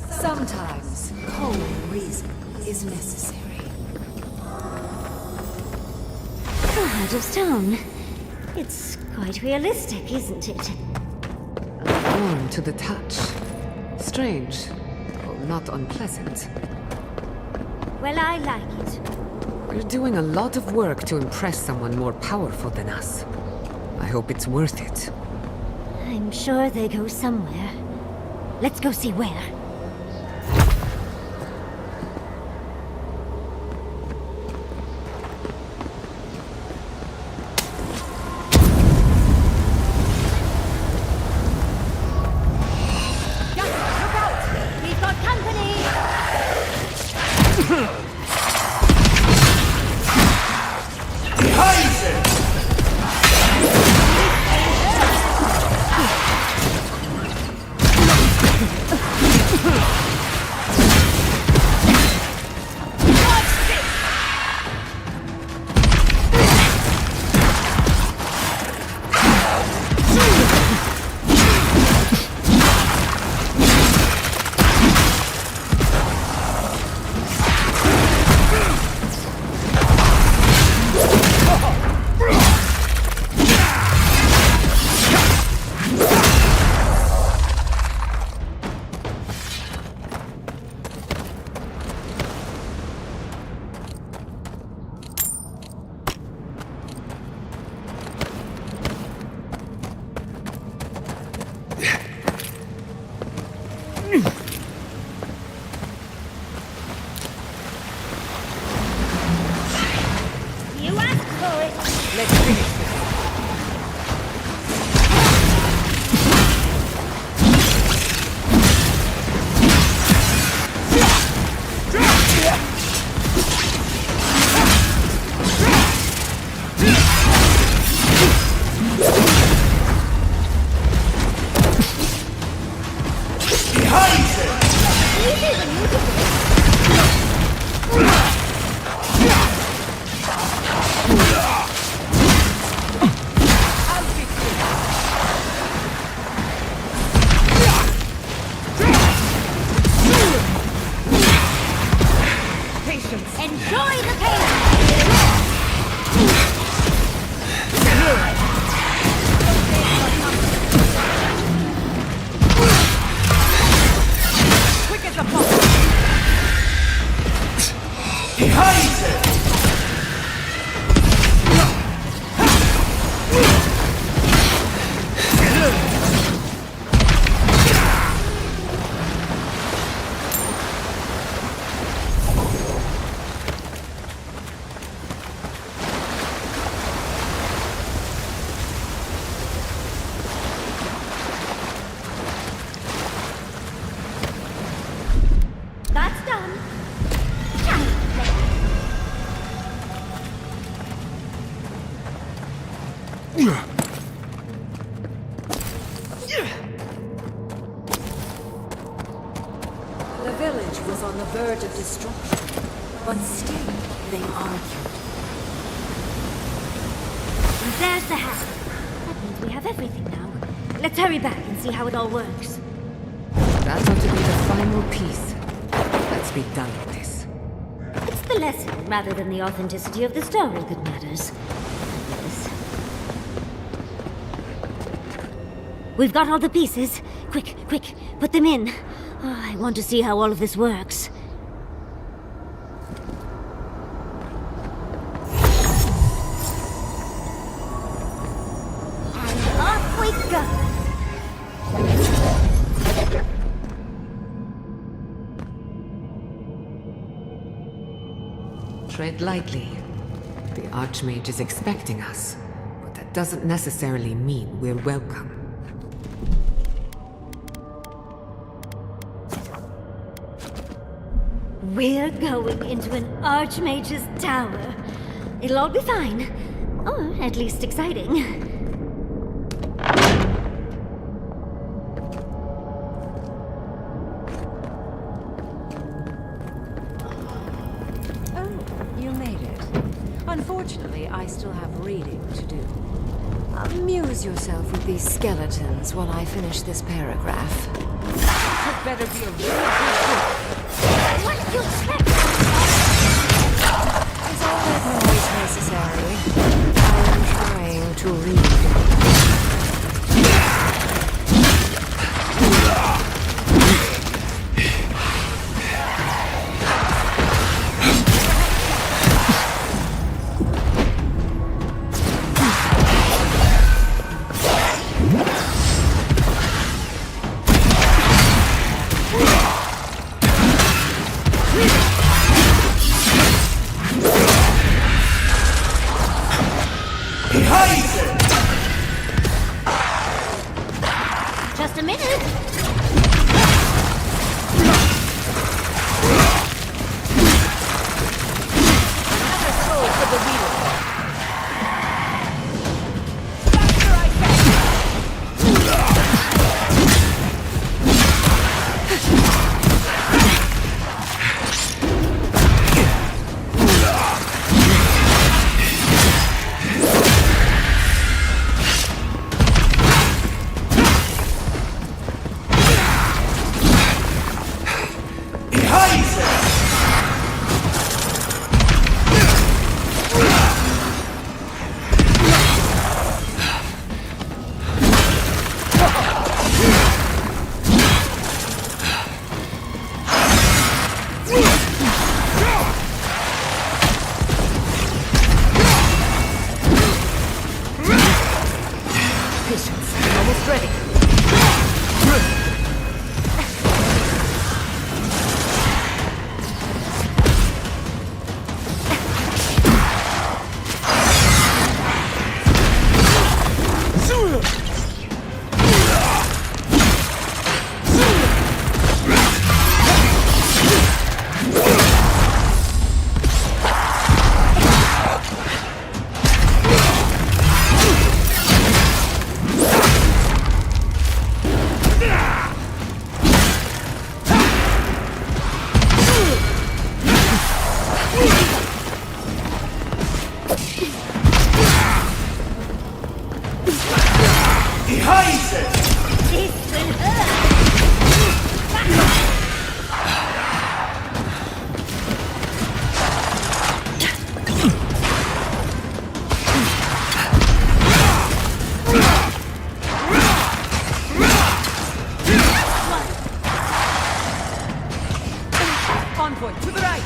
Sometimes cold reason is necessary. A heart of stone. It's quite realistic, isn't it? Warm to the touch. Strange, though not unpleasant. Well, I like it. We're doing a lot of work to impress someone more powerful than us. I hope it's worth it. I'm sure they go somewhere. Let's go see where. We've got company! You asked for it! Let's finish this. Enjoy the Quick as a pop! That's done. The village was on the verge of destruction, but still they argued. There's the hat. That means we have everything now. Let's hurry back and see how it all works. That ought to be the final piece. Let's be done with this. It's the lesson rather than the authenticity of the story that matters. Yes. We've got all the pieces. Quick, quick, put them in. Oh, I want to see how all of this works. And off we go! Tread lightly. The Archmage is expecting us, but that doesn't necessarily mean we're welcome. We're going into an Archmage's tower. It'll all be fine. Or at least exciting. You made it. Unfortunately, I still have reading to do. Amuse yourself with these skeletons while I finish this paragraph. It better be a really good book. What do you expect? Is all that noise necessary? I am trying to read. Envoy, to the right!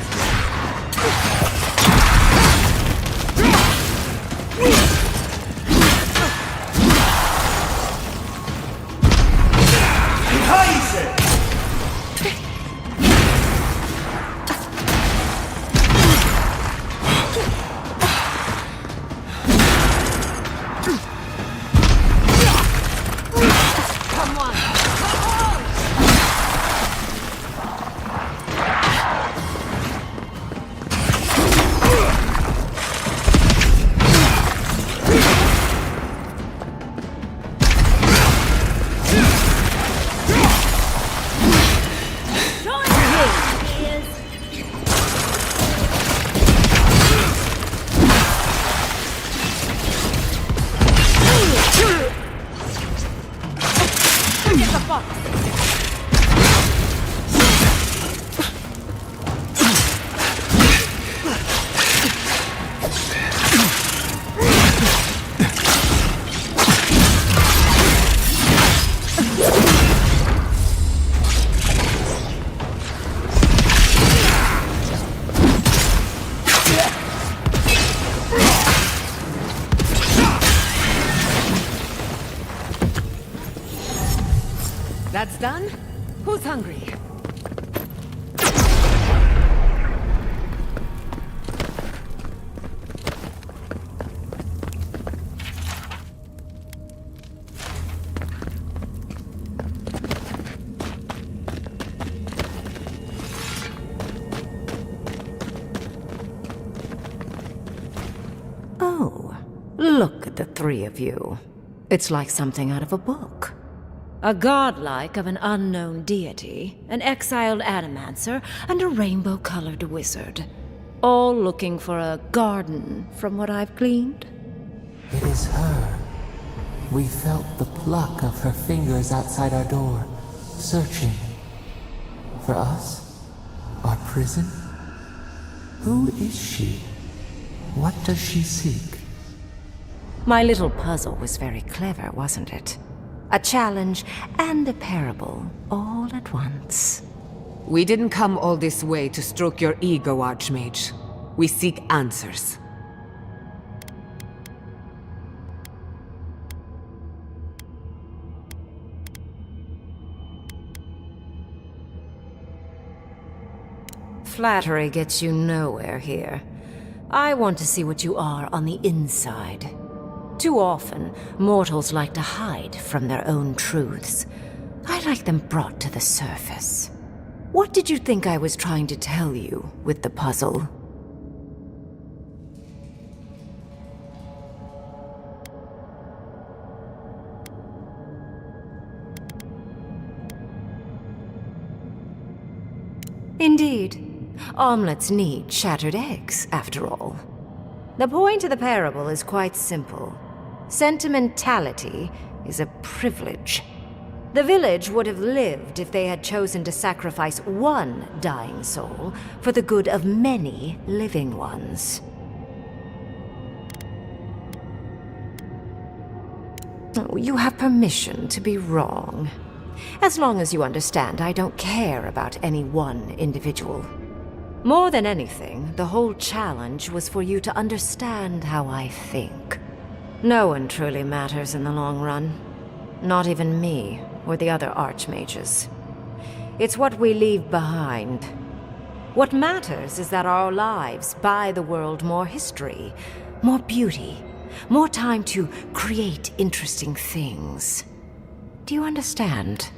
That's done? Who's hungry? Oh, look at the three of you. It's like something out of a book. A godlike of an unknown deity, an exiled adamancer, and a rainbow-colored wizard. All looking for a garden, from what I've gleaned. It is her. We felt the pluck of her fingers outside our door, searching. For us? Our prison? Who is she? What does she seek? My little puzzle was very clever, wasn't it? A challenge and a parable, all at once. We didn't come all this way to stroke your ego, Archmage. We seek answers. Flattery gets you nowhere here. I want to see what you are on the inside. Too often, mortals like to hide from their own truths. I like them brought to the surface. What did you think I was trying to tell you with the puzzle? Indeed. Omelets need shattered eggs, after all. The point of the parable is quite simple. Sentimentality is a privilege. The village would have lived if they had chosen to sacrifice one dying soul for the good of many living ones. Oh, you have permission to be wrong. As long as you understand, I don't care about any one individual. More than anything, the whole challenge was for you to understand how I think. No one truly matters in the long run. Not even me, or the other archmages. It's what we leave behind. What matters is that our lives buy the world more history, more beauty, more time to create interesting things. Do you understand?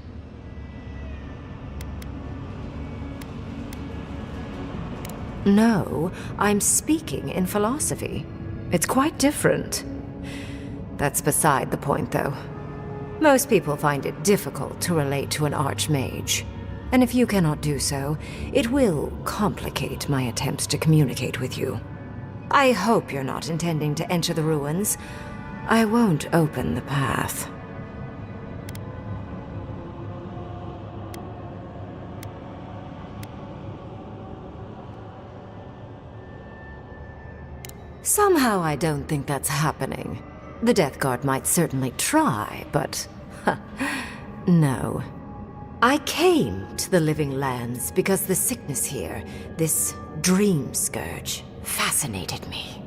No, I'm speaking in philosophy. It's quite different. That's beside the point, though. Most people find it difficult to relate to an archmage. And if you cannot do so, it will complicate my attempts to communicate with you. I hope you're not intending to enter the ruins. I won't open the path. Somehow I don't think that's happening. The Death Guard might certainly try, but... no. I came to the Living Lands because the sickness here, this dream scourge, fascinated me.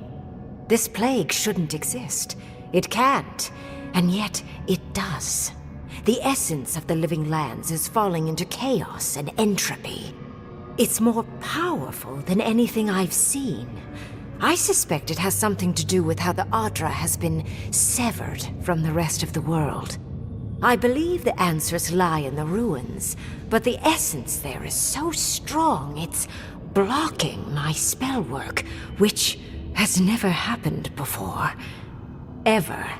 This plague shouldn't exist. It can't, and yet it does. The essence of the Living Lands is falling into chaos and entropy. It's more powerful than anything I've seen. I suspect it has something to do with how the Adra has been severed from the rest of the world. I believe the answers lie in the ruins, but the essence there is so strong it's blocking my spell work, which has never happened before. Ever.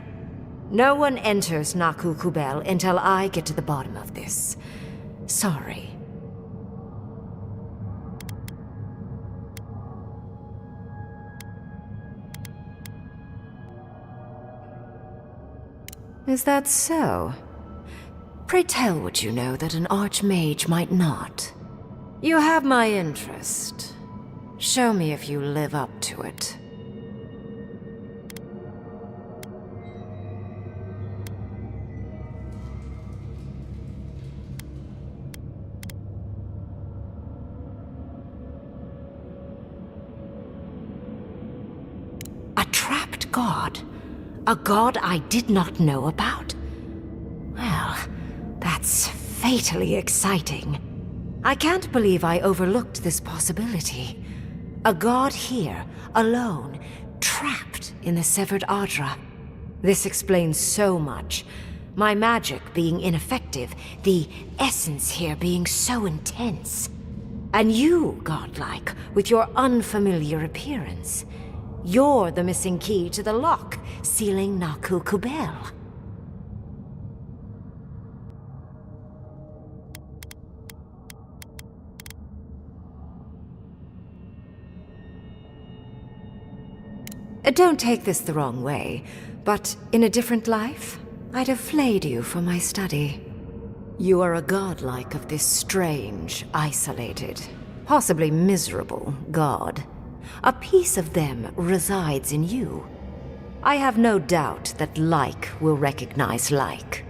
No one enters Naku Kubel until I get to the bottom of this. Sorry. Is that so? Pray tell what you know that an archmage might not. You have my interest. Show me if you live up to it. A trapped god? A god I did not know about? Well, that's fatally exciting. I can't believe I overlooked this possibility. A god here, alone, trapped in the severed Adra. This explains so much. My magic being ineffective, the essence here being so intense. And you, godlike, with your unfamiliar appearance. You're the missing key to the lock, sealing Naku Kubel. Don't take this the wrong way, but in a different life, I'd have flayed you for my study. You are a godlike of this strange, isolated, possibly miserable god. A piece of them resides in you. I have no doubt that like will recognize like.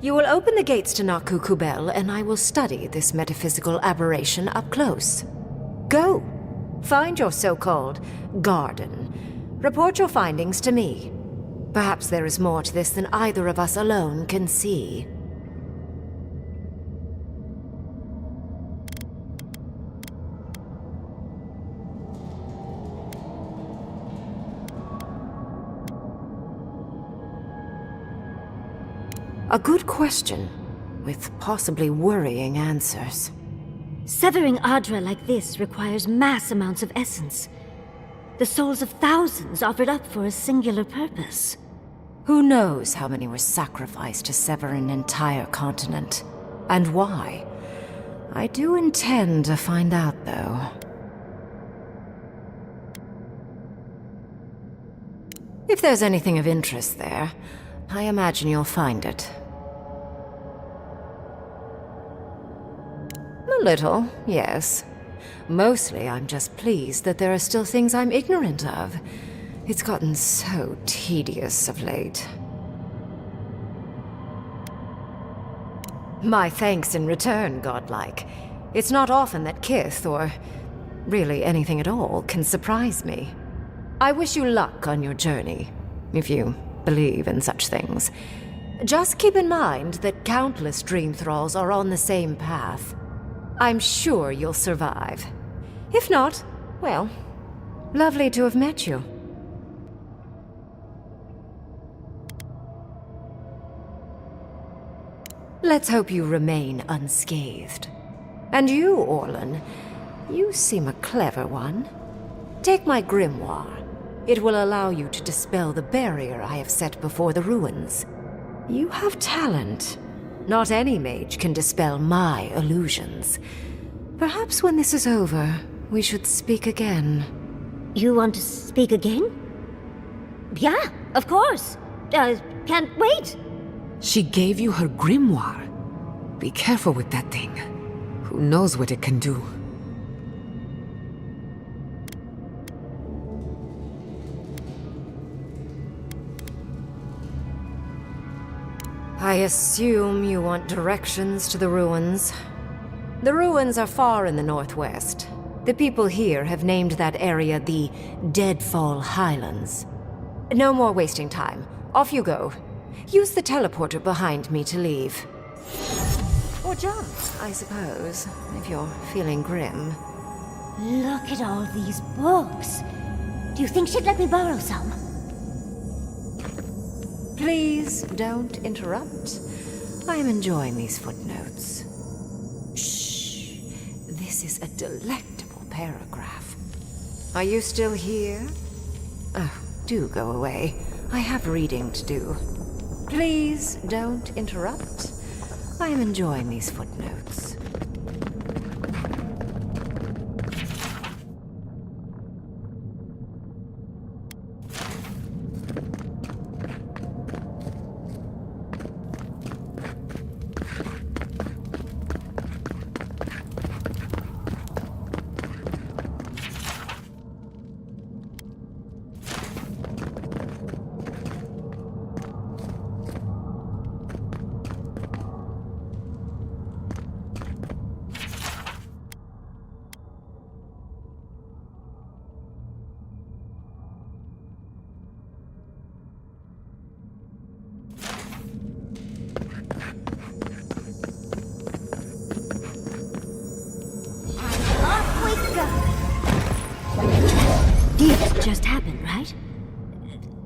You will open the gates to Naku Kubel, and I will study this metaphysical aberration up close. Go! Find your so-called garden. Report your findings to me. Perhaps there is more to this than either of us alone can see. A good question, with possibly worrying answers. Severing Adra like this requires mass amounts of essence. The souls of thousands offered up for a singular purpose. Who knows how many were sacrificed to sever an entire continent? And why? I do intend to find out, though. If there's anything of interest there, I imagine you'll find it. A little, yes. Mostly, I'm just pleased that there are still things I'm ignorant of. It's gotten so tedious of late. My thanks in return, godlike. It's not often that Kith, or really anything at all, can surprise me. I wish you luck on your journey, if you believe in such things. Just keep in mind that countless dream thralls are on the same path. I'm sure you'll survive. If not, well, lovely to have met you. Let's hope you remain unscathed. And you, Orlan, you seem a clever one. Take my grimoire. It will allow you to dispel the barrier I have set before the ruins. You have talent. Not any mage can dispel my illusions. Perhaps when this is over, we should speak again. You want to speak again? Yeah, of course. Can't wait. She gave you her grimoire. Be careful with that thing. Who knows what it can do? I assume you want directions to the ruins. The ruins are far in the northwest. The people here have named that area the Deadfall Highlands. No more wasting time. Off you go. Use the teleporter behind me to leave. Or jump, I suppose, if you're feeling grim. Look at all these books. Do you think she'd let me borrow some? Please don't interrupt. I am enjoying these footnotes. Shh. This is a delectable paragraph. Are you still here? Oh, do go away. I have reading to do. Please don't interrupt. I am enjoying these footnotes. This just happened, right?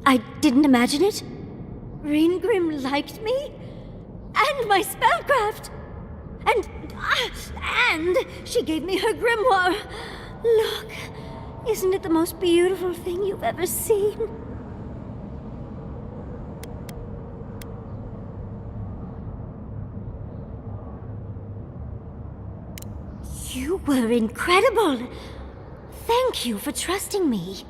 I didn't imagine it. Ringrim liked me? And my spellcraft! And she gave me her grimoire. Look, isn't it the most beautiful thing you've ever seen? You were incredible. Thank you for trusting me.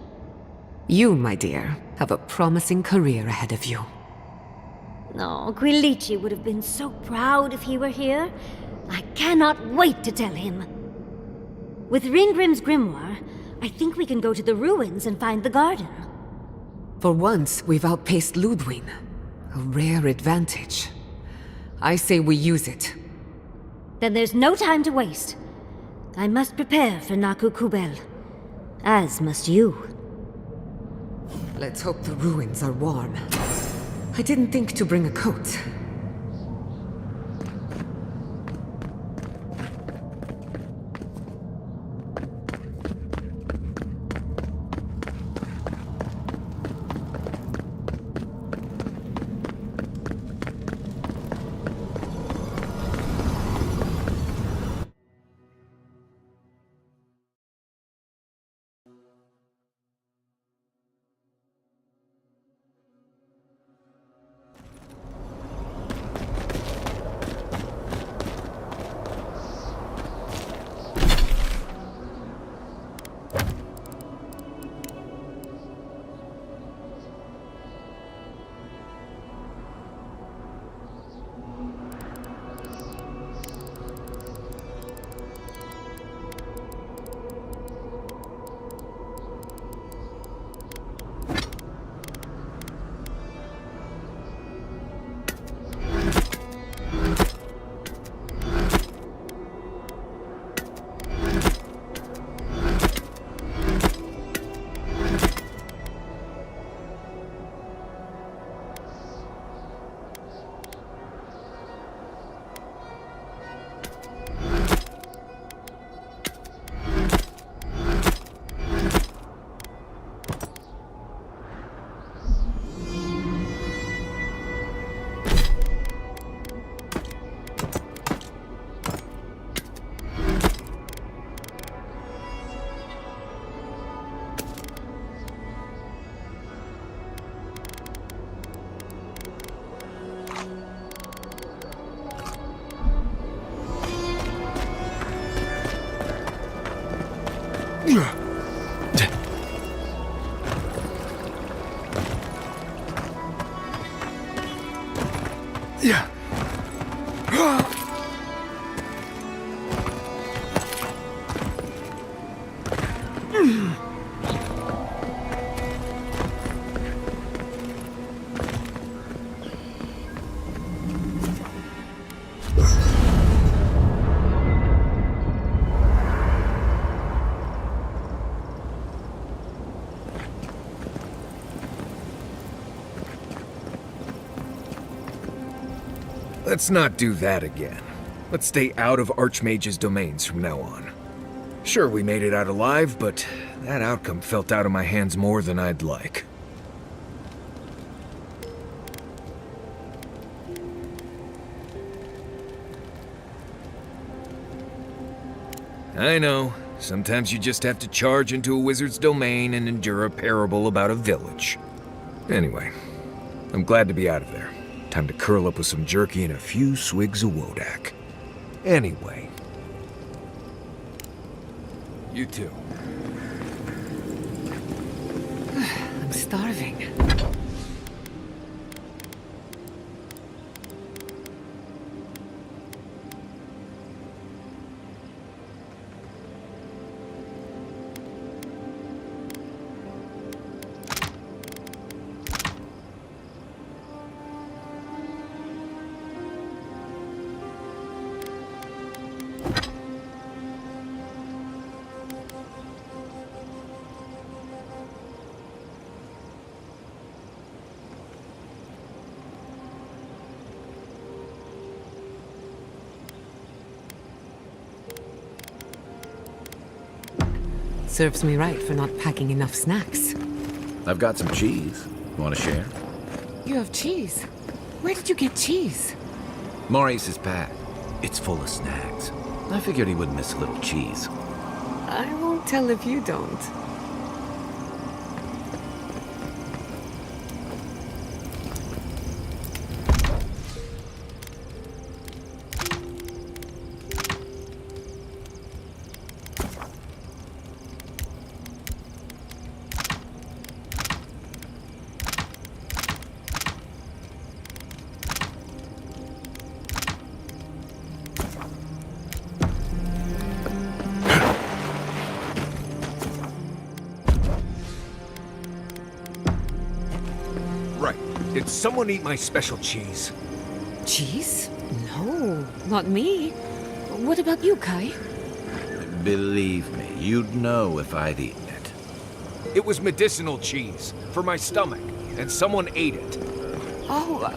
You, my dear, have a promising career ahead of you. Oh, Quilici would have been so proud if he were here. I cannot wait to tell him. With Ringrim's grimoire, I think we can go to the ruins and find the garden. For once, we've outpaced Ludwig. A rare advantage. I say we use it. Then there's no time to waste. I must prepare for Naku Kubel. As must you. Let's hope the ruins are warm. I didn't think to bring a coat. Let's not do that again. Let's stay out of Archmage's domains from now on. Sure, we made it out alive, but that outcome felt out of my hands more than I'd like. I know. Sometimes you just have to charge into a wizard's domain and endure a parable about a village. Anyway, I'm glad to be out of there. Time to curl up with some jerky and a few swigs of Wodak. Anyway. You too. I'm starving. Serves me right for not packing enough snacks. I've got some cheese. You want to share? You have cheese? Where did you get cheese? Maurice's pack. It's full of snacks. I figured he wouldn't miss a little cheese. I won't tell if you don't. Did someone eat my special cheese? Cheese? No, not me. What about you, Kai? Believe me, you'd know if I'd eaten it. It was medicinal cheese for my stomach, and someone ate it. Oh,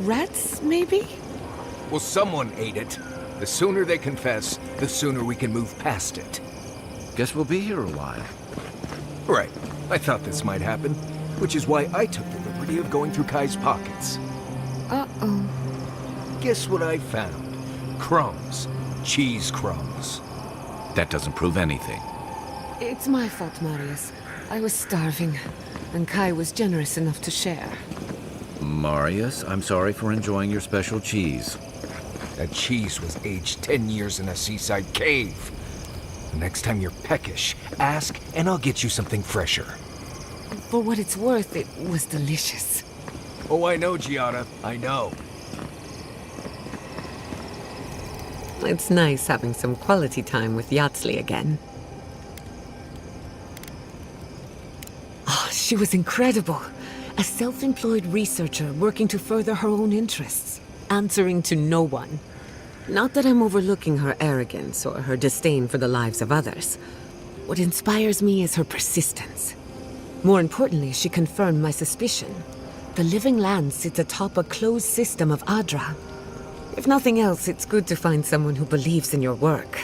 rats, maybe? Well, someone ate it. The sooner they confess, the sooner we can move past it. Guess we'll be here a while. Right. I thought this might happen, which is why I took the liberty of going through Kai's pockets. Uh-oh. Guess what I found? Crumbs. Cheese crumbs. That doesn't prove anything. It's my fault, Marius. I was starving, and Kai was generous enough to share. Marius, I'm sorry for enjoying your special cheese. That cheese was aged 10 years in a seaside cave. The next time you're peckish, ask, and I'll get you something fresher. For what it's worth, it was delicious. Oh, I know, Giada. I know. It's nice having some quality time with Yatsley again. Oh, she was incredible. A self-employed researcher working to further her own interests, answering to no one. Not that I'm overlooking her arrogance or her disdain for the lives of others. What inspires me is her persistence. More importantly, she confirmed my suspicion. The living land sits atop a closed system of Adra. If nothing else, it's good to find someone who believes in your work.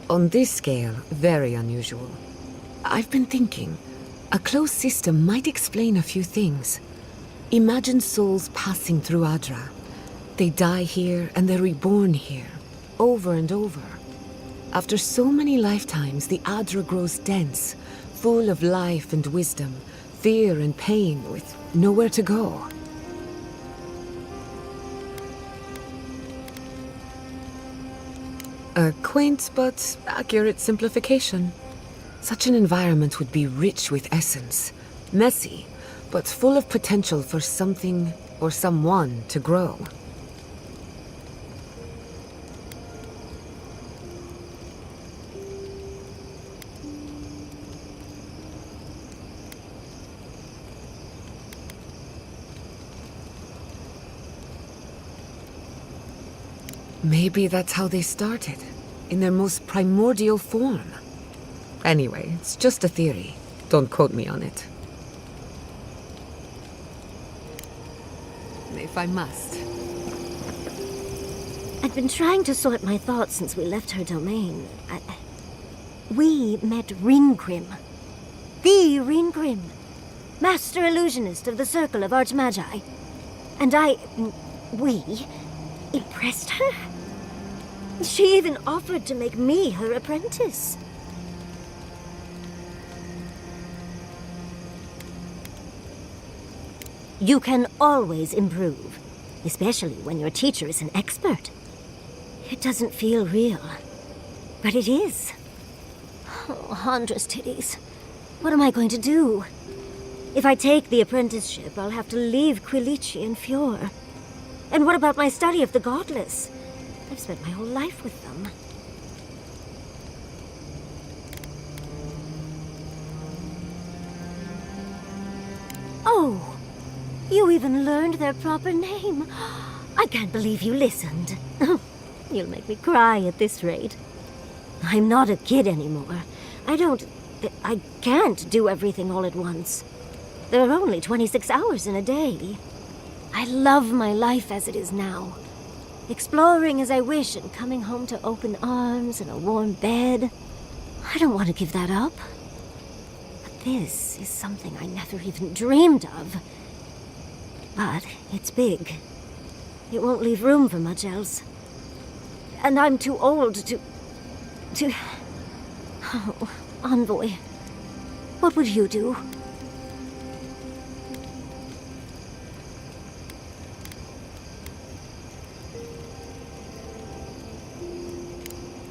On this scale, very unusual. I've been thinking, a closed system might explain a few things. Imagine souls passing through Adra. They die here and they're reborn here, over and over. After so many lifetimes, the Adra grows dense, full of life and wisdom, fear and pain, with nowhere to go. A quaint but accurate simplification. Such an environment would be rich with essence, messy, but full of potential for something or someone to grow. Maybe that's how they started, in their most primordial form. Anyway, it's just a theory. Don't quote me on it. If I must. I've been trying to sort my thoughts since we left her domain. We met Ringrim. The Ringrim. Master illusionist of the Circle of Archmagi. And we impressed her. She even offered to make me her apprentice. You can always improve, especially when your teacher is an expert. It doesn't feel real, but it is. Oh, Handra's titties. What am I going to do? If I take the apprenticeship, I'll have to leave Quilici and Fjord. And what about my study of the Godless? I've spent my whole life with them. Oh! You even learned their proper name. I can't believe you listened. You'll make me cry at this rate. I'm not a kid anymore. I can't do everything all at once. There are only 26 hours in a day. I love my life as it is now. Exploring as I wish and coming home to open arms and a warm bed. I don't want to give that up. But this is something I never even dreamed of. But it's big. It won't leave room for much else. And I'm too old to... Oh, Envoy. What would you do?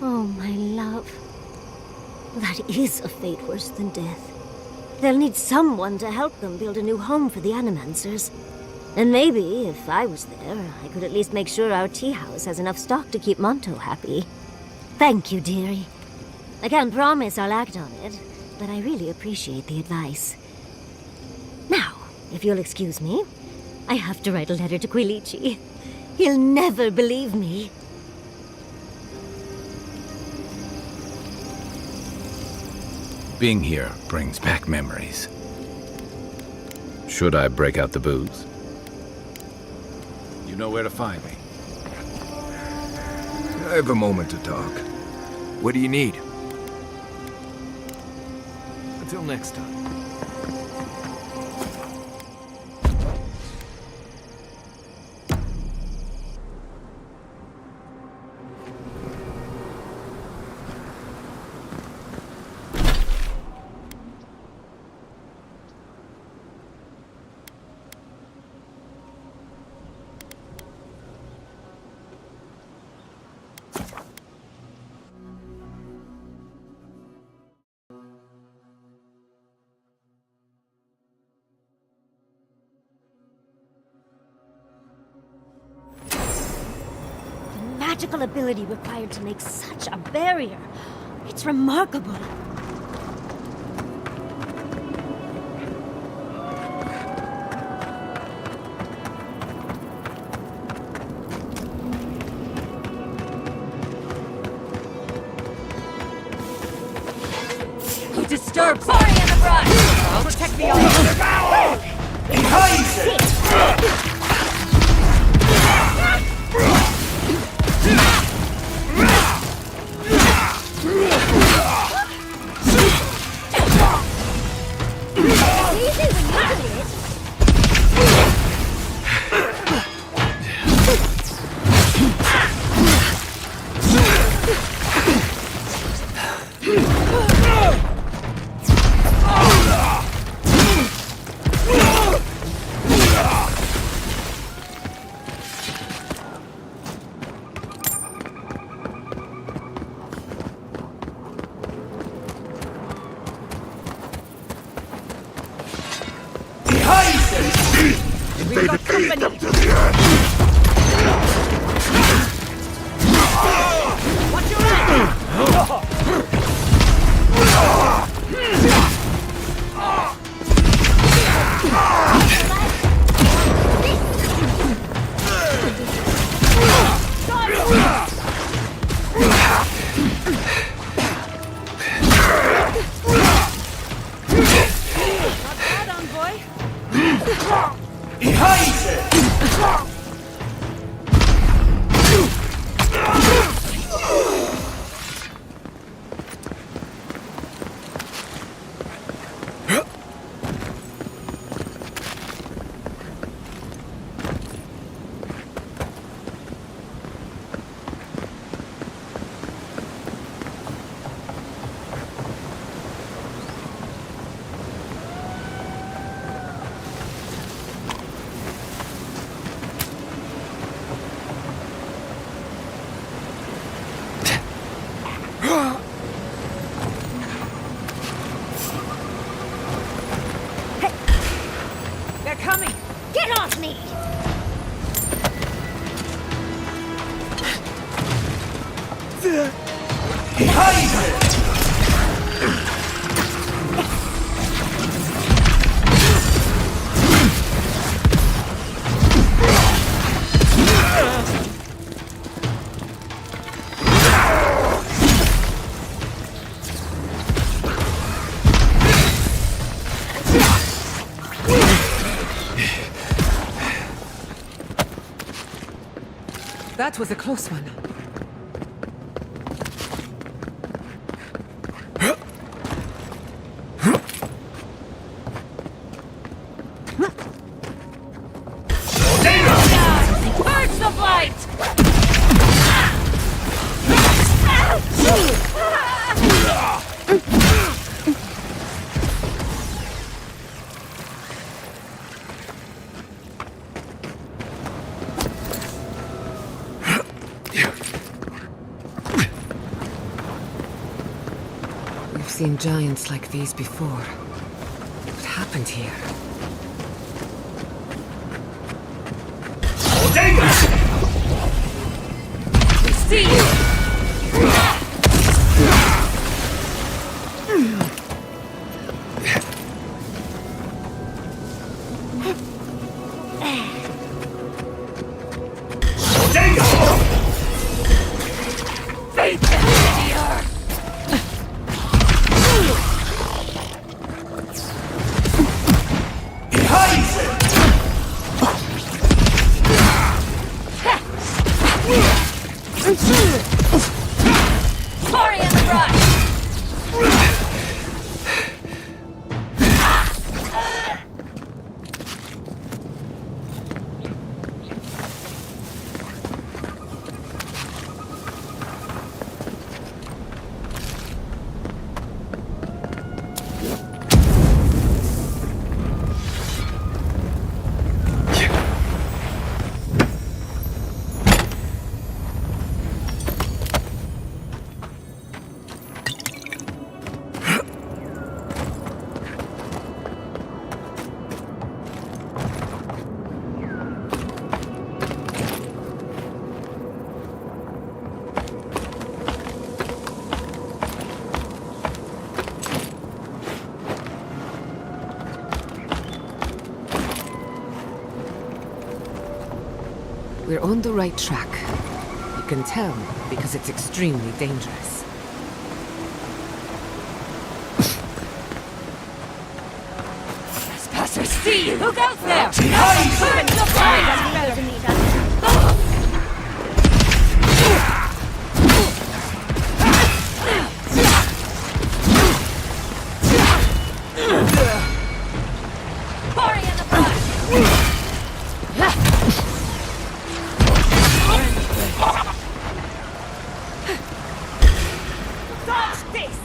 Oh, my love. That is a fate worse than death. They'll need someone to help them build a new home for the Animancers. And maybe, if I was there, I could at least make sure our tea house has enough stock to keep Monto happy. Thank you, dearie. I can't promise I'll act on it, but I really appreciate the advice. Now, if you'll excuse me, I have to write a letter to Quilici. He'll never believe me. Being here brings back memories. Should I break out the booze? You know where to find me. I have a moment to talk. What do you need? Until next time. Magical ability required to make such a barrier. It's remarkable. Who disturbs? Sorry in the brush! Protect me all! We've got company! Watch your back! That was a close one. Birds of light! We've seen giants like these before. What happened here? We see you! Sorry in the brush! We're on the right track. You can tell because it's extremely dangerous. Trespassers, see you! Look out there! Birds of light! Party in the brush! Dodge this!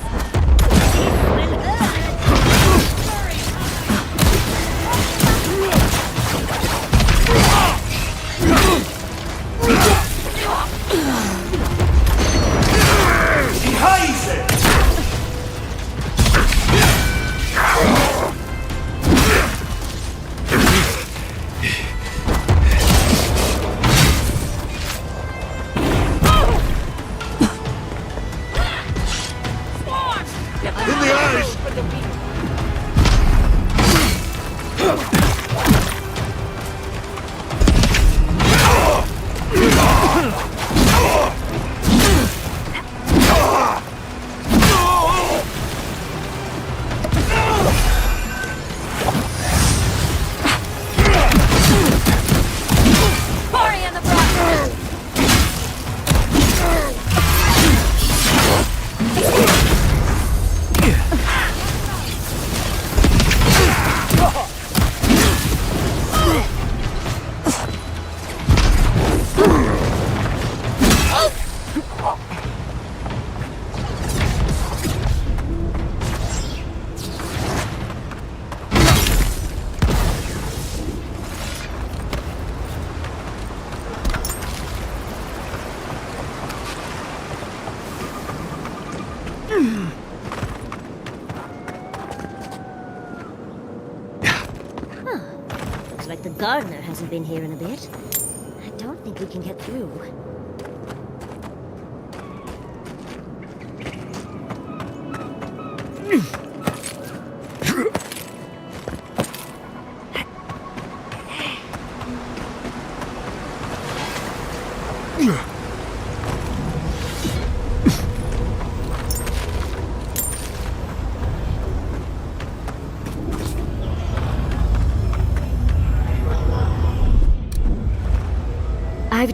Looks like the gardener hasn't been here in a bit. I don't think we can get through.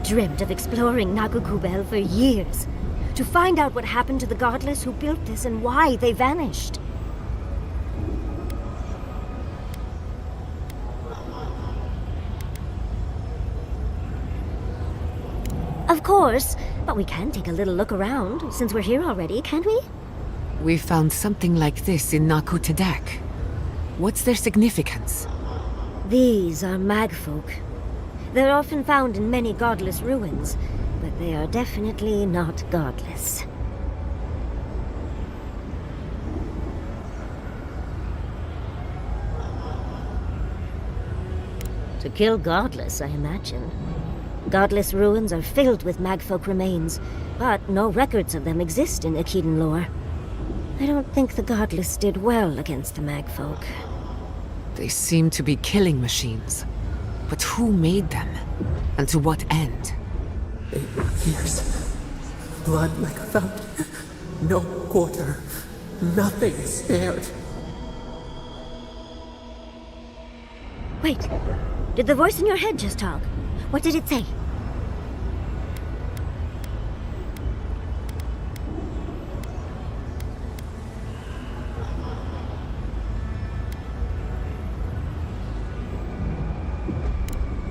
dreamt of exploring Nagukubel for years, to find out what happened to the godless who built this and why they vanished. Of course, but we can take a little look around, since we're here already, can't we? We found something like this in Nakutadek. What's their significance? These are magfolk. They're often found in many godless ruins, but they are definitely not godless. To kill godless, I imagine. Godless ruins are filled with magfolk remains, but no records of them exist in Akedan lore. I don't think the godless did well against the magfolk. They seem to be killing machines. But who made them? And to what end? 8 years. Blood like a fountain. No quarter. Nothing spared. Wait. Did the voice in your head just talk? What did it say?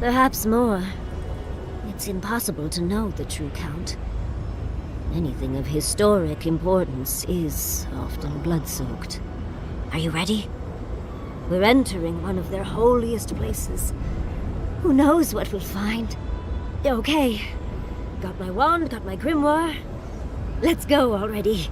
Perhaps more. It's impossible to know the true count. Anything of historic importance is often blood-soaked. Are you ready? We're entering one of their holiest places. Who knows what we'll find? Okay. Got my wand, got my grimoire. Let's go already.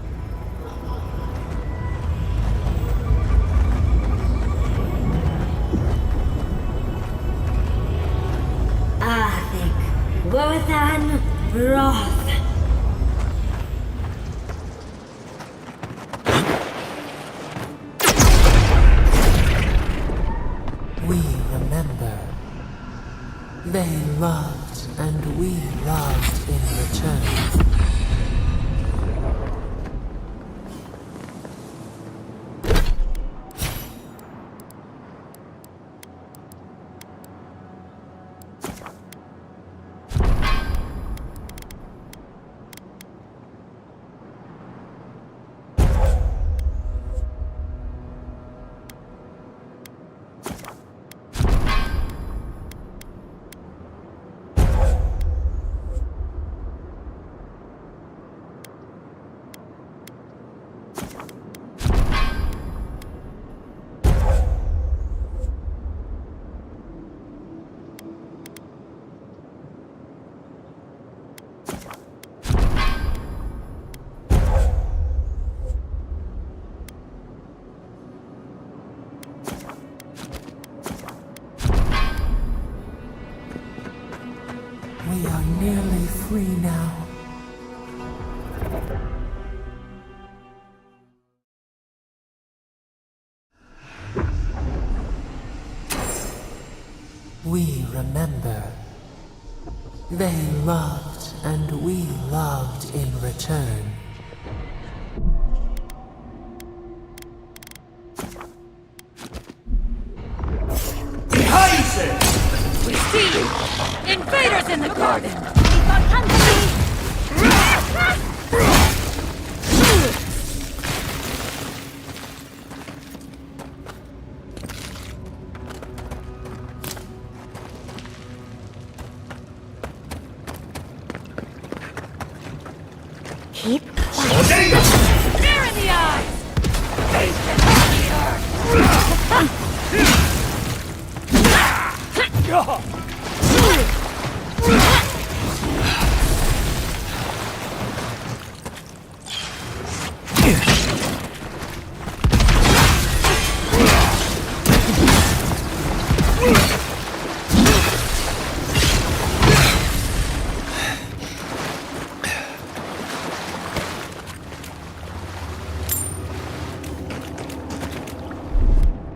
Worthan Roth. We remember. They loved, and we loved in return. We are nearly free now. We remember. They loved, and we loved in return. We see you! Invaders in the garden! Keep quiet. Stare in the eyes! Face the earth!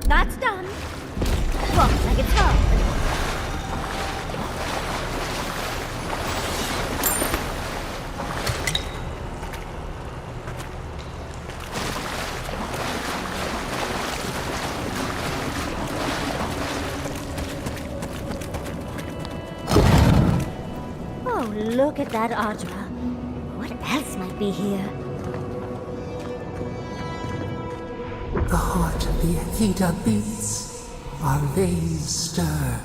That's done. Walk like it's hard. look at that Audra. What else might be here? The heart of the Akita beats. Our veins stir.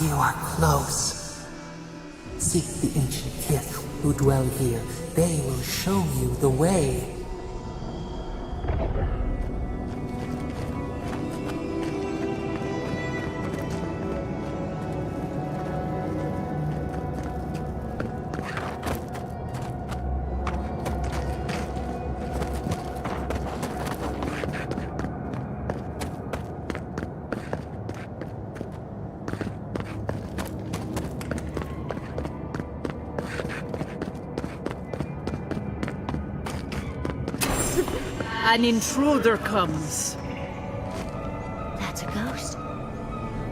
You are close. Seek the ancient kith who dwell here. They will show you the way. An intruder comes. That's a ghost.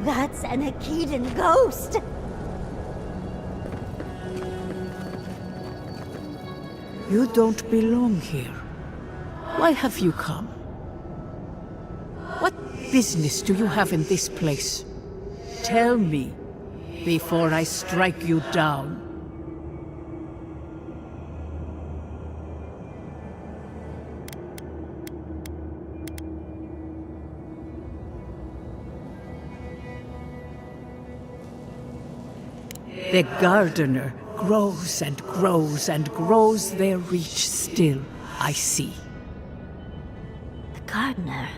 That's an Akitan ghost! You don't belong here. Why have you come? What business do you have in this place? Tell me, before I strike you down. The gardener grows and grows and grows their reach still, I see. The gardener.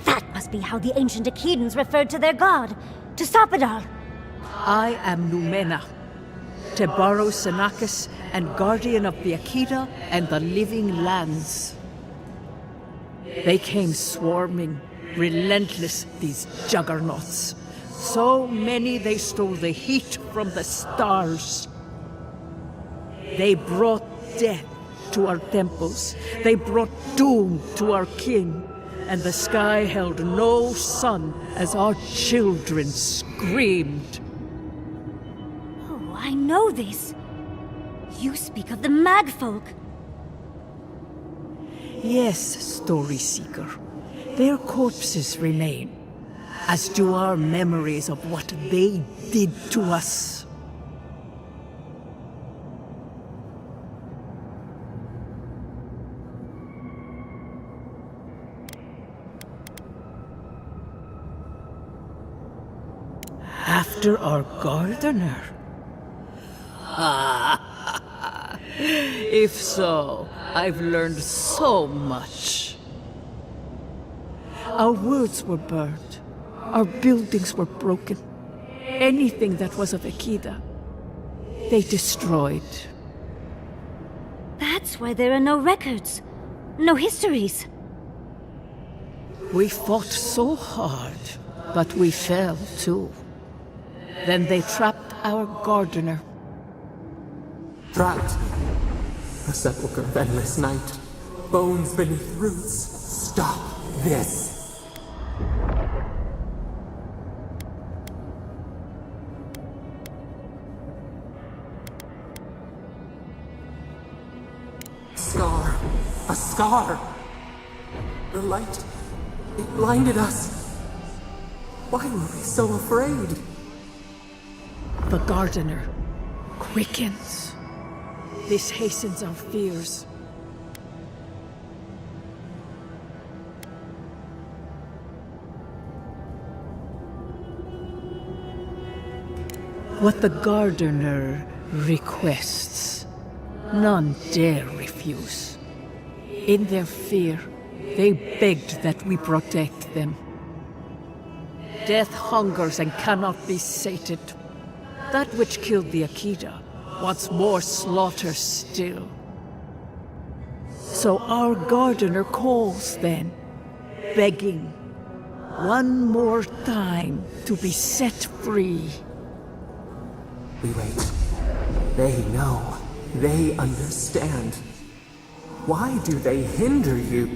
That must be how the ancient Akitans referred to their god. To stop it all. I am Numena, Tebaro Senakis, and guardian of the Akita and the living lands. They came swarming, relentless, these juggernauts. So many they stole the heat from the stars. They brought death to our temples. They brought doom to our king. And the sky held no sun as our children screamed. Oh, I know this. You speak of the Magfolk. Yes, Story Seeker. Their corpses remain, as do our memories of what they did to us. After our gardener? If so, I've learned so much. Our words were burned. Our buildings were broken. Anything that was of Akita, they destroyed. That's why there are no records. No histories. We fought so hard, but we fell too. Then they trapped our gardener. Trapped. A sepulchre of endless night. Bones beneath roots. Stop this. Scar. A scar. The light. It blinded us. Why were we so afraid? The gardener quickens. This hastens our fears. What the gardener requests, none dare refuse. In their fear, they begged that we protect them. Death hungers and cannot be sated. That which killed the Akita wants more slaughter still. So our gardener calls then, begging one more time to be set free. We wait. They know. They understand. Why do they hinder you?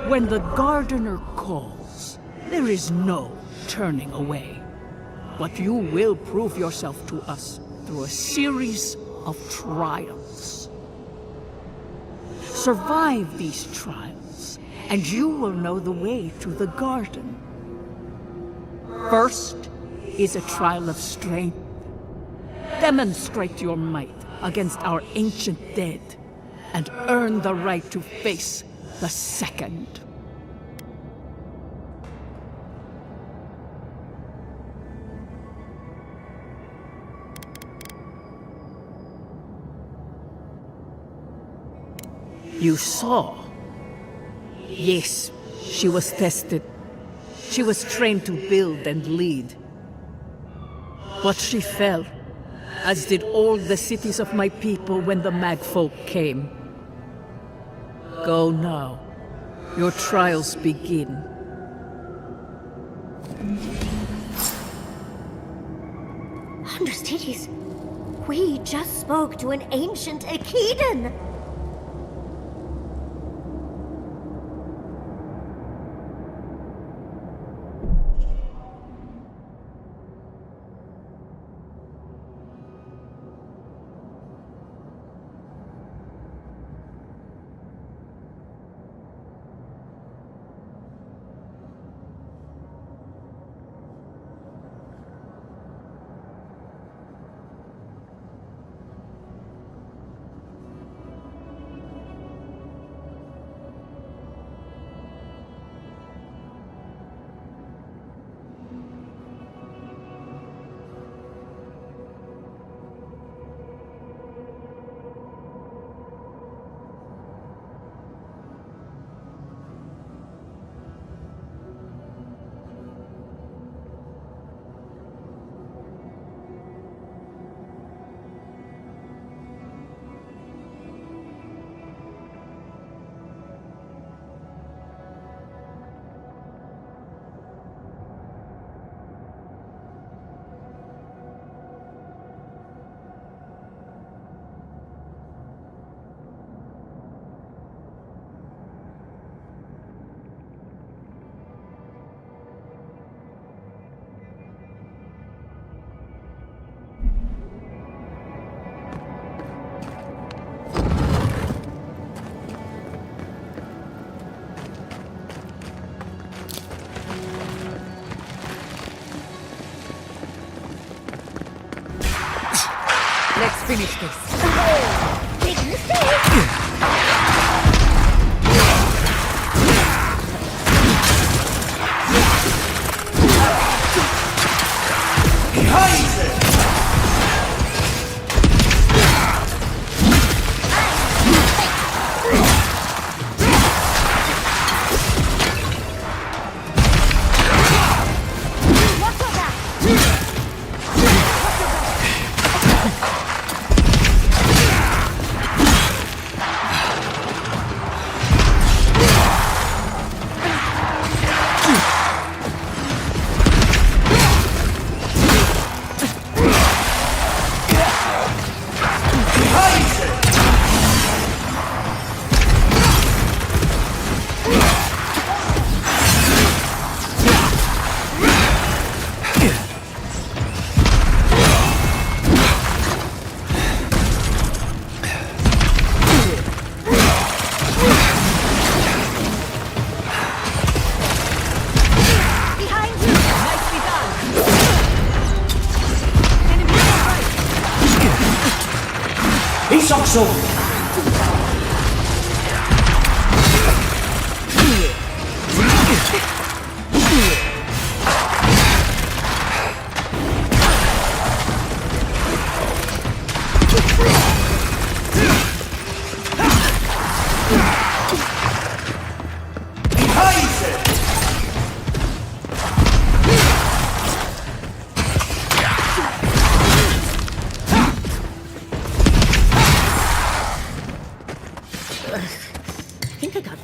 When the gardener calls, there is no turning away. But you will prove yourself to us through a series of trials. Survive these trials, and you will know the way to the garden. First is a trial of strength. Demonstrate your might against our ancient dead, and earn the right to face the Second. You saw. Yes, she was tested. She was trained to build and lead. But she fell, as did all the cities of my people when the Magfolk came. Go now. Your trials begin. Undercities, we just spoke to an ancient Akedan! Let's finish this. Big mistake!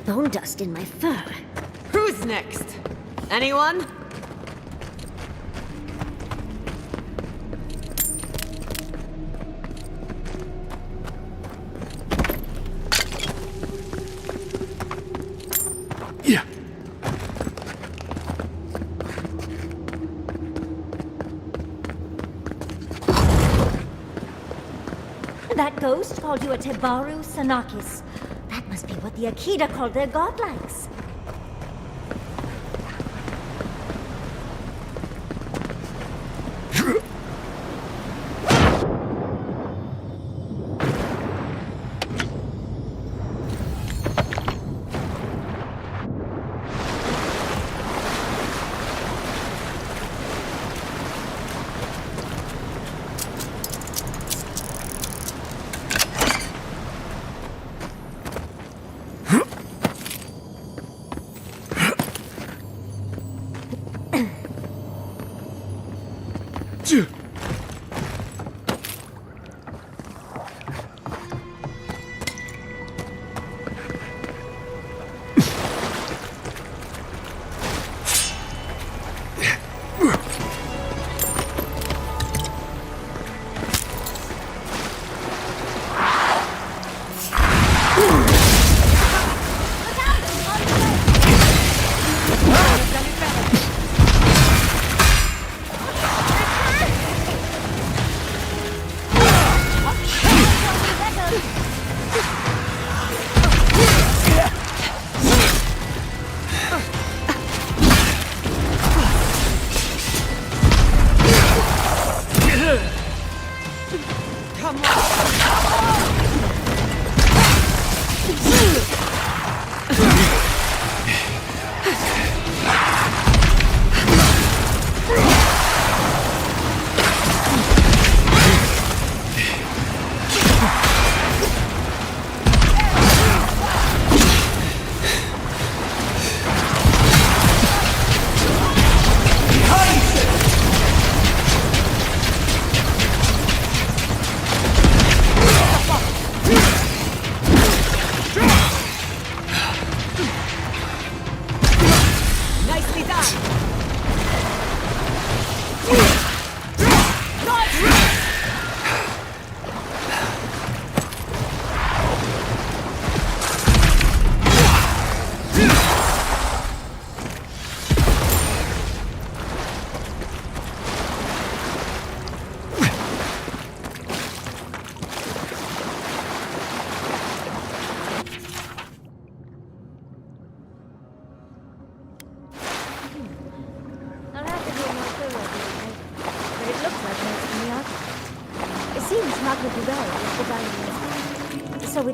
Bone dust in my fur. Who's next? Anyone? Yeah. That ghost called you a Tebaru Sanakis. That must be what the Akita called their godlikes.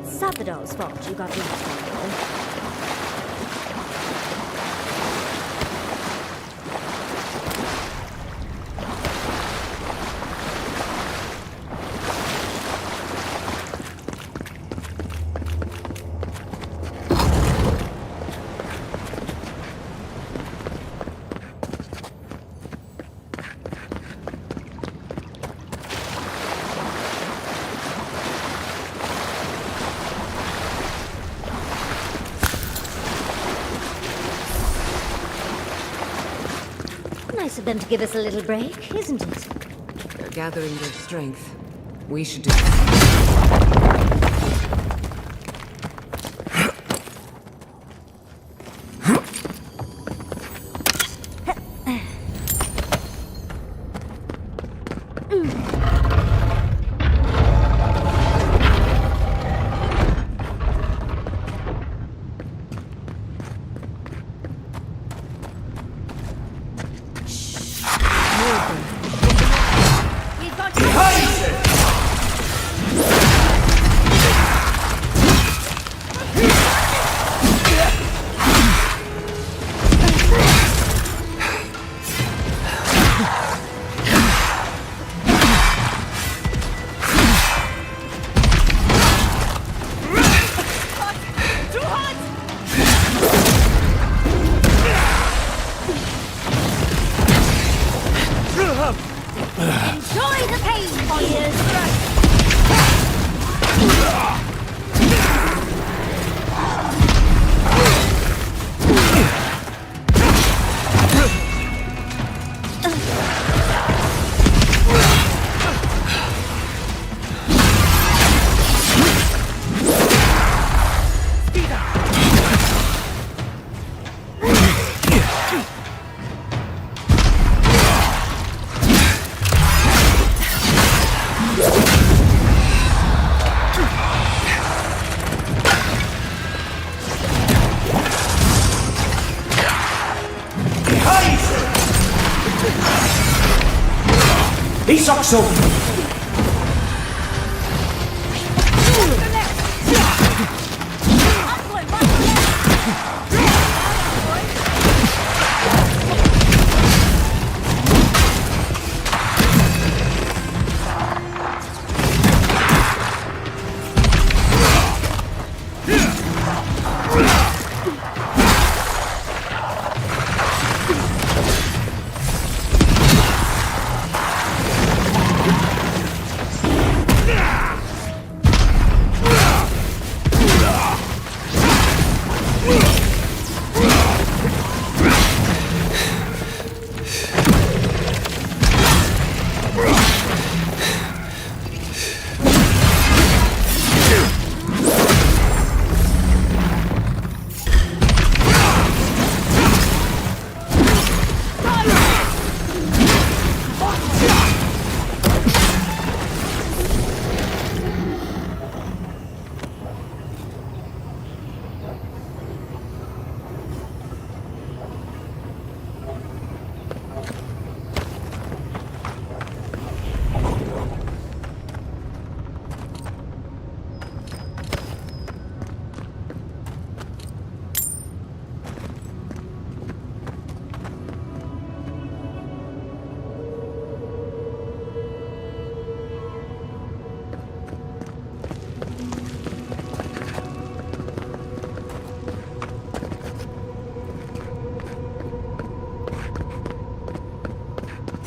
Sapadol's fault you got lost on the way. Nice of them to give us a little break, isn't it? They're gathering their strength. We should do the same. Enjoy the pain, warriors! Isokso!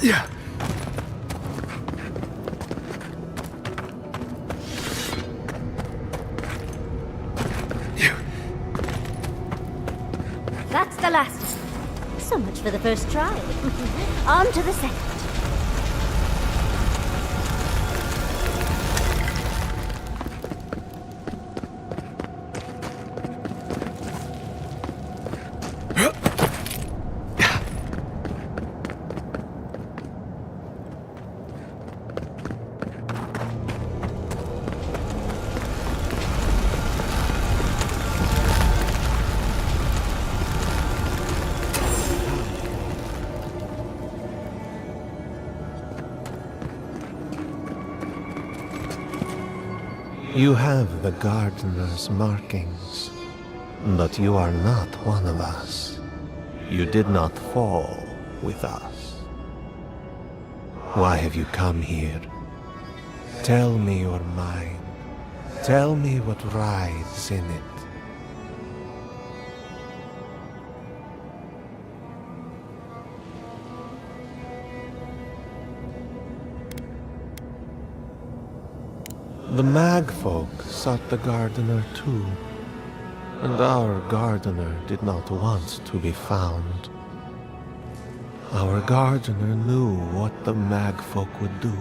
Yeah. That's the last one. So much for the first try. On to the second. You have the gardener's markings, but you are not one of us. You did not fall with us. Why have you come here? Tell me your mind. Tell me what rides in it. The Magfolk sought the gardener too, and our gardener did not want to be found. Our gardener knew what the Magfolk would do,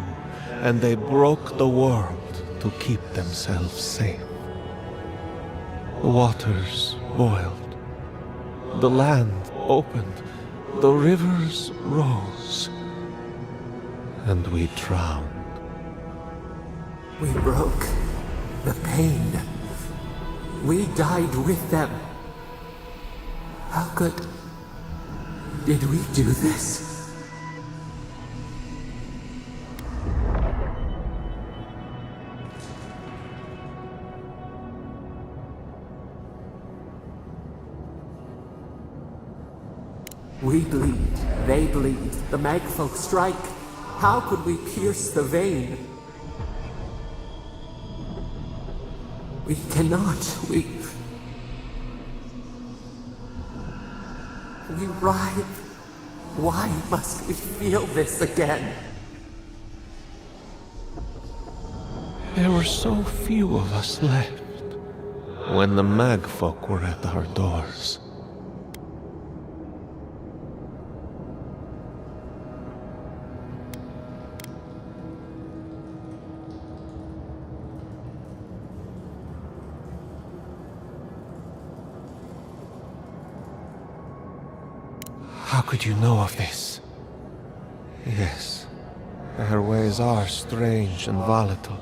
and they broke the world to keep themselves safe. The waters boiled, the land opened, the rivers rose, and we drowned. We broke the pain. We died with them. How did we do this? We bleed, they bleed, the Magfolk strike. How could we pierce the vein? We cannot. We writhe. Why must we feel this again? There were so few of us left when the Magfolk were at our doors. How could you know of this? Yes, their ways are strange and volatile,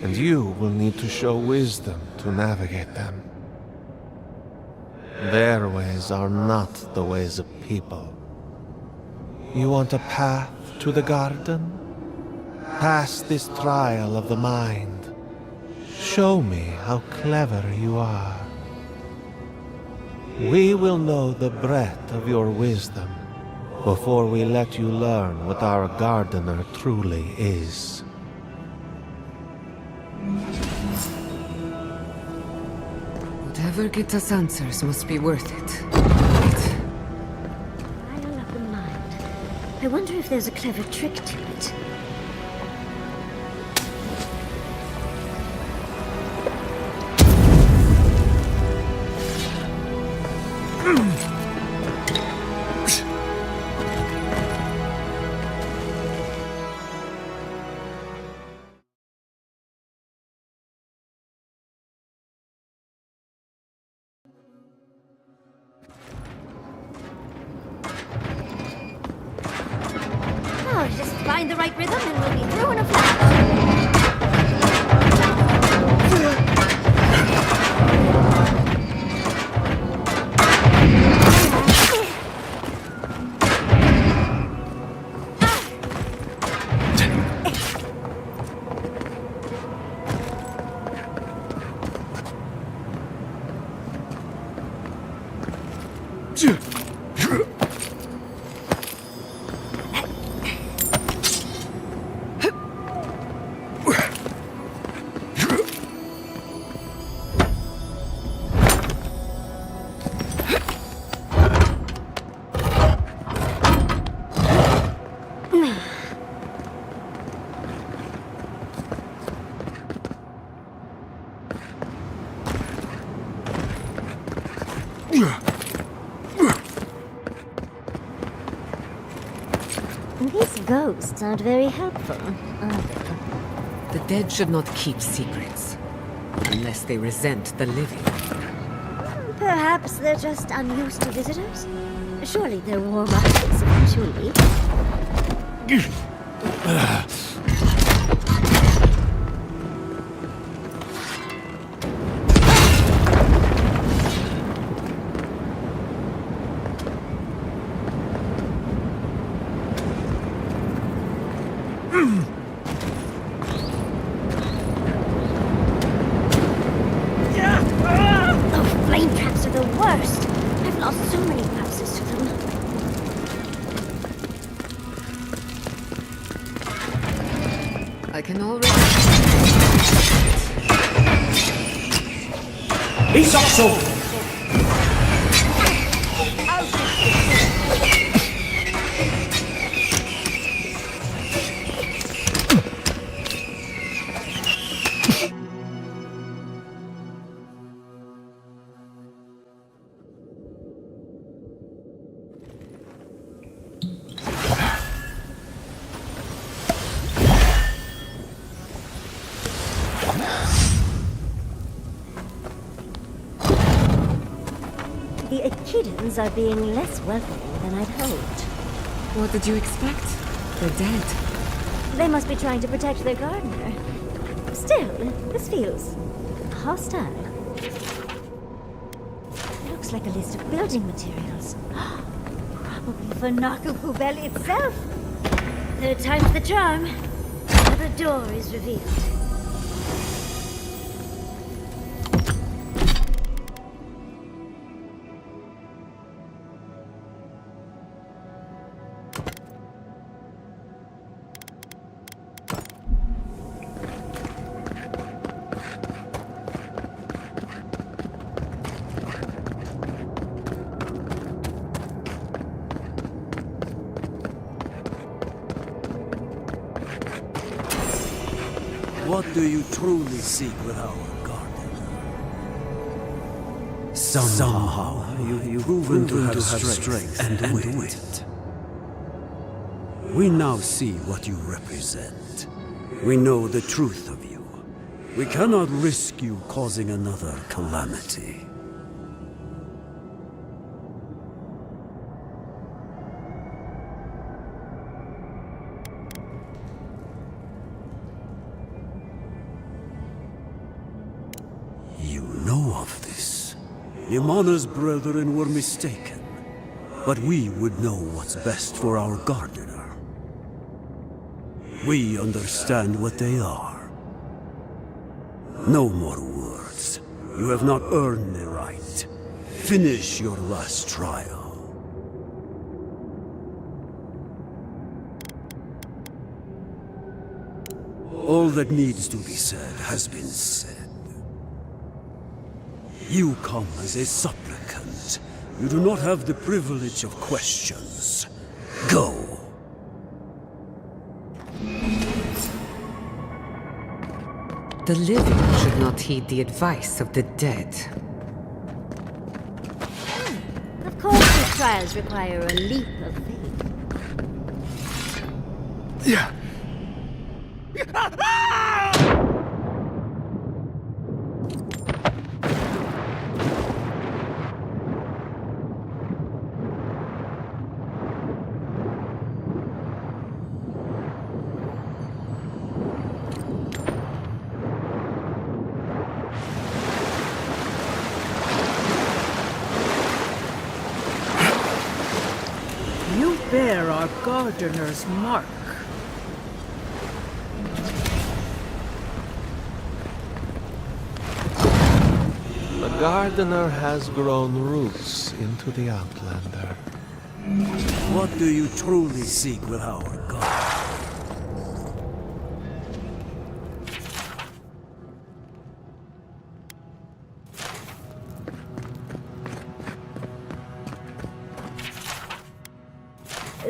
and you will need to show wisdom to navigate them. Their ways are not the ways of people. You want a path to the garden? Pass this trial of the mind. Show me how clever you are. We will know the breadth of your wisdom before we let you learn what our gardener truly is. Whatever gets us answers must be worth it. Dial up the mind. I wonder if there's a clever trick to it. Oh, just find the right rhythm and we'll be through in a flash. These ghosts aren't very helpful, are they? The dead should not keep secrets, unless they resent the living. Perhaps they're just unused to visitors? Surely they'll warm up to this eventually. can already... He's also... The Echidans are being less welcoming than I'd hoped. What did you expect? They're dead. They must be trying to protect their gardener. Still, this feels hostile. Looks like a list of building materials. Probably for Nakapubel itself. Third time's the charm. The door is revealed. What do you truly seek with our garden? Somehow you've proven to have strength and wit. We now see what you represent. We know the truth of you. We cannot risk you causing another calamity. You know of this. Imana's brethren were mistaken, but we would know what's best for our gardener. We understand what they are. No more words. You have not earned the right. Finish your last trial. All that needs to be said has been said. You come as a supplicant. You do not have the privilege of questions. Go. The living should not heed the advice of the dead. Of course, these trials require a leap of faith. Yeah. You bear our gardener's mark. The gardener has grown roots into the Outlander. What do you truly seek with our God?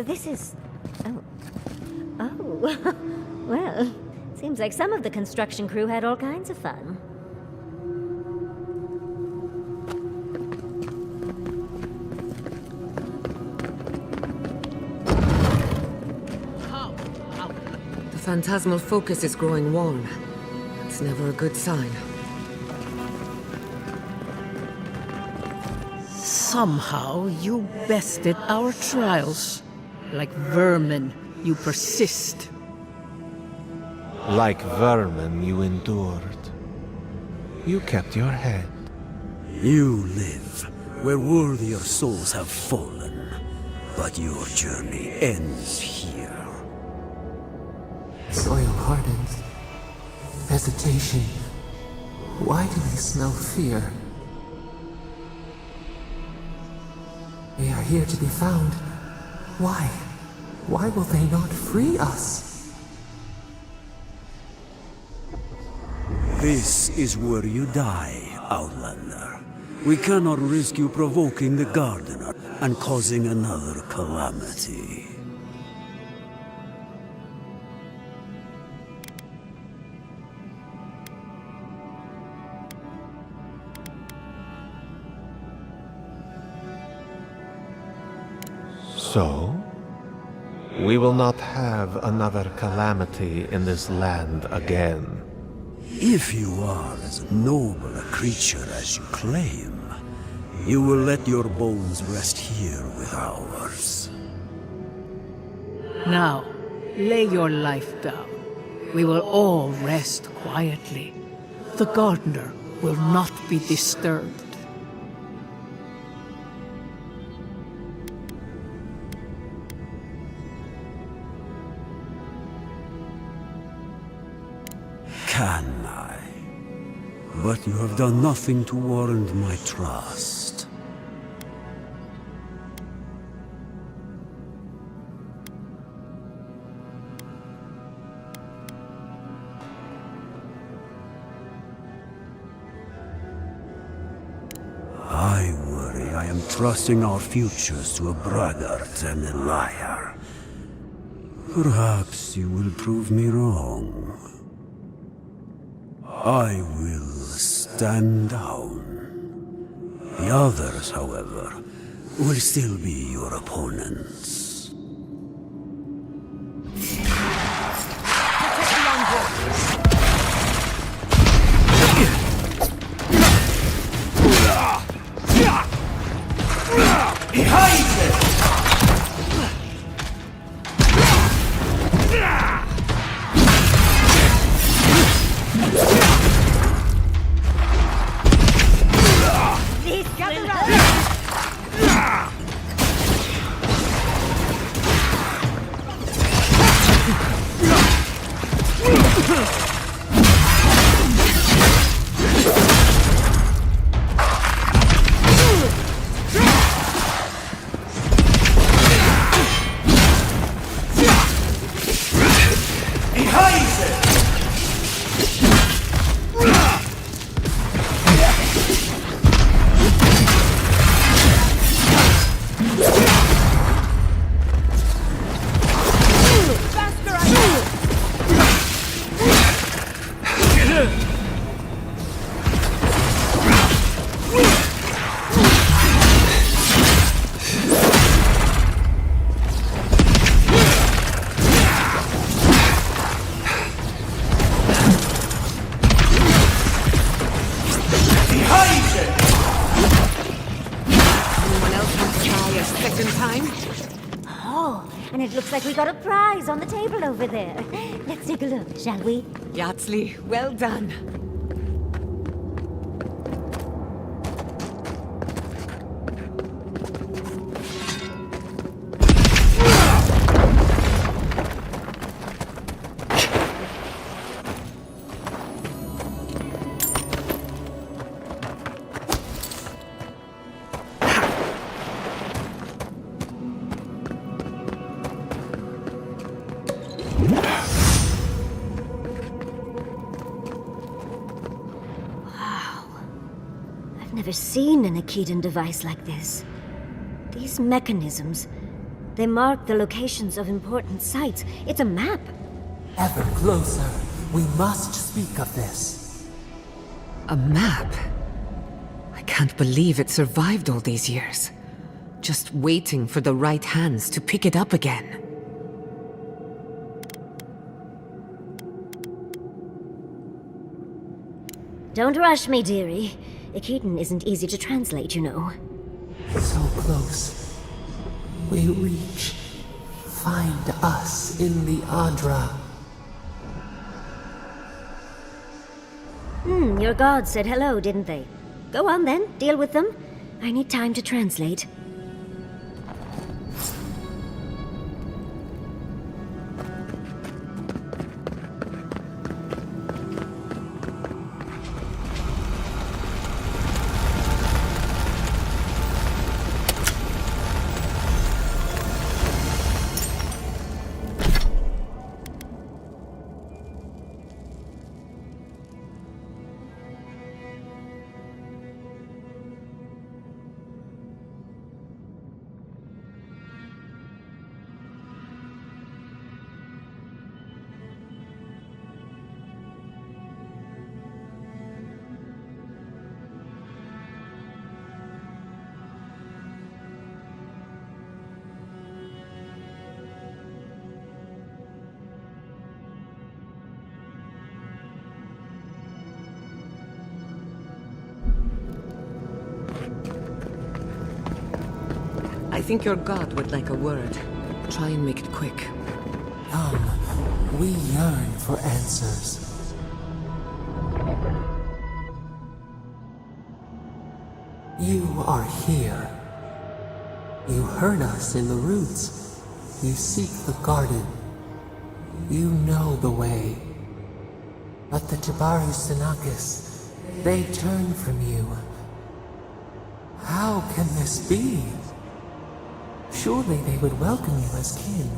This is... Oh. Oh. Well, seems like some of the construction crew had all kinds of fun. The phantasmal focus is growing warm. It's never a good sign. Somehow you bested our trials. Like vermin, you persist. Like vermin, you endured. You kept your head. You live where worthier souls have fallen, but your journey ends here. Soil hardens. Hesitation. Why do they smell fear? They are here to be found. Why? Why will they not free us? This is where you die, Outlander. We cannot risk you provoking the Gardener and causing another calamity. So, we will not have another calamity in this land again. If you are as noble a creature as you claim, you will let your bones rest here with ours. Now, lay your life down. We will all rest quietly. The gardener will not be disturbed. Can I? But you have done nothing to warrant my trust. I worry I am trusting our futures to a braggart and a liar. Perhaps you will prove me wrong. I will stand down. The others, however, will still be your opponents. And it looks like we got a prize on the table over there. Let's take a look, shall we? Yatsley, well done. Never seen an Akedan device like this. These mechanisms, they mark the locations of important sites. It's a map. Ever closer. We must speak of this. A map? I can't believe it survived all these years. Just waiting for the right hands to pick it up again. Don't rush me, dearie. Akedan isn't easy to translate, you know. So close. We reach. Find us in the Adra. Your gods said hello, didn't they? Go on then, deal with them. I need time to translate. I think your god would like a word. Try and make it quick. Come, we yearn for answers. You are here. You heard us in the roots. You seek the garden. You know the way. But the Tabaru Sinakis, they turn from you. How can this be? Surely they would welcome you as kin,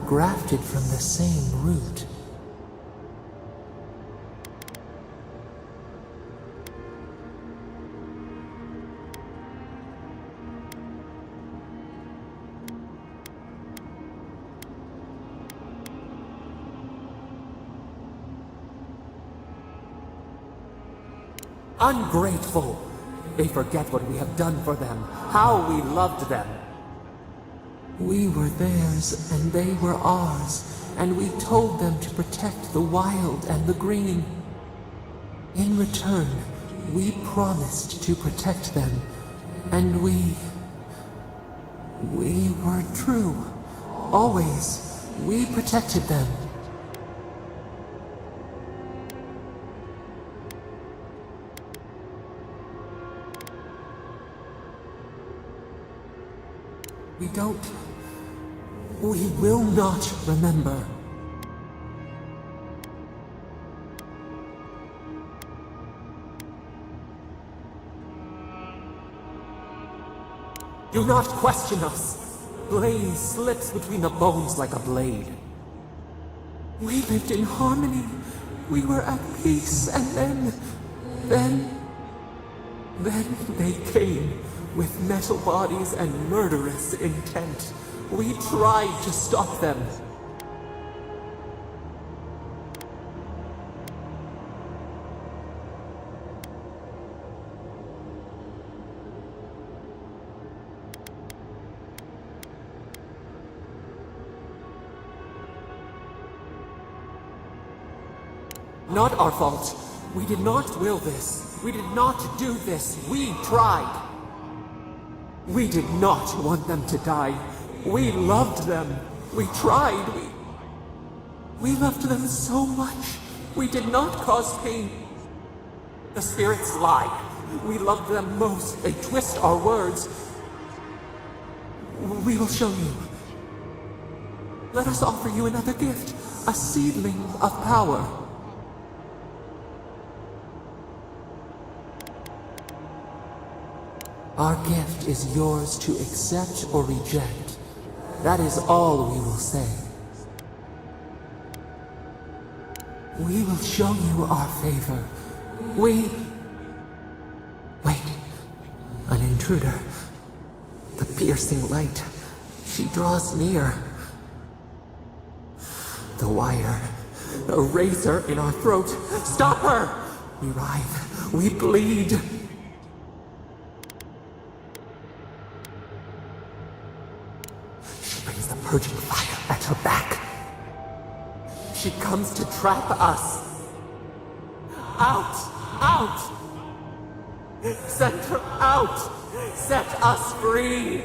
grafted from the same root. Ungrateful! They forget what we have done for them, how we loved them. We were theirs, and they were ours, and we told them to protect the wild and the green. In return, we promised to protect them, and we were true. Always, we protected them. We will not remember. Do not question us. Blaze slips between the bones like a blade. We lived in harmony. We were at peace, and then they came with metal bodies and murderous intent. We tried to stop them. Not our fault. We did not will this. We did not do this. We tried. We did not want them to die. We loved them. We tried. We loved them so much. We did not cause pain. The spirits lie. We loved them most. They twist our words. We will show you. Let us offer you another gift. A seedling of power. Our gift is yours to accept or reject. That is all we will say. We will show you our favor. Wait. An intruder. The piercing light. She draws near. The wire. A razor in our throat. Stop her! We writhe. We bleed. The purging fire at her back. She comes to trap us. Out! Out! Send her out! Set us free!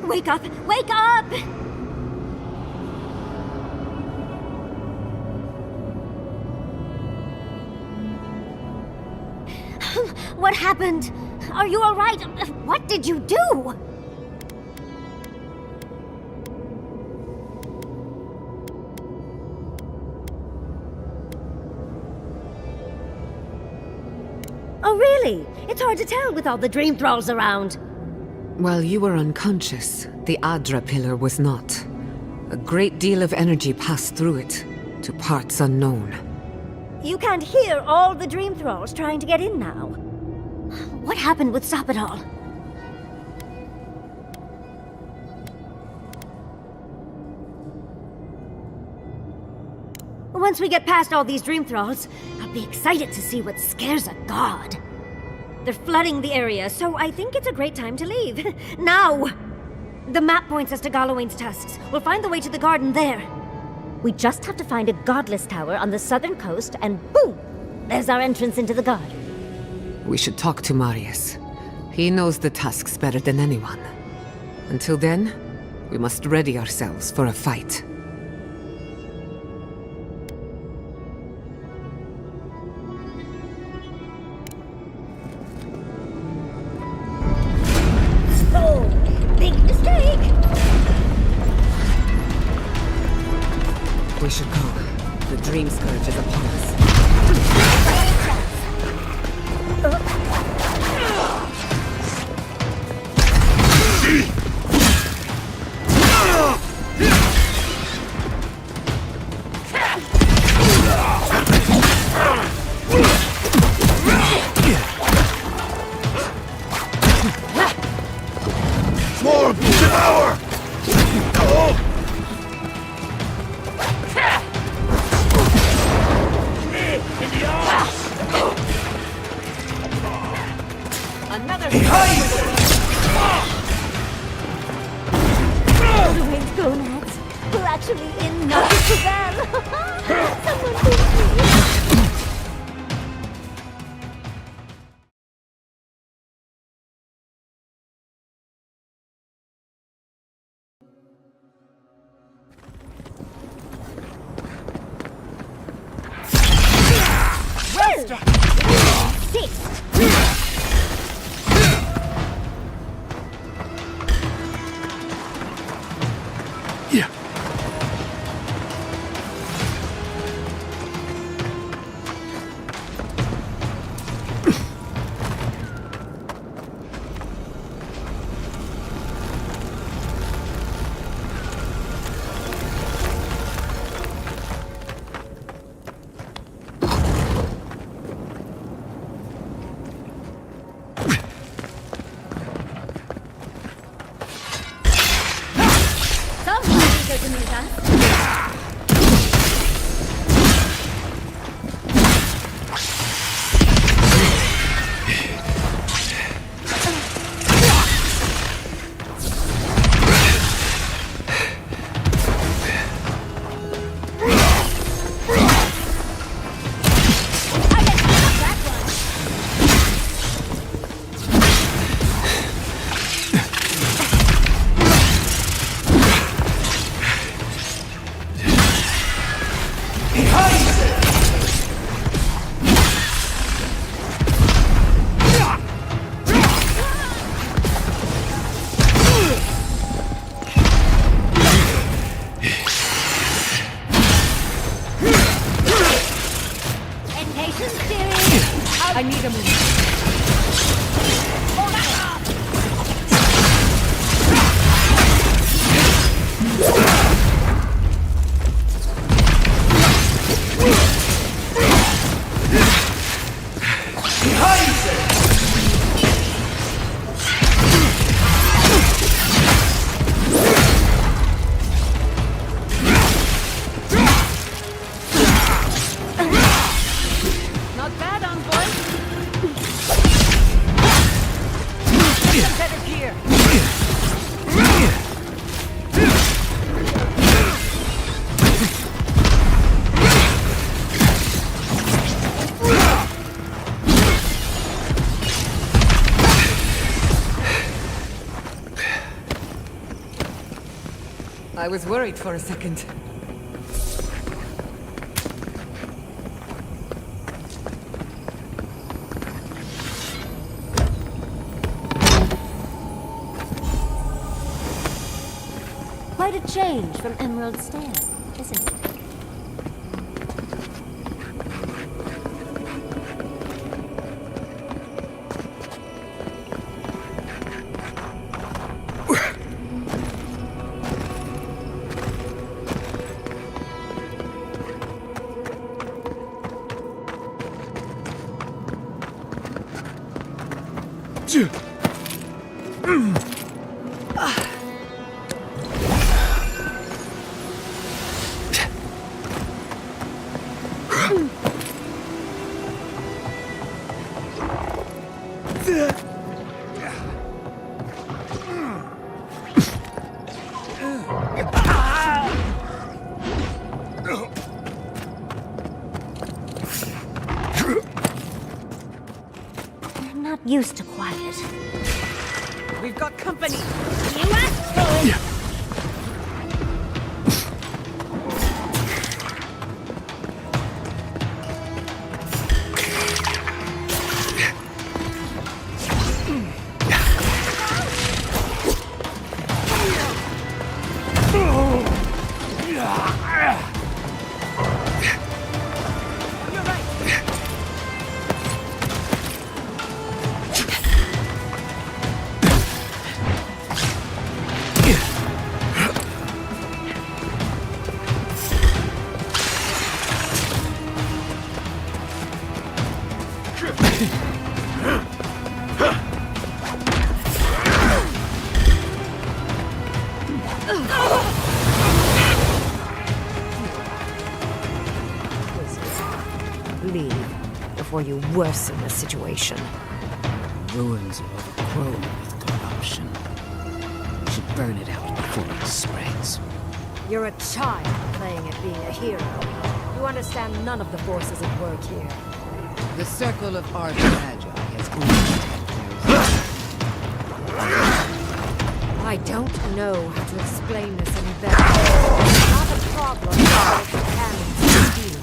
Wake up! Wake up! What happened? Are you all right? What did you do? Oh, really? It's hard to tell with all the dream thralls around. While you were unconscious, the Adra pillar was not. A great deal of energy passed through it, to parts unknown. You can't hear all the dream thralls trying to get in now. What happened with Stop It All? Once we get past all these dream thralls, I'll be excited to see what scares a god. They're flooding the area, so I think it's a great time to leave. Now! The map points us to Gallowayne's tusks. We'll find the way to the garden there. We just have to find a godless tower on the southern coast, and boom! There's our entrance into the garden. We should talk to Marius. He knows the tusks better than anyone. Until then, we must ready ourselves for a fight. Oh, big mistake! We should go. The dream scourge is upon us. More! Devour! Another Gallowayne's gonads. We're actually in Notre Someone please me. I need a move. Not bad, envoy. Some better gear. I was worried for a second. Quite a change from Emerald Stair, isn't it? They're not used to quiet. We've got company. You asked for it! Leave before you worsen the situation. Ruins are overgrown with corruption. We should burn it out before it spreads. You're a child playing at being a hero. You understand none of the forces at work here. The circle of Arch Magi has I don't know how to explain this any better. It's not a problem of cannons and steel.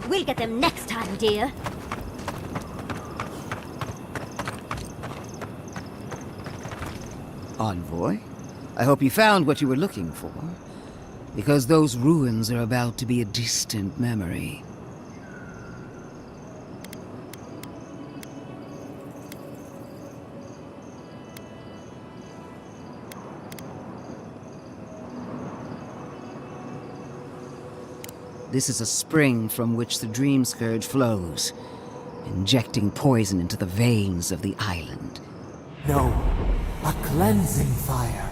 We'll get them next time, dear. Envoy, I hope you found what you were looking for. Because those ruins are about to be a distant memory. This is a spring from which the Dream Scourge flows, injecting poison into the veins of the island. No, a cleansing fire.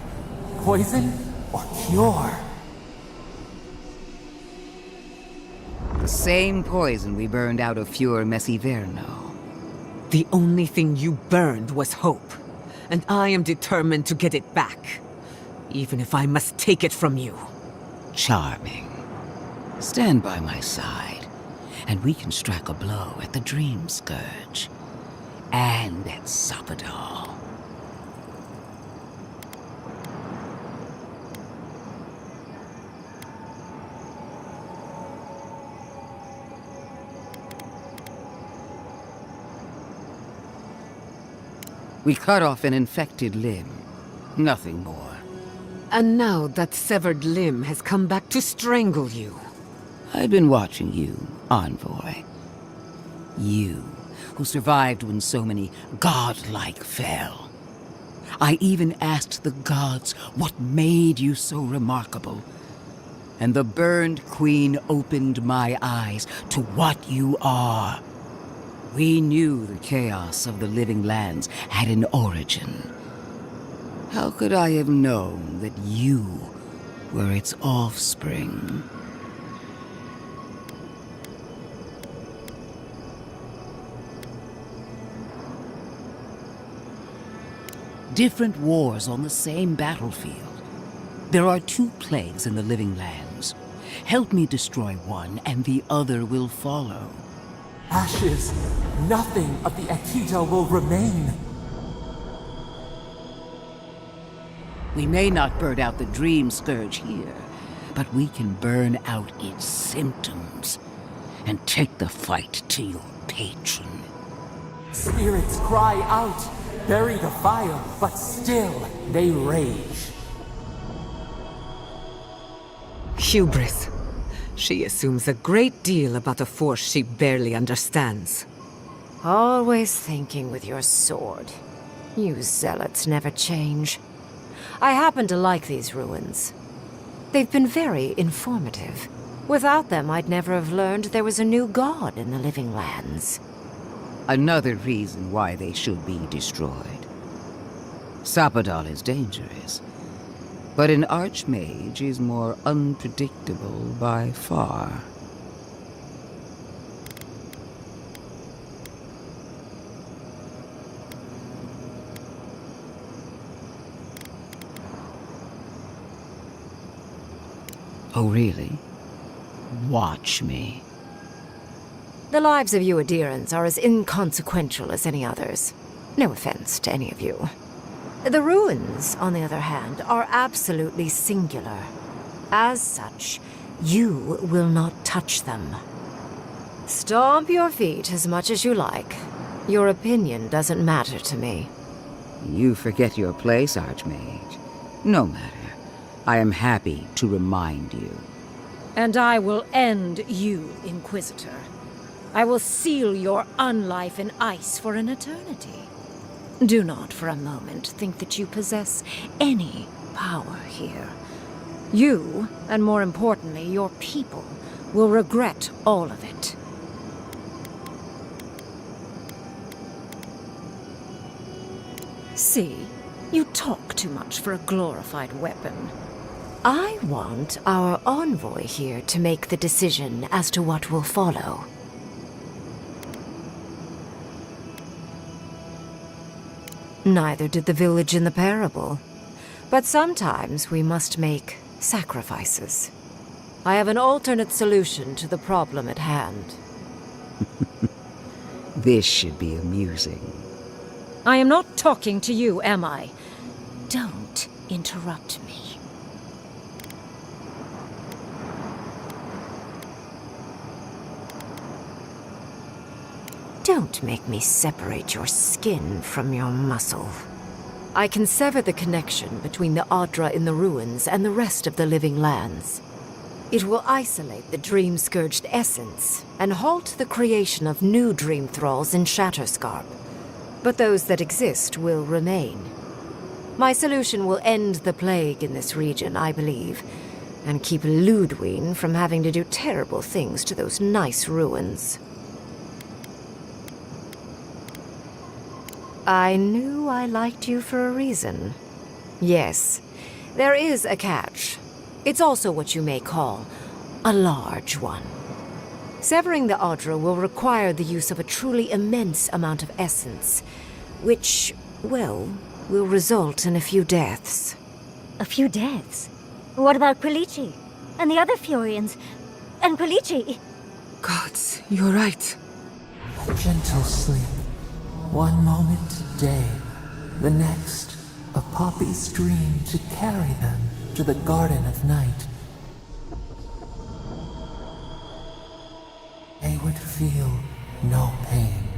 Poison or cure? The same poison we burned out of Fior Messiverno. The only thing you burned was hope, and I am determined to get it back, even if I must take it from you. Charming. Stand by my side, and we can strike a blow at the Dream Scourge. And at Sapadal. We cut off an infected limb. Nothing more. And now that severed limb has come back to strangle you. I've been watching you, Envoy. You, who survived when so many godlike fell. I even asked the gods what made you so remarkable. And the burned queen opened my eyes to what you are. We knew the chaos of the living lands had an origin. How could I have known that you were its offspring? Different wars on the same battlefield. There are 2 plagues in the living lands. Help me destroy one, and the other will follow. Ashes. Nothing of the Akita will remain. We may not burn out the Dream Scourge here, but we can burn out its symptoms and take the fight to your patron. Spirits cry out, bury the fire, but still they rage. Hubris. She assumes a great deal about a force she barely understands. Always thinking with your sword. You zealots never change. I happen to like these ruins. They've been very informative. Without them, I'd never have learned there was a new god in the Living Lands. Another reason why they should be destroyed. Sapadal is dangerous, but an archmage is more unpredictable by far. Oh, really? Watch me. The lives of you Adirans are as inconsequential as any others. No offense to any of you. The ruins, on the other hand, are absolutely singular. As such, you will not touch them. Stomp your feet as much as you like. Your opinion doesn't matter to me. You forget your place, Archmage. No matter. I am happy to remind you. And I will end you, Inquisitor. I will seal your unlife in ice for an eternity. Do not for a moment think that you possess any power here. You, and more importantly, your people, will regret all of it. See, you talk too much for a glorified weapon. I want our envoy here to make the decision as to what will follow. Neither did the village in the parable. But sometimes we must make sacrifices. I have an alternate solution to the problem at hand. This should be amusing. I am not talking to you, am I? Don't interrupt me. Don't make me separate your skin from your muscle. I can sever the connection between the Adra in the ruins and the rest of the Living Lands. It will isolate the dream-scourged essence and halt the creation of new dream thralls in Shatterscarp. But those that exist will remain. My solution will end the plague in this region, I believe, and keep Ludwine from having to do terrible things to those nice ruins. I knew I liked you for a reason. Yes, there is a catch. It's also what you may call a large one. Severing the Adra will require the use of a truly immense amount of essence, which, well, will result in a few deaths. A few deaths? What about Quilici? And the other Furians? And Quilici? Gods, you're right. A gentle sleep. One moment day, the next, a poppy's dream to carry them to the Garden of Night. They would feel no pain.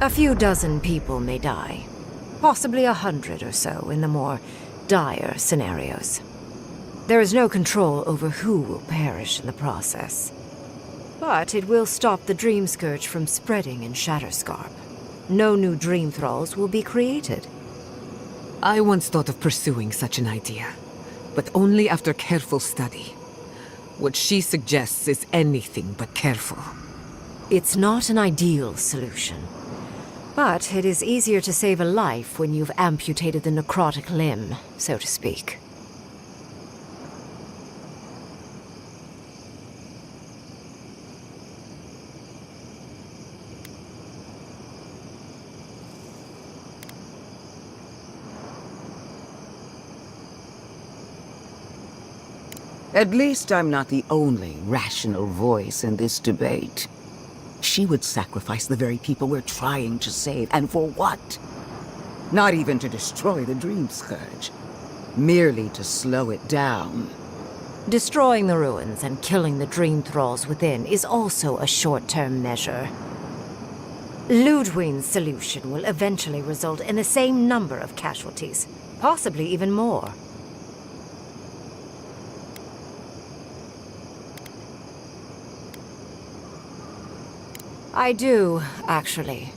A few dozen people may die. Possibly 100 or so in the more dire scenarios. There is no control over who will perish in the process. But it will stop the Dream Scourge from spreading in Shatterscarp. No new Dream Thralls will be created. I once thought of pursuing such an idea, but only after careful study. What she suggests is anything but careful. It's not an ideal solution. But it is easier to save a life when you've amputated the necrotic limb, so to speak. At least I'm not the only rational voice in this debate. She would sacrifice the very people we're trying to save, and for what? Not even to destroy the Dream Scourge. Merely to slow it down. Destroying the ruins and killing the Dream Thralls within is also a short-term measure. Ludwine's solution will eventually result in the same number of casualties, possibly even more. I do, actually.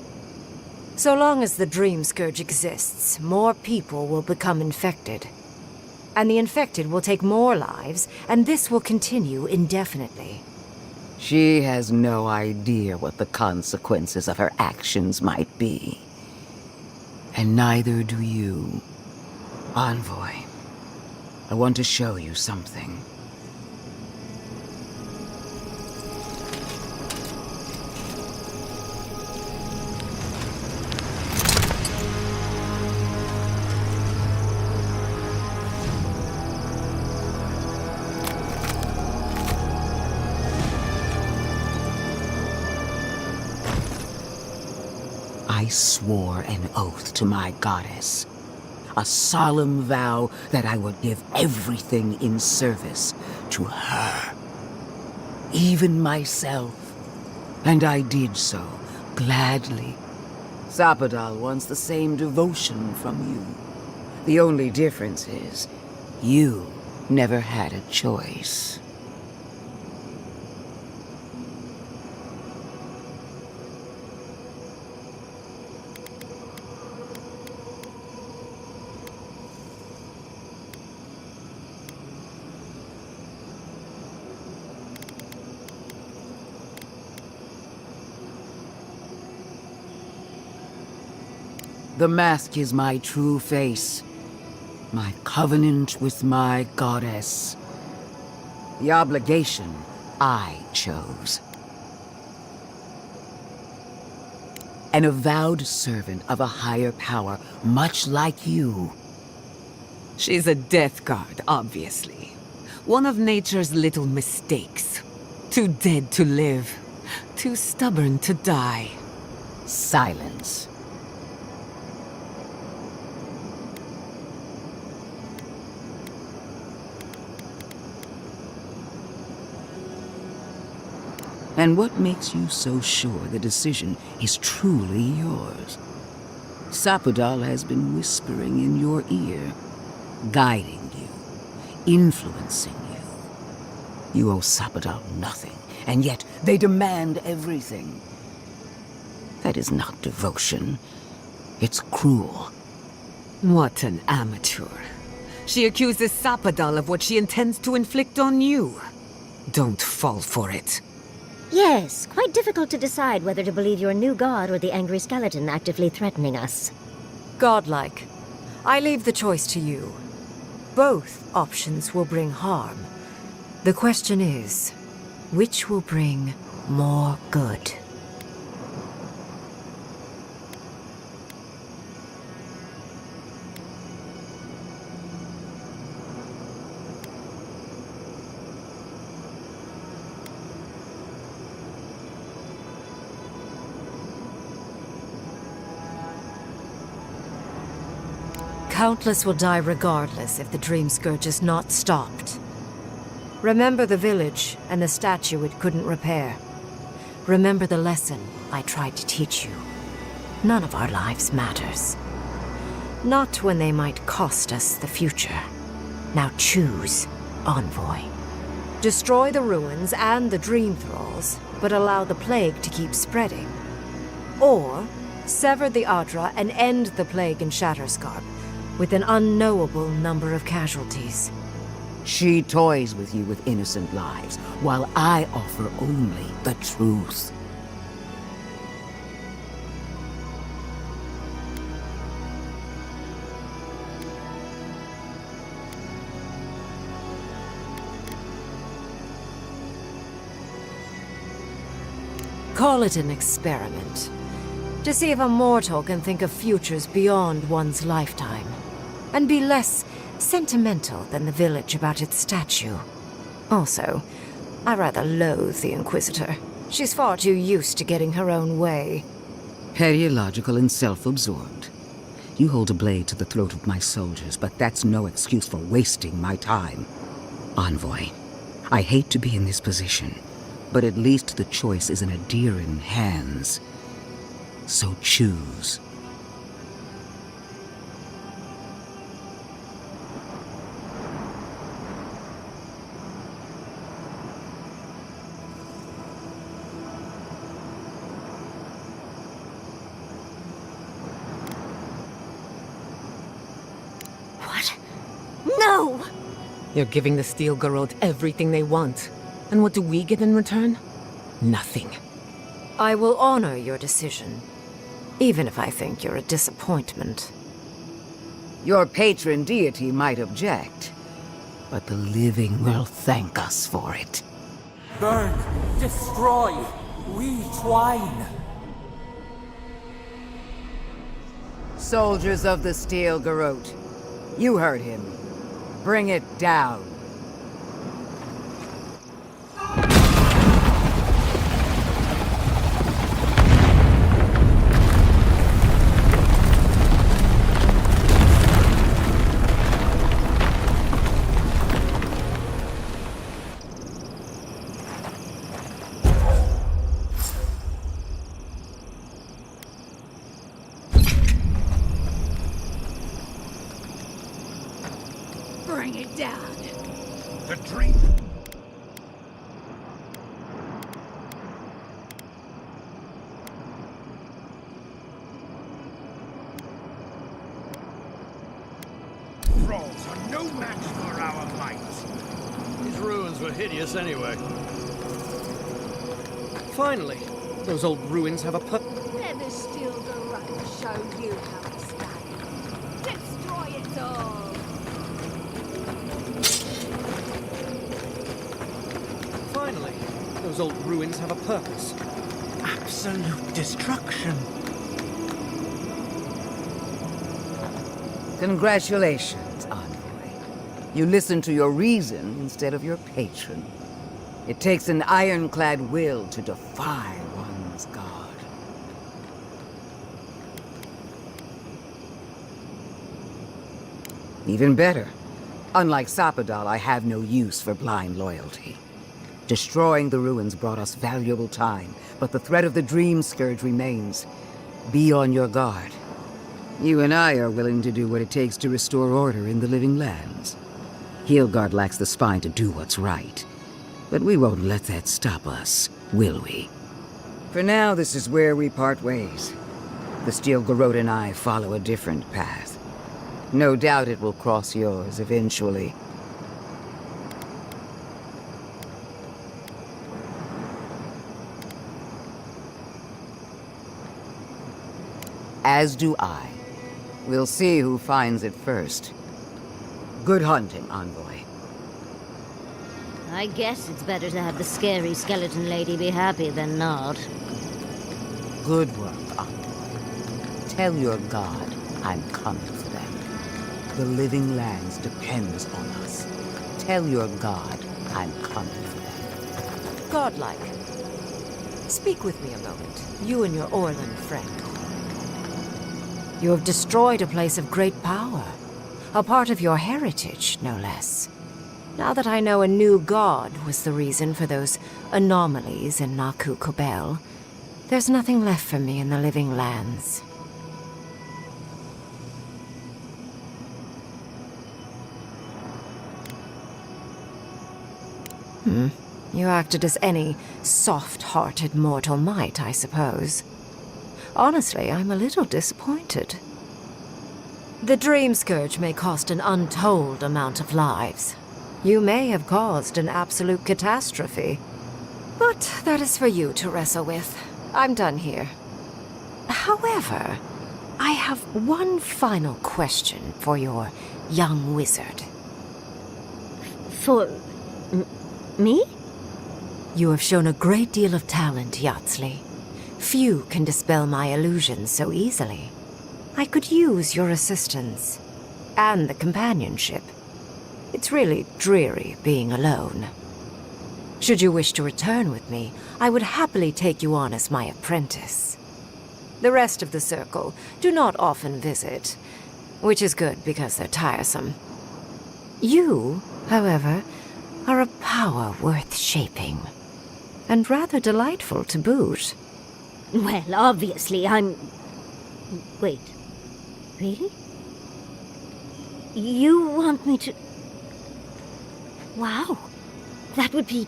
So long as the Dream Scourge exists, more people will become infected. And the infected will take more lives, and this will continue indefinitely. She has no idea what the consequences of her actions might be. And neither do you. Envoy, I want to show you something. I swore an oath to my goddess. A solemn vow that I would give everything in service to her. Even myself. And I did so, gladly. Sapadal wants the same devotion from you. The only difference is, you never had a choice. The mask is my true face. My covenant with my goddess. The obligation I chose. An avowed servant of a higher power, much like you. She's a death guard, obviously. One of nature's little mistakes. Too dead to live. Too stubborn to die. Silence. And what makes you so sure the decision is truly yours? Sapadal has been whispering in your ear, guiding you, influencing you. You owe Sapadal nothing, and yet they demand everything. That is not devotion. It's cruel. What an amateur. She accuses Sapadal of what she intends to inflict on you. Don't fall for it. Yes, quite difficult to decide whether to believe your new god or the angry skeleton actively threatening us. Godlike. I leave the choice to you. Both options will bring harm. The question is, which will bring more good? Countless will die regardless if the Dream Scourge is not stopped. Remember the village and the statue it couldn't repair. Remember the lesson I tried to teach you. None of our lives matters. Not when they might cost us the future. Now choose, Envoy. Destroy the ruins and the Dream Thralls, but allow the plague to keep spreading. Or sever the Adra and end the plague in Shatterscarp, with an unknowable number of casualties. She toys with you with innocent lives, while I offer only the truth. Call it an experiment. To see if a mortal can think of futures beyond one's lifetime. And be less sentimental than the village about its statue. Also, I rather loathe the Inquisitor. She's far too used to getting her own way. Petty, illogical, and self-absorbed. You hold a blade to the throat of my soldiers, but that's no excuse for wasting my time. Envoy, I hate to be in this position, but at least the choice is in Adiran hands. So choose. No! You're giving the Steel Garrote everything they want. And what do we get in return? Nothing. I will honor your decision, even if I think you're a disappointment. Your patron deity might object, but the living will thank us for it. Burn, destroy, we twine. Soldiers of the Steel Garrote, you heard him. Bring it down. Bring it down. The dream. Thralls are no match for our might. These ruins were hideous anyway. Finally, those old ruins have a Let the Steel Garrote show you how to stand. Destroy it all. Finally, those old ruins have a purpose. Absolute destruction. Congratulations, Envoy. You listened to your reason instead of your patron. It takes an ironclad will to defy one's god. Even better. Unlike Sapadal, I have no use for blind loyalty. Destroying the ruins brought us valuable time, but the threat of the Dream Scourge remains. Be on your guard. You and I are willing to do what it takes to restore order in the Living Lands. Heelguard lacks the spine to do what's right. But we won't let that stop us, will we? For now, this is where we part ways. The Steel Garrote and I follow a different path. No doubt it will cross yours eventually. As do I. We'll see who finds it first. Good hunting, Envoy. I guess it's better to have the scary skeleton lady be happy than not. Good work, Envoy. Tell your god I'm coming for them. The Living Lands depends on us. Tell your god I'm coming for them. Godlike. Speak with me a moment, you and your Orlan friend. You have destroyed a place of great power. A part of your heritage, no less. Now that I know a new god was the reason for those anomalies in Naku Kobel, there's nothing left for me in the Living Lands. You acted as any soft-hearted mortal might, I suppose. Honestly, I'm a little disappointed. The Dream Scourge may cost an untold amount of lives. You may have caused an absolute catastrophe. But that is for you to wrestle with. I'm done here. However, I have one final question for your young wizard. For... me? You have shown a great deal of talent, Yatsley. Few can dispel my illusions so easily. I could use your assistance. And the companionship. It's really dreary being alone. Should you wish to return with me, I would happily take you on as my apprentice. The rest of the circle do not often visit, which is good because they're tiresome. You, however, are a power worth shaping. And rather delightful to boot. Well, obviously, I'm... Wait. Really? You want me to... Wow. That would be...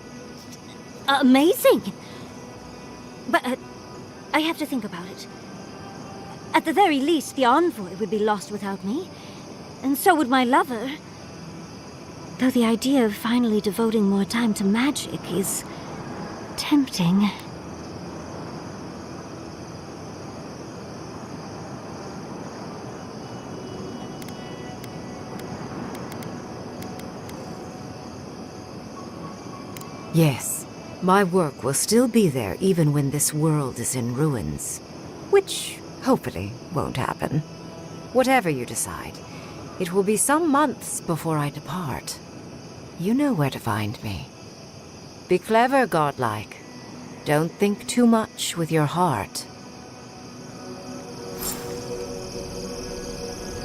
amazing! But I have to think about it. At the very least, the envoy would be lost without me. And so would my lover. Though the idea of finally devoting more time to magic is tempting. Yes, my work will still be there even when this world is in ruins. Which, hopefully, won't happen. Whatever you decide, it will be some months before I depart. You know where to find me. Be clever, godlike. Don't think too much with your heart.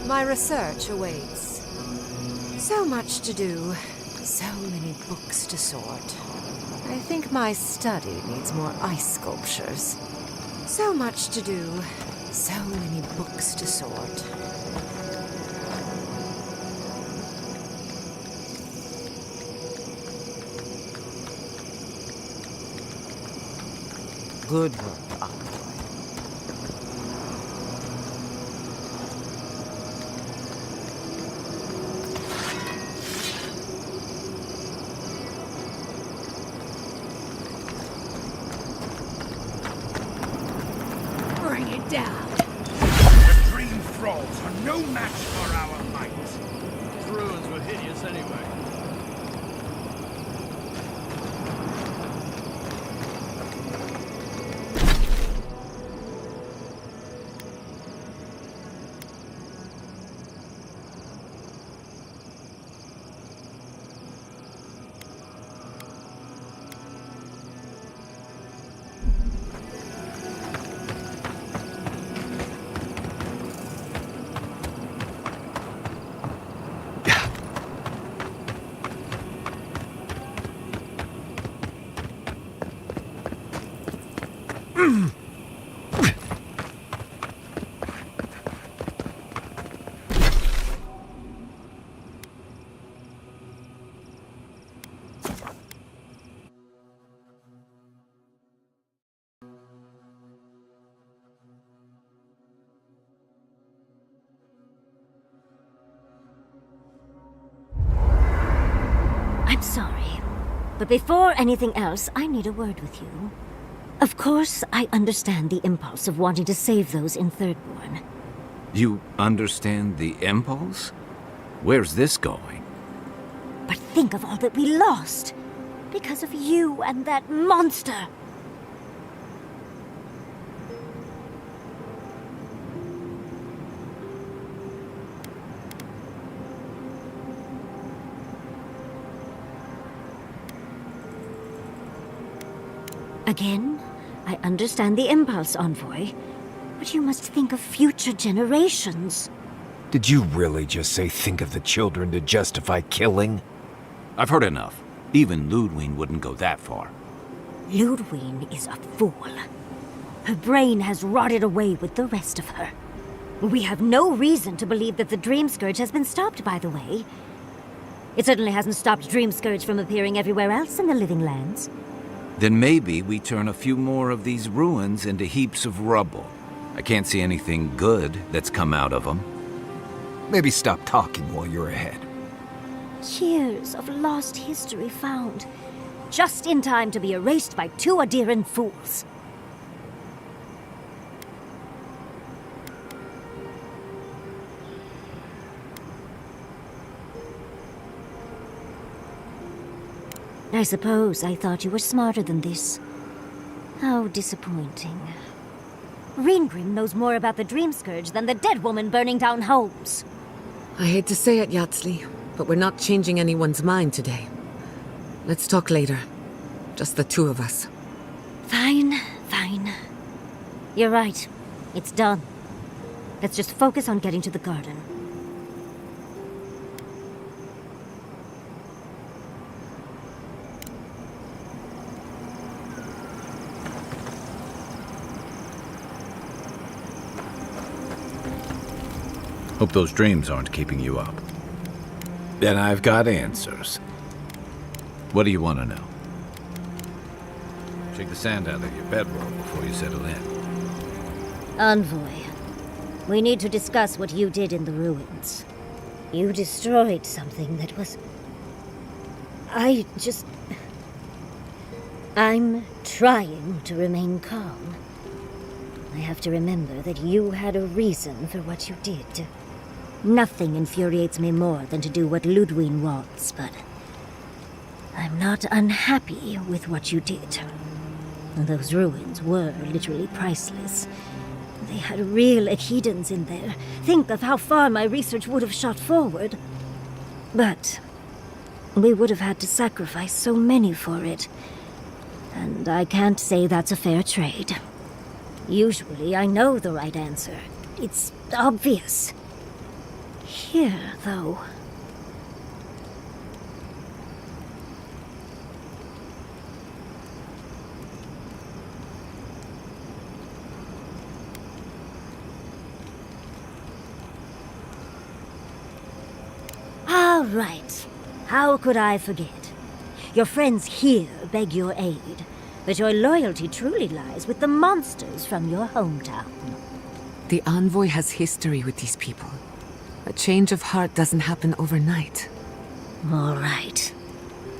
My research awaits. So much to do. So many books to sort. I think my study needs more ice sculptures. So much to do. So many books to sort. Good work, Envoy. Bring it down. The Dream Thralls are no match for our might. These ruins were hideous anyway. I'm sorry, but before anything else, I need a word with you. Of course, I understand the impulse of wanting to save those in Thirdborn. You understand the impulse? Where's this going? But think of all that we lost because of you and that monster. Again, I understand the impulse, Envoy, but you must think of future generations. Did you really just say think of the children to justify killing? I've heard enough. Even Ludwig wouldn't go that far. Ludwig is a fool. Her brain has rotted away with the rest of her. We have no reason to believe that the Dream Scourge has been stopped, by the way. It certainly hasn't stopped Dream Scourge from appearing everywhere else in the Living Lands. Then maybe we turn a few more of these ruins into heaps of rubble. I can't see anything good that's come out of them. Maybe stop talking while you're ahead. Years of lost history found, just in time to be erased by two Adiran fools. I suppose I thought you were smarter than this. How disappointing. Reengrim knows more about the Dream Scourge than the dead woman burning down homes. I hate to say it, Yatsley, but we're not changing anyone's mind today. Let's talk later. Just the two of us. Fine, fine. You're right. It's done. Let's just focus on getting to the garden. Hope those dreams aren't keeping you up. Then I've got answers. What do you want to know? Shake the sand out of your bedroll before you settle in. Envoy, we need to discuss what you did in the ruins. You destroyed something that was I'm trying to remain calm. I have to remember that you had a reason for what you did. Nothing infuriates me more than to do what Ludwig wants, but I'm not unhappy with what you did. Those ruins were literally priceless. They had real Echidans in there. Think of how far my research would have shot forward. But we would have had to sacrifice so many for it. And I can't say that's a fair trade. Usually I know the right answer. It's obvious. Here, though... All right. How could I forget? Your friends here beg your aid, but your loyalty truly lies with the monsters from your hometown. The Envoy has history with these people. A change of heart doesn't happen overnight. All right.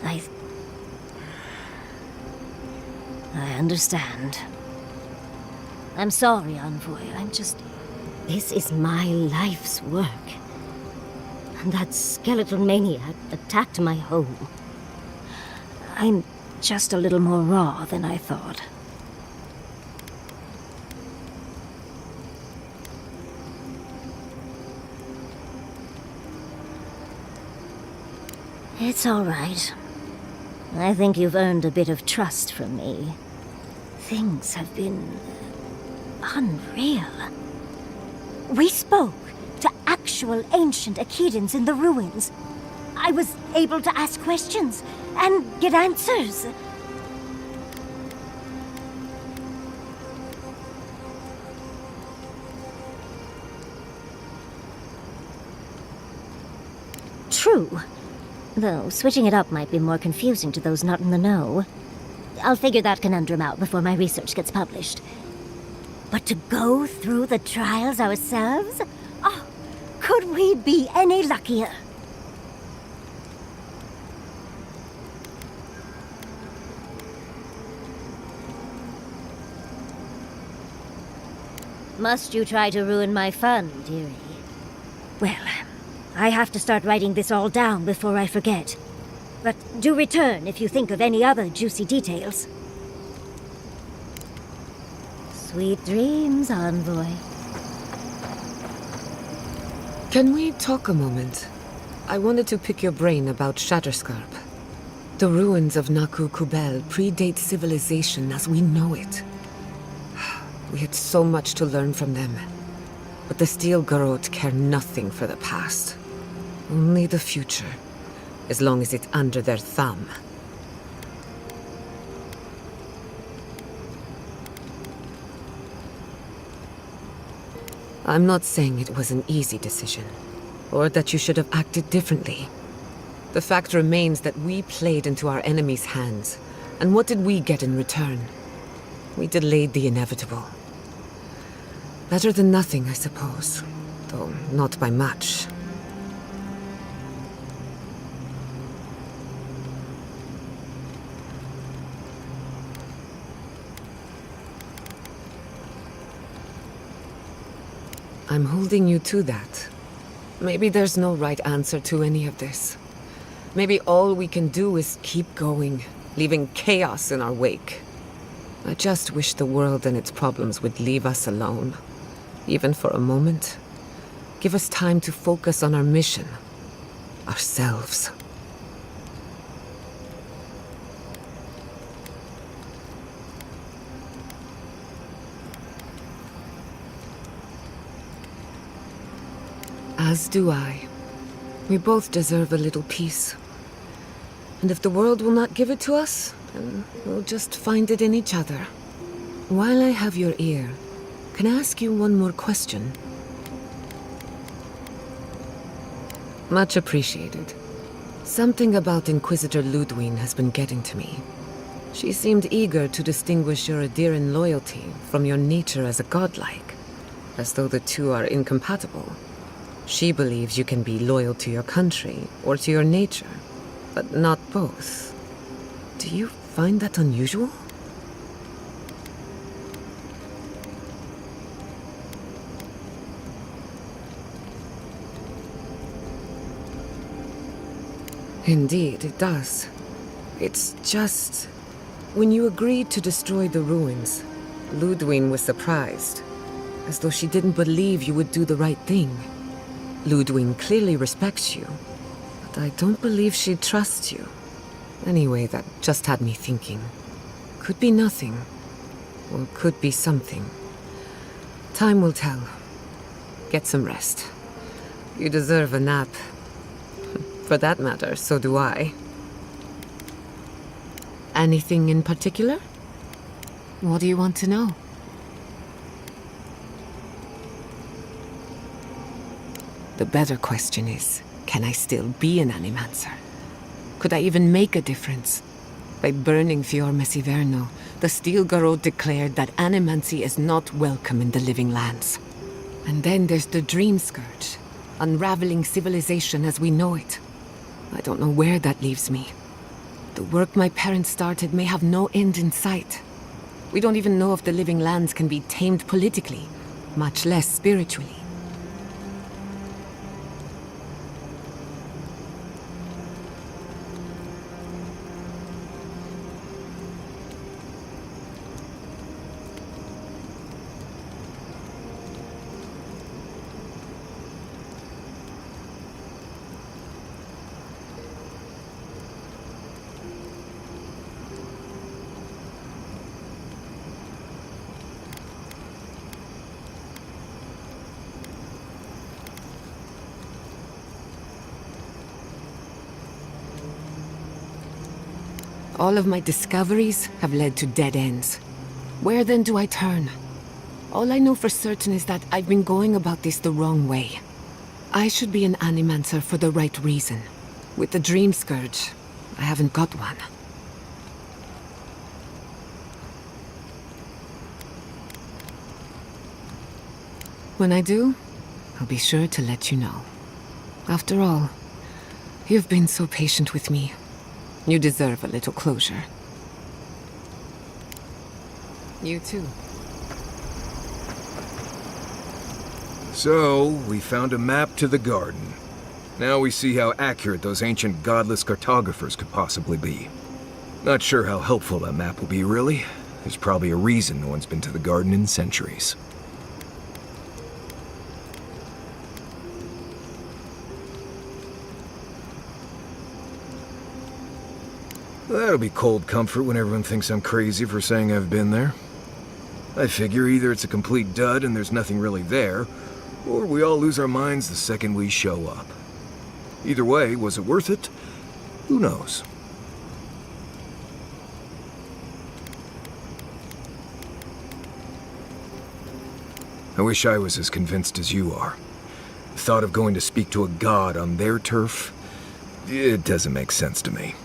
I understand. I'm sorry, Envoy. This is my life's work. And that skeletal maniac attacked my home. I'm just a little more raw than I thought. It's all right. I think you've earned a bit of trust from me. Things have been... unreal. We spoke to actual ancient Echidans in the ruins. I was able to ask questions and get answers. True. Though switching it up might be more confusing to those not in the know. I'll figure that conundrum out before my research gets published. But to go through the trials ourselves? Oh, could we be any luckier? Must you try to ruin my fun, dearie? Well, I have to start writing this all down before I forget. But do return if you think of any other juicy details. Sweet dreams, Envoy. Can we talk a moment? I wanted to pick your brain about Shatterscarp. The ruins of Naku Kubel predate civilization as we know it. We had so much to learn from them. But the Steel Garrote care nothing for the past. Only the future, as long as it's under their thumb. I'm not saying it was an easy decision, or that you should have acted differently. The fact remains that we played into our enemy's hands, and what did we get in return? We delayed the inevitable. Better than nothing, I suppose, though not by much. I'm holding you to that. Maybe there's no right answer to any of this. Maybe all we can do is keep going, leaving chaos in our wake. I just wish the world and its problems would leave us alone. Even for a moment. Give us time to focus on our mission. Ourselves. As do I. We both deserve a little peace. And if the world will not give it to us, then we'll just find it in each other. While I have your ear, can I ask you one more question? Much appreciated. Something about Inquisitor Ludwig has been getting to me. She seemed eager to distinguish your Adiran loyalty from your nature as a godlike, as though the two are incompatible. She believes you can be loyal to your country or to your nature, but not both. Do you find that unusual? Indeed, it does. It's just... When you agreed to destroy the ruins, Ludwig was surprised, as though she didn't believe you would do the right thing. Ludwig clearly respects you, but I don't believe she'd trust you. Anyway, that just had me thinking. Could be nothing, or could be something. Time will tell. Get some rest. You deserve a nap. For that matter, so do I. Anything in particular? What do you want to know? The better question is, can I still be an Animancer? Could I even make a difference? By burning Fior Messiverno, the Steel Garrote declared that animancy is not welcome in the Living Lands. And then there's the Dream Scourge, unraveling civilization as we know it. I don't know where that leaves me. The work my parents started may have no end in sight. We don't even know if the Living Lands can be tamed politically, much less spiritually. All of my discoveries have led to dead ends. Where then do I turn? All I know for certain is that I've been going about this the wrong way. I should be an Animancer for the right reason. With the Dream Scourge, I haven't got one. When I do, I'll be sure to let you know. After all, you've been so patient with me. You deserve a little closure. You too. So, we found a map to the garden. Now we see how accurate those ancient godless cartographers could possibly be. Not sure how helpful that map will be, really. There's probably a reason no one's been to the garden in centuries. That'll be cold comfort when everyone thinks I'm crazy for saying I've been there. I figure either it's a complete dud and there's nothing really there, or we all lose our minds the second we show up. Either way, was it worth it? Who knows? I wish I was as convinced as you are. The thought of going to speak to a god on their turf, it doesn't make sense to me.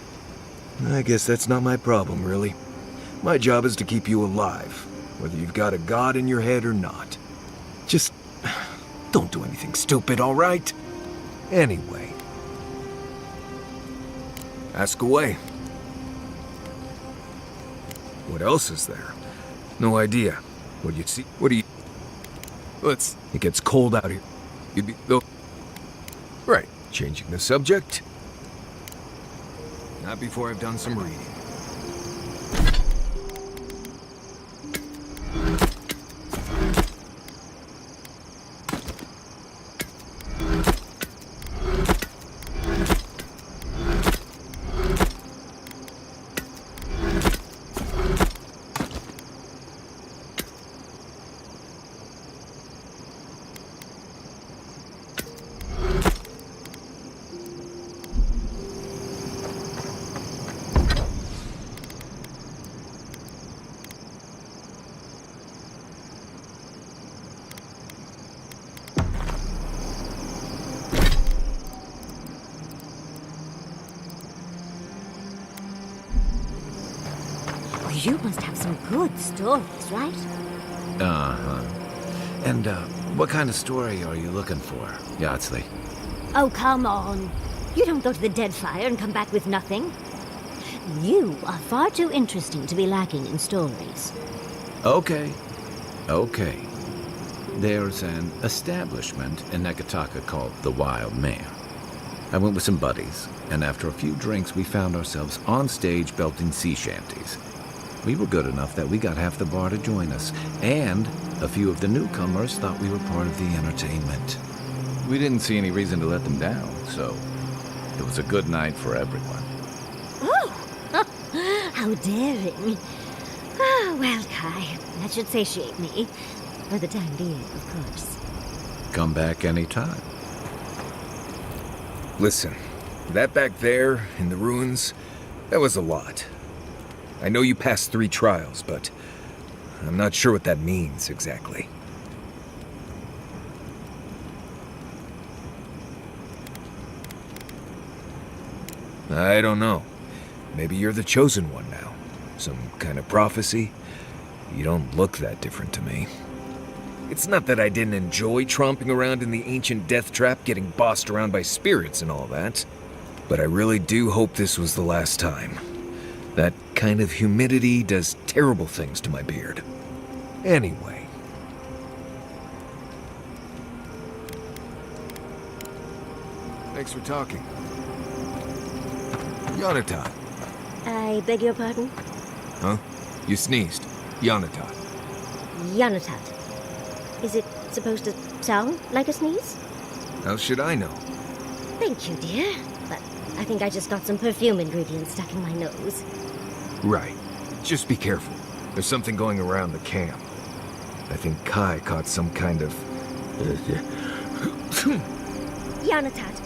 I guess that's not my problem, really. My job is to keep you alive, whether you've got a god in your head or not. Just don't do anything stupid, all right? Anyway. Ask away. What else is there? No idea. What do you see? What do you... It gets cold out here. You'd be... Oh. Right. Changing the subject. Not before I've done some reading. You must have some good stories, right? Uh-huh. And, what kind of story are you looking for, Yardsley? Oh, come on. You don't go to the Deadfire and come back with nothing. You are far too interesting to be lacking in stories. Okay. There's an establishment in Nekataka called the Wild Mare. I went with some buddies, and after a few drinks we found ourselves on stage belting sea shanties. We were good enough that we got half the bar to join us, and a few of the newcomers thought we were part of the entertainment. We didn't see any reason to let them down, so it was a good night for everyone. Oh, how daring. Ah, well, Kai, that should satiate me. For the time being, of course. Come back anytime. Listen, that back there, in the ruins, that was a lot. I know you passed 3 trials, but I'm not sure what that means exactly. I don't know. Maybe you're the chosen one now. Some kind of prophecy? You don't look that different to me. It's not that I didn't enjoy tromping around in the ancient death trap, getting bossed around by spirits and all that. But I really do hope this was the last time. That kind of humidity does terrible things to my beard. Anyway. Thanks for talking. Yonatan. I beg your pardon? Huh? You sneezed. Yonatan. Yanatat. Is it supposed to sound like a sneeze? How should I know? Thank you, dear. But I think I just got some perfume ingredients stuck in my nose. Right. Just be careful. There's something going around the camp. I think Kai caught some kind of... Yanatat.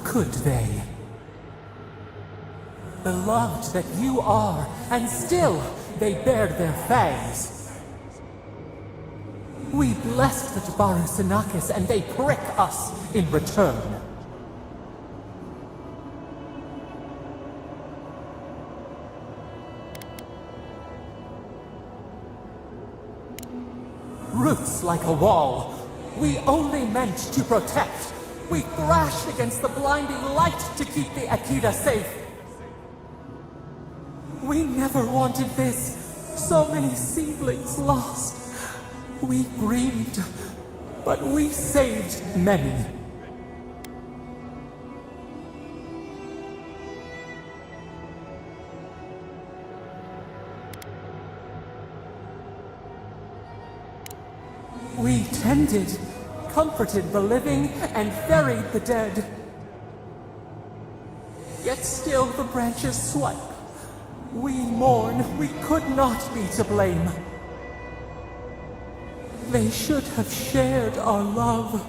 Could they? Beloved that you are, and still they bared their fangs. We blessed the Tabaru and they prick us in return. Roots like a wall, we only meant to protect. We thrashed against the blinding light to keep the Akita safe. We never wanted this. So many seedlings lost. We grieved, but we saved many. We tended, comforted the living, and buried the dead. Yet still the branches swipe. We mourn, we could not be to blame. They should have shared our love.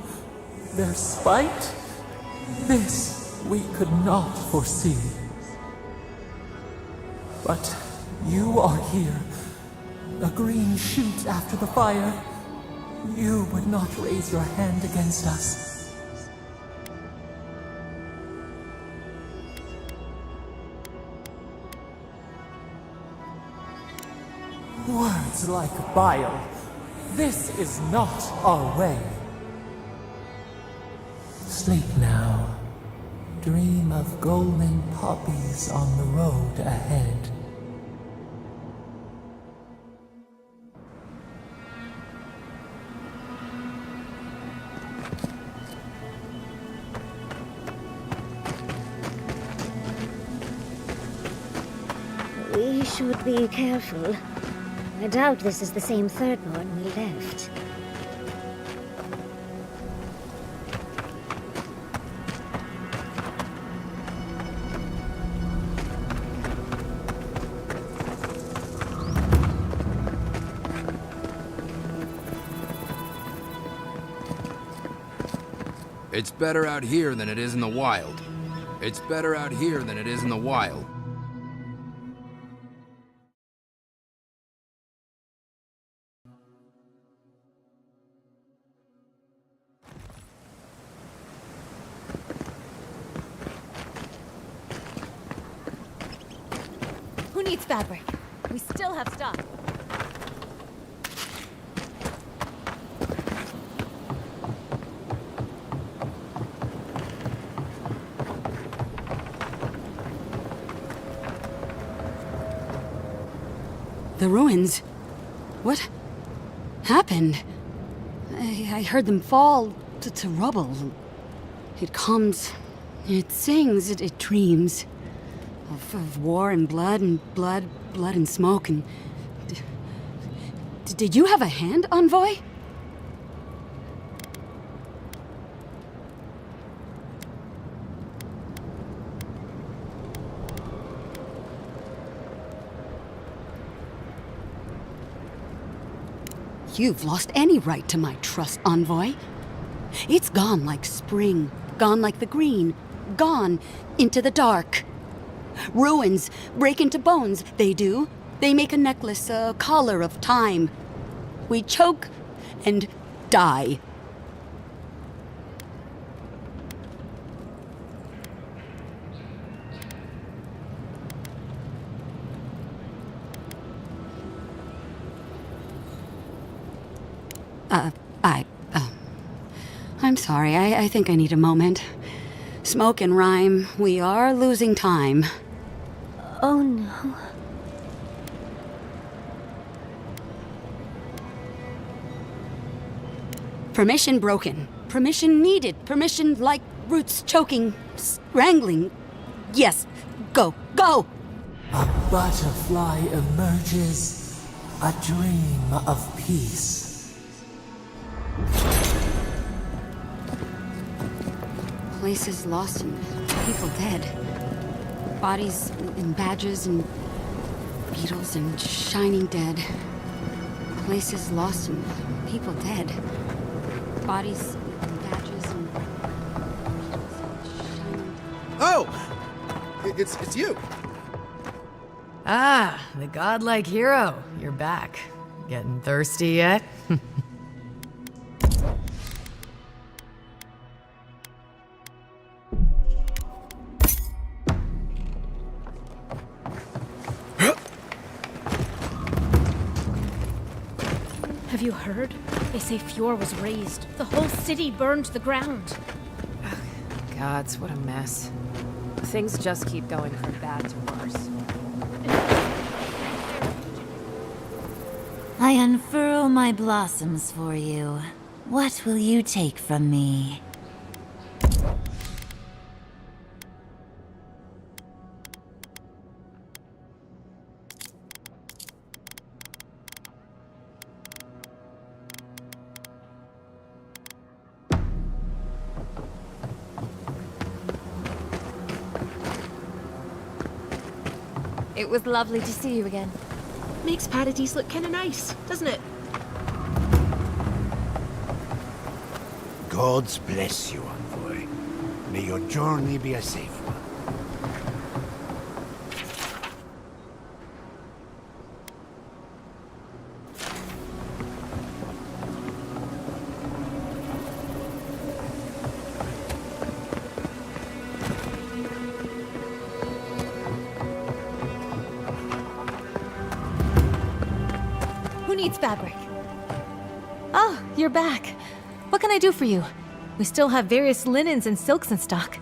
Their spite, this we could not foresee. But you are here, a green shoot after the fire. You would not raise your hand against us. Words like bile. This is not our way. Sleep now. Dream of golden poppies on the road ahead. We should be careful. I doubt this is the same Thirdborn we left. It's better out here than it is in the wild. It's better out here than it is in the wild. needs fabric? We still have stock. The ruins? What happened? I heard them fall to rubble. It comes, it sings, it dreams of war and blood and smoke and... Did you have a hand, Envoy? You've lost any right to my trust, Envoy. It's gone like spring, gone like the green, gone into the dark. Ruins break into bones, they do. They make a necklace, a collar of time. We choke and die. I'm sorry. I think I need a moment. Smoke and rhyme, we are losing time. Oh no. Permission broken. Permission needed. Permission like roots choking, strangling. Yes, go, go! A butterfly emerges, a dream of peace. Places lost and people dead. Bodies and badges and beetles and shining dead. Places lost and people dead. Bodies and badges and beetles and shining dead. Oh! It's you! Ah, the godlike hero. You're back. Getting thirsty yet? Have you heard? They say Fjord was razed. The whole city burned to the ground. Gods, what a mess. Things just keep going from bad to worse. I unfurl my blossoms for you. What will you take from me? It was lovely to see you again. Makes Paradise look kinda nice, doesn't it? Gods bless you, Envoy. May your journey be a safe one. Who needs fabric? Oh, you're back. What can I do for you? We still have various linens and silks in stock.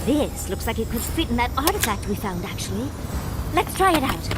This looks like it could fit in that artifact we found, actually. Let's try it out.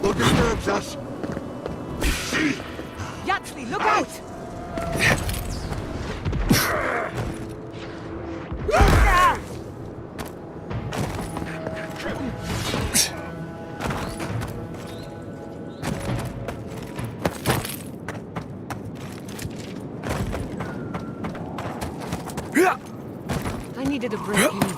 Who disturbs us? Yaxley, look out! I needed a break anyway.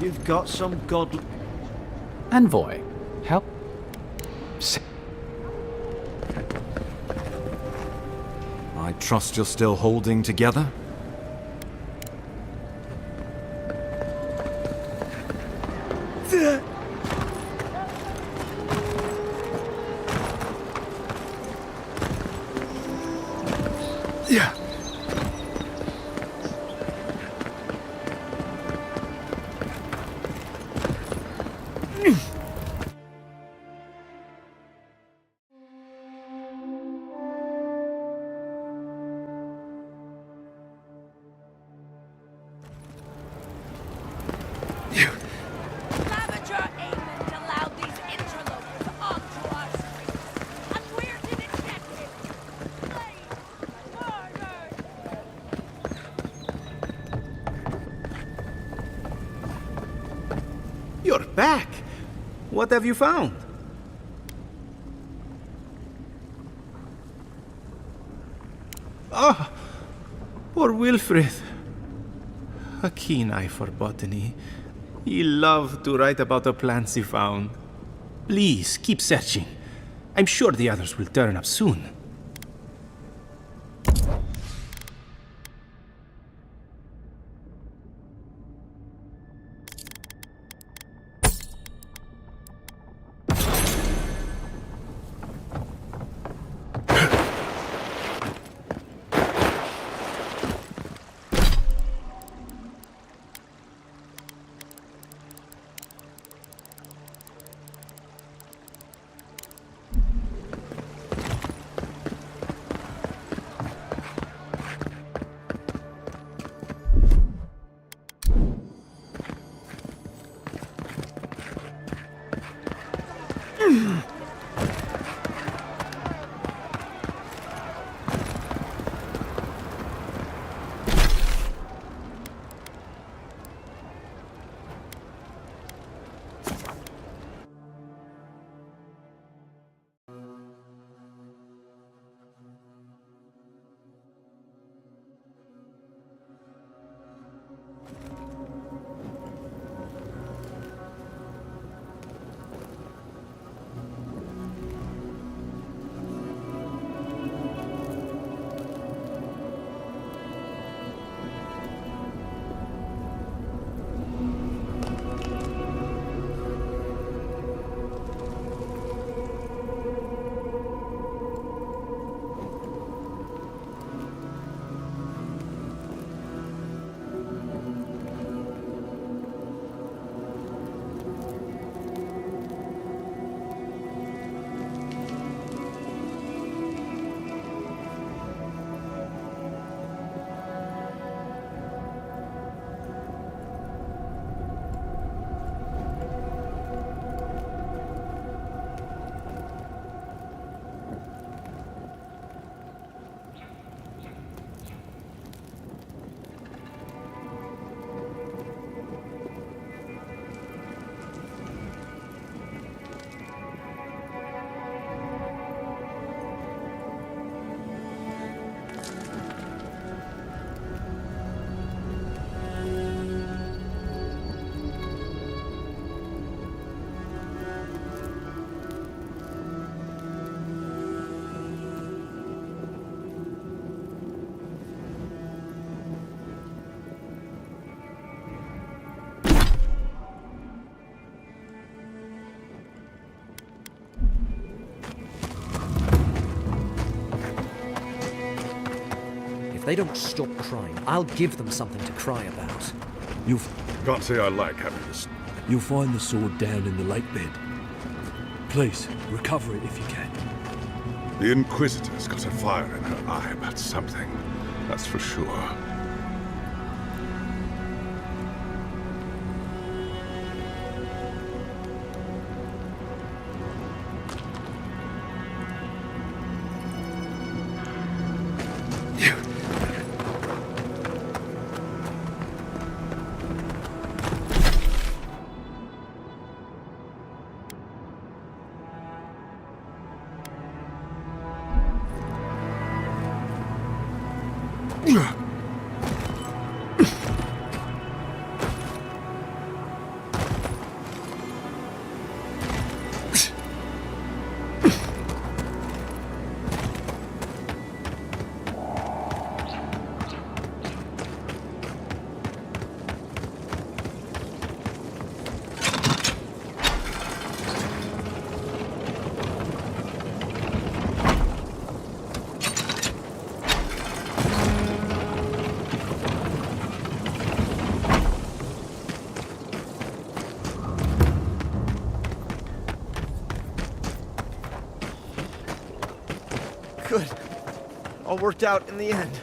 You've got some god... Envoy, help. I trust you're still holding together? Yeah. Ravager Aemond allowed these interlopers onto our streets, and we're to detect it. You're back! What have you found? Ah, poor Wilfred. A keen eye for botany. He loved to write about the plants he found. Please, keep searching. I'm sure the others will turn up soon. If they don't stop crying, I'll give them something to cry about. Can't say I like having this. You'll find the sword down in the lake bed. Please, recover it if you can. The Inquisitor's got a fire in her eye about something. That's for sure. Good. All worked out in the end.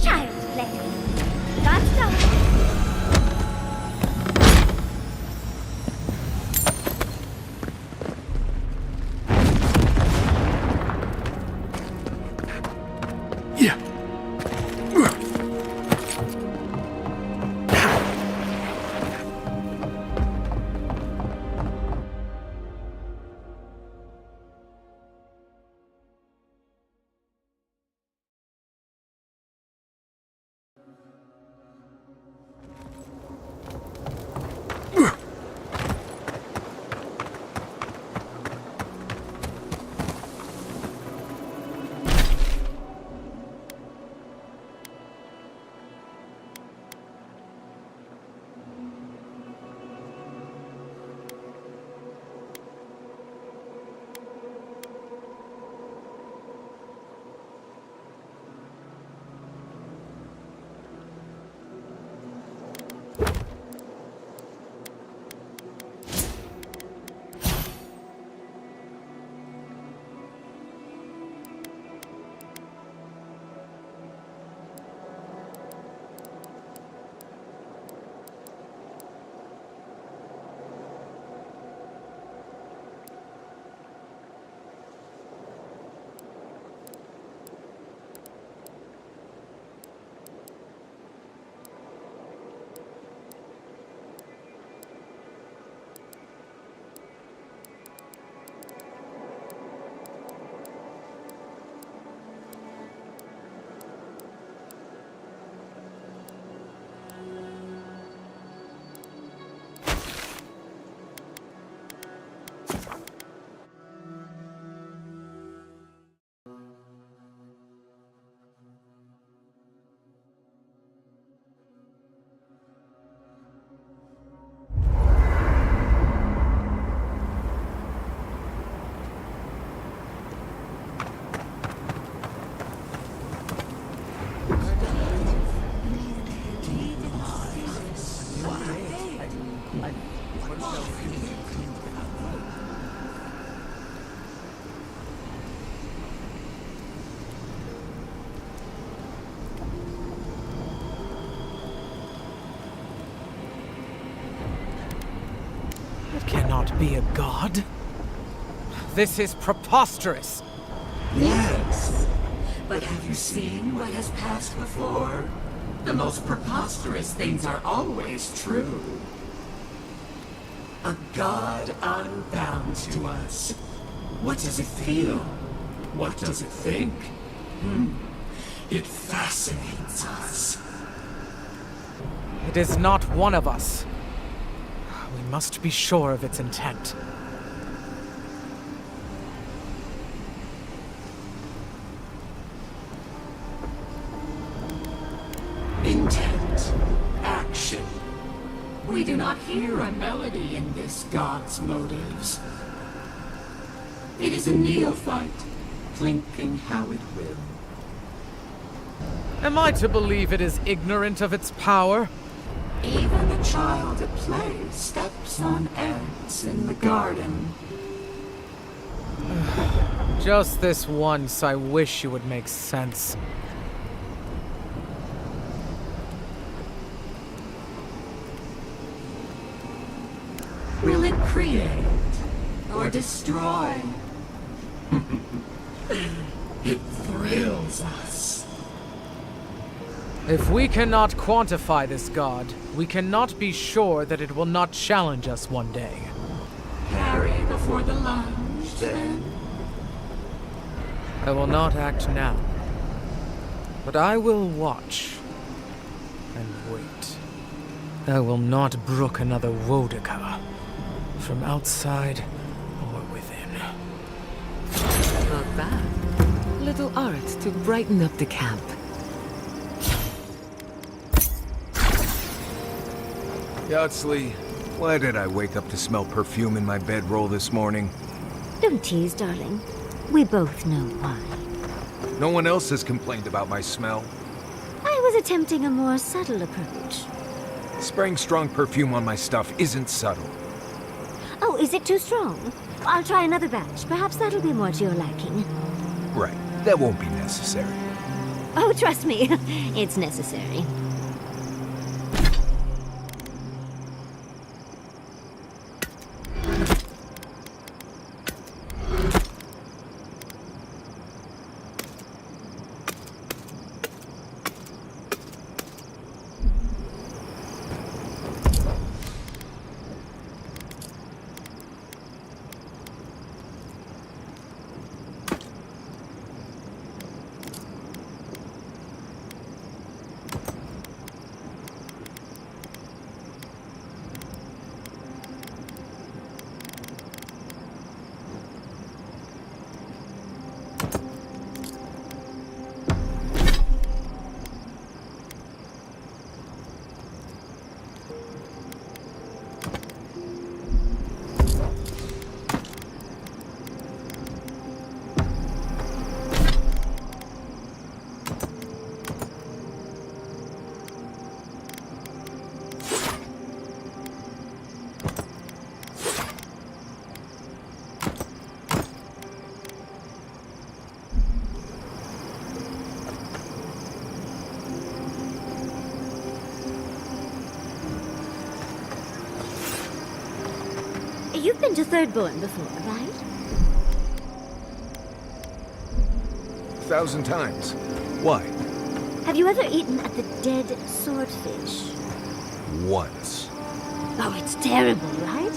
Child's play. That's done. Cannot be a god. This is preposterous. Yes, but have you seen what has passed before? The most preposterous things are always true. A god unbound to us. What does it feel? What does it think? It fascinates us. It is not one of us. We must be sure of its intent. Intent. Action. We do not hear a melody in this god's motives. It is a neophyte, thinking how it will. Am I to believe it is ignorant of its power? Even a child at play steps on ants in the garden. Just this once, I wish you would make sense. Will it create or destroy? It thrills us. If we cannot quantify this god, we cannot be sure that it will not challenge us one day. Parry before the lunge, then. I will not act now, but I will watch and wait. I will not brook another Wodaka, from outside or within. Not bad. Little art to brighten up the camp. Yardsley, why did I wake up to smell perfume in my bedroll this morning? Don't tease, darling. We both know why. No one else has complained about my smell. I was attempting a more subtle approach. Spraying strong perfume on my stuff isn't subtle. Oh, is it too strong? I'll try another batch. Perhaps that'll be more to your liking. Right, that won't be necessary. Oh, trust me, it's necessary. You've been to Thirdborn before, right? 1,000 times. Why? Have you ever eaten at the Dead Swordfish? Once. Oh, it's terrible, right?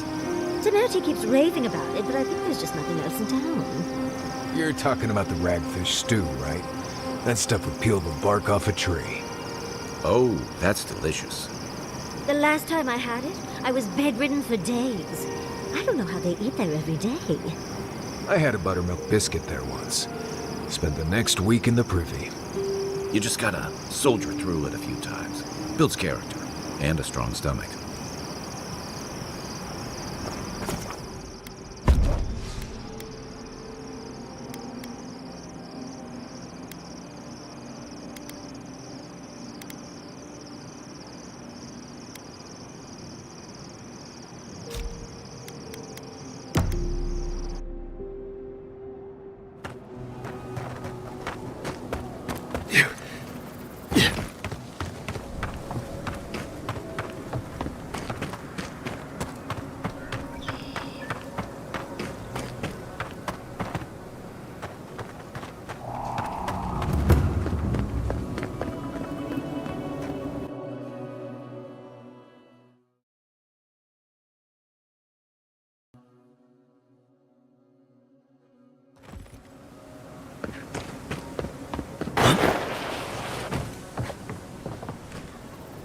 Temerity keeps raving about it, but I think there's just nothing else in town. You're talking about the ragfish stew, right? That stuff would peel the bark off a tree. Oh, that's delicious. The last time I had it, I was bedridden for days. I don't know how they eat there every day. I had a buttermilk biscuit there once. Spent the next week in the privy. You just gotta soldier through it a few times. Builds character and a strong stomach.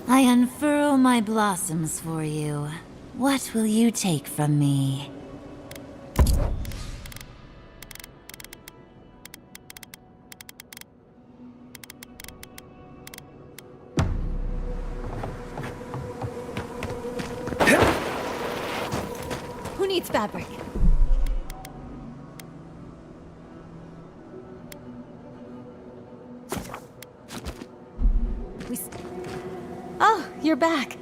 I unfurl my blossoms for you. What will you take from me? Who needs fabric? Oh, you're back.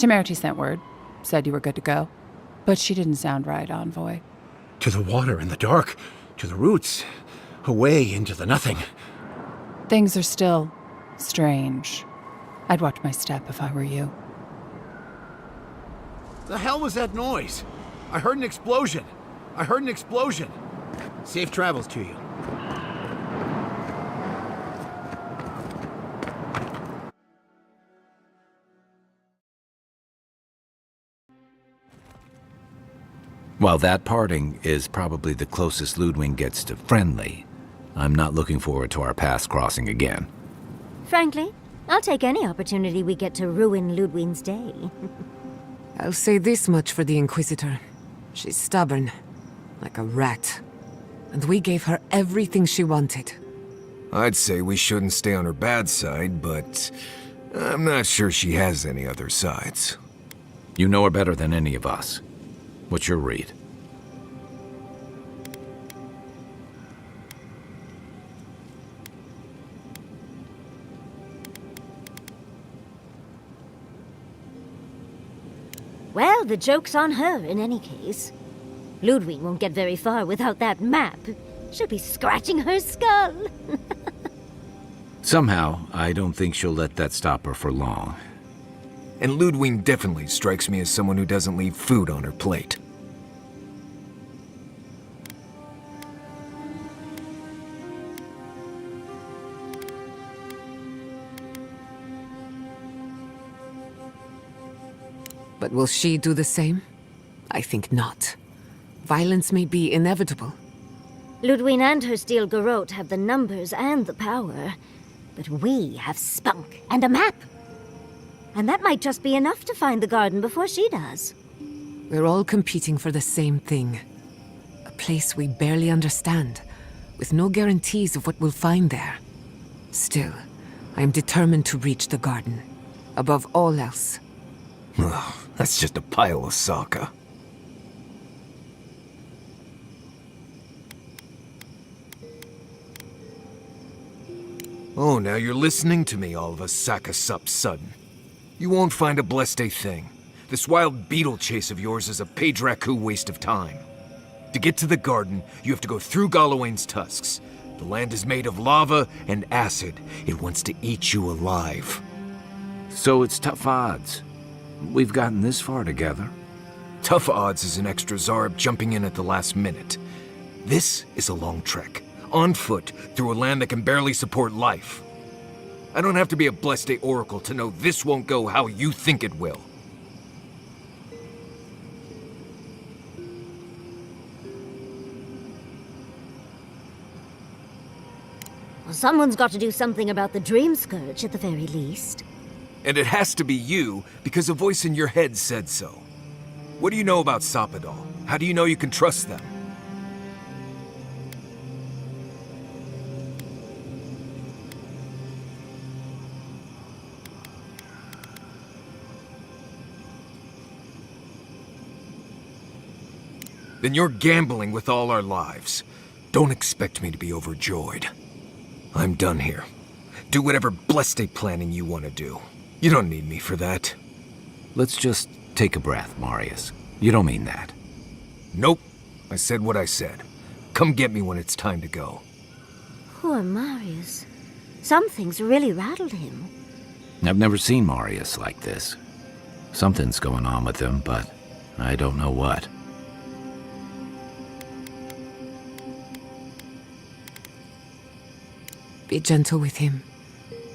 Temerity sent word. Said you were good to go. But she didn't sound right, Envoy. To the water and the dark, to the roots, away into the nothing. Things are still strange. I'd watch my step if I were you. The hell was that noise? I heard an explosion. I heard an explosion. Safe travels to you. While that parting is probably the closest Ludwig gets to friendly, I'm not looking forward to our paths crossing again. Frankly, I'll take any opportunity we get to ruin Ludwig's day. I'll say this much for the Inquisitor. She's stubborn, like a rat. And we gave her everything she wanted. I'd say we shouldn't stay on her bad side, but I'm not sure she has any other sides. You know her better than any of us. What's your read? Well, the joke's on her in any case. Ludwig won't get very far without that map. She'll be scratching her skull. Somehow, I don't think she'll let that stop her for long. And Ludwig definitely strikes me as someone who doesn't leave food on her plate. But will she do the same? I think not. Violence may be inevitable. Ludwig and her steel garrote have the numbers and the power, but we have spunk and a map. And that might just be enough to find the garden before she does. We're all competing for the same thing. A place we barely understand, with no guarantees of what we'll find there. Still, I am determined to reach the garden, above all else. Ugh, that's just a pile of Sokka. Oh, now you're listening to me, all of a Sokka sup sudden. You won't find a blessed thing. This wild beetle chase of yours is a page raku waste of time. To get to the garden, you have to go through Galawain's tusks. The land is made of lava and acid. It wants to eat you alive. So it's tough odds. We've gotten this far together. Tough odds is an extra Zarb jumping in at the last minute. This is a long trek, on foot, through a land that can barely support life. I don't have to be a Blessed Oracle to know this won't go how you think it will. Well, someone's got to do something about the Dream Scourge at the very least. And it has to be you, because a voice in your head said so. What do you know about Soppadal? How do you know you can trust them? Then you're gambling with all our lives. Don't expect me to be overjoyed. I'm done here. Do whatever blessed planning you want to do. You don't need me for that. Let's just take a breath, Marius. You don't mean that. Nope. I said what I said. Come get me when it's time to go. Poor Marius. Something's really rattled him. I've never seen Marius like this. Something's going on with him, but I don't know what. Be gentle with him.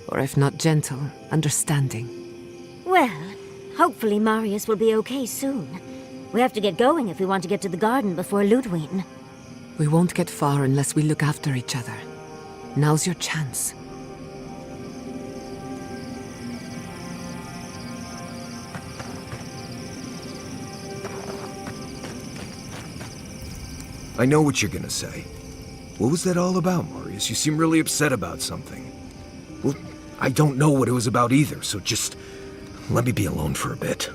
Or if not gentle, understanding. Well, hopefully Marius will be okay soon. We have to get going if we want to get to the garden before Ludwig. We won't get far unless we look after each other. Now's your chance. I know what you're gonna say. What was that all about, Marius? You seem really upset about something. Well, I don't know what it was about either, so just let me be alone for a bit.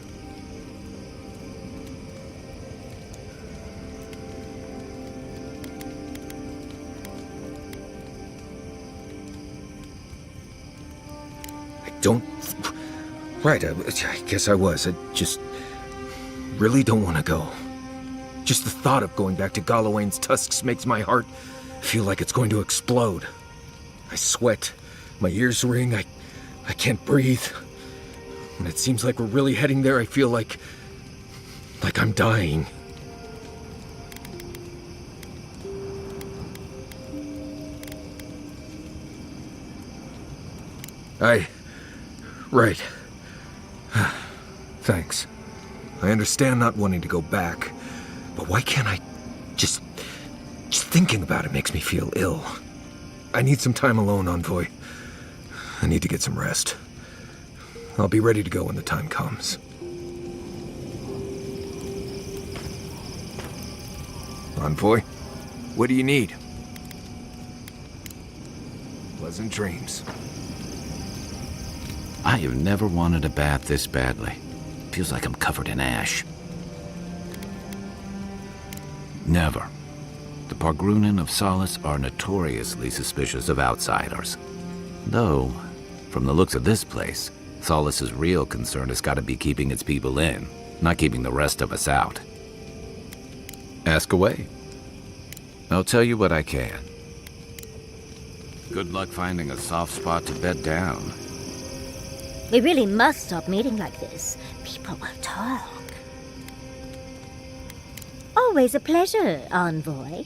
Right, I guess I was. I just really don't want to go. Just the thought of going back to Galawain's tusks makes my heart feel like it's going to explode. I sweat, my ears ring, I can't breathe. When it seems like we're really heading there, I feel like I'm dying. Right. Thanks. I understand not wanting to go back, but why can't I just thinking about it makes me feel ill. I need some time alone, Envoy. I need to get some rest. I'll be ready to go when the time comes. Envoy, what do you need? Pleasant dreams. I have never wanted a bath this badly. Feels like I'm covered in ash. Never. The Pargrunen of Solace are notoriously suspicious of outsiders. Though, from the looks of this place, Solace's real concern has got to be keeping its people in, not keeping the rest of us out. Ask away. I'll tell you what I can. Good luck finding a soft spot to bed down. We really must stop meeting like this. People will talk. Always a pleasure, Envoy.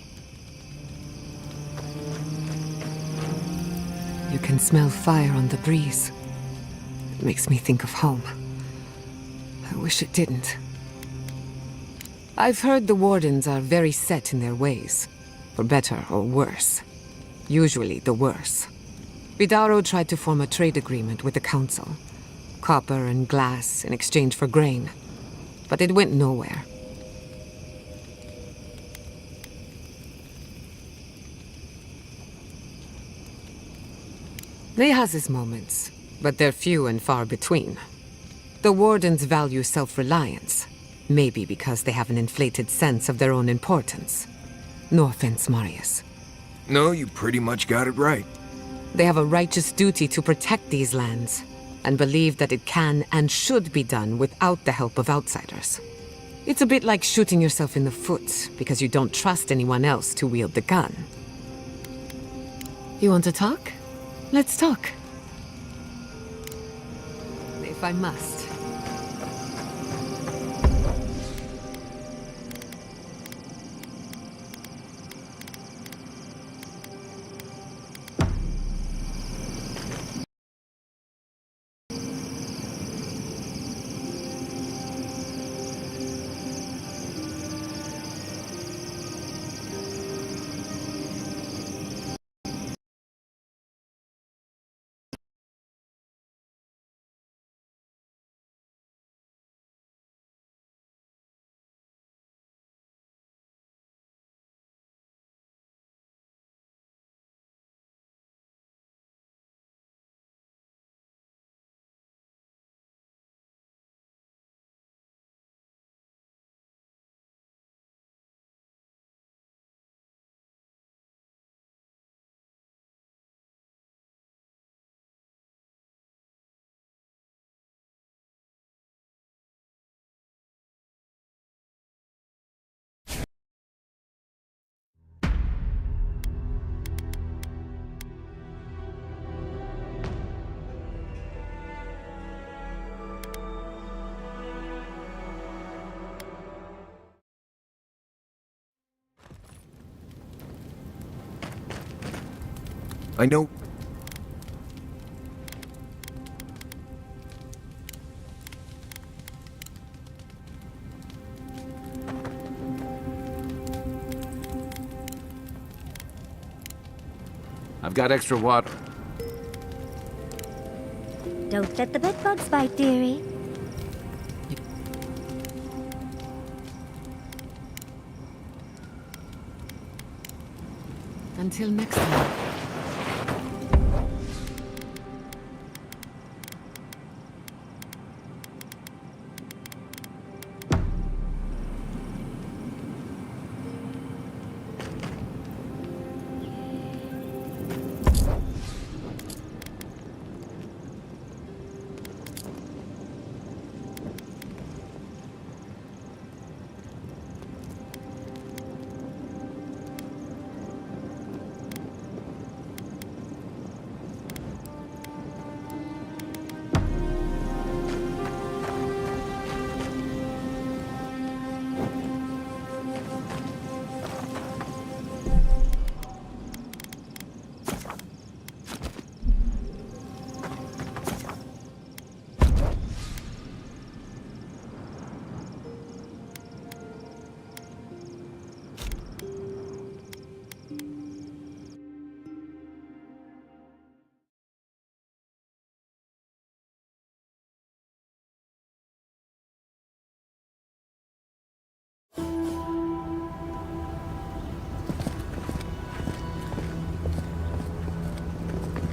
You can smell fire on the breeze. It makes me think of home. I wish it didn't. I've heard the Wardens are very set in their ways, for better or worse. Usually the worse. Vidaro tried to form a trade agreement with the Council. Copper and glass in exchange for grain. But it went nowhere. They has his moments, but they're few and far between. The Wardens value self-reliance, maybe because they have an inflated sense of their own importance. No offense, Marius. No, you pretty much got it right. They have a righteous duty to protect these lands, and believe that it can and should be done without the help of outsiders. It's a bit like shooting yourself in the foot because you don't trust anyone else to wield the gun. You want to talk? Let's talk. If I must. I know... I've got extra water. Don't let the bedbugs bite, dearie. Until next time.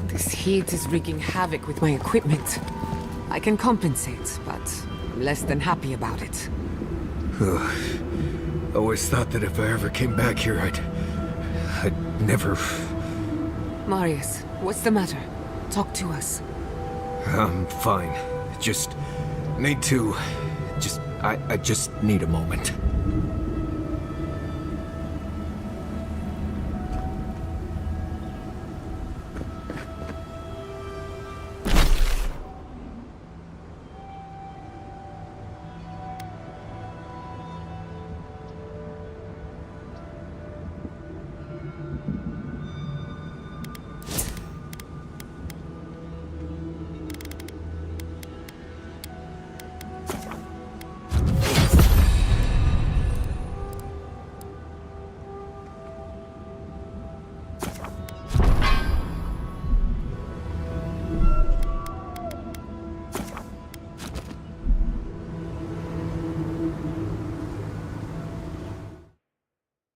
This heat is wreaking havoc with my equipment. I can compensate, but I'm less than happy about it. Always thought that if I ever came back here, I'd never... Marius, what's the matter? Talk to us. I'm fine. Just need to... I just need a moment.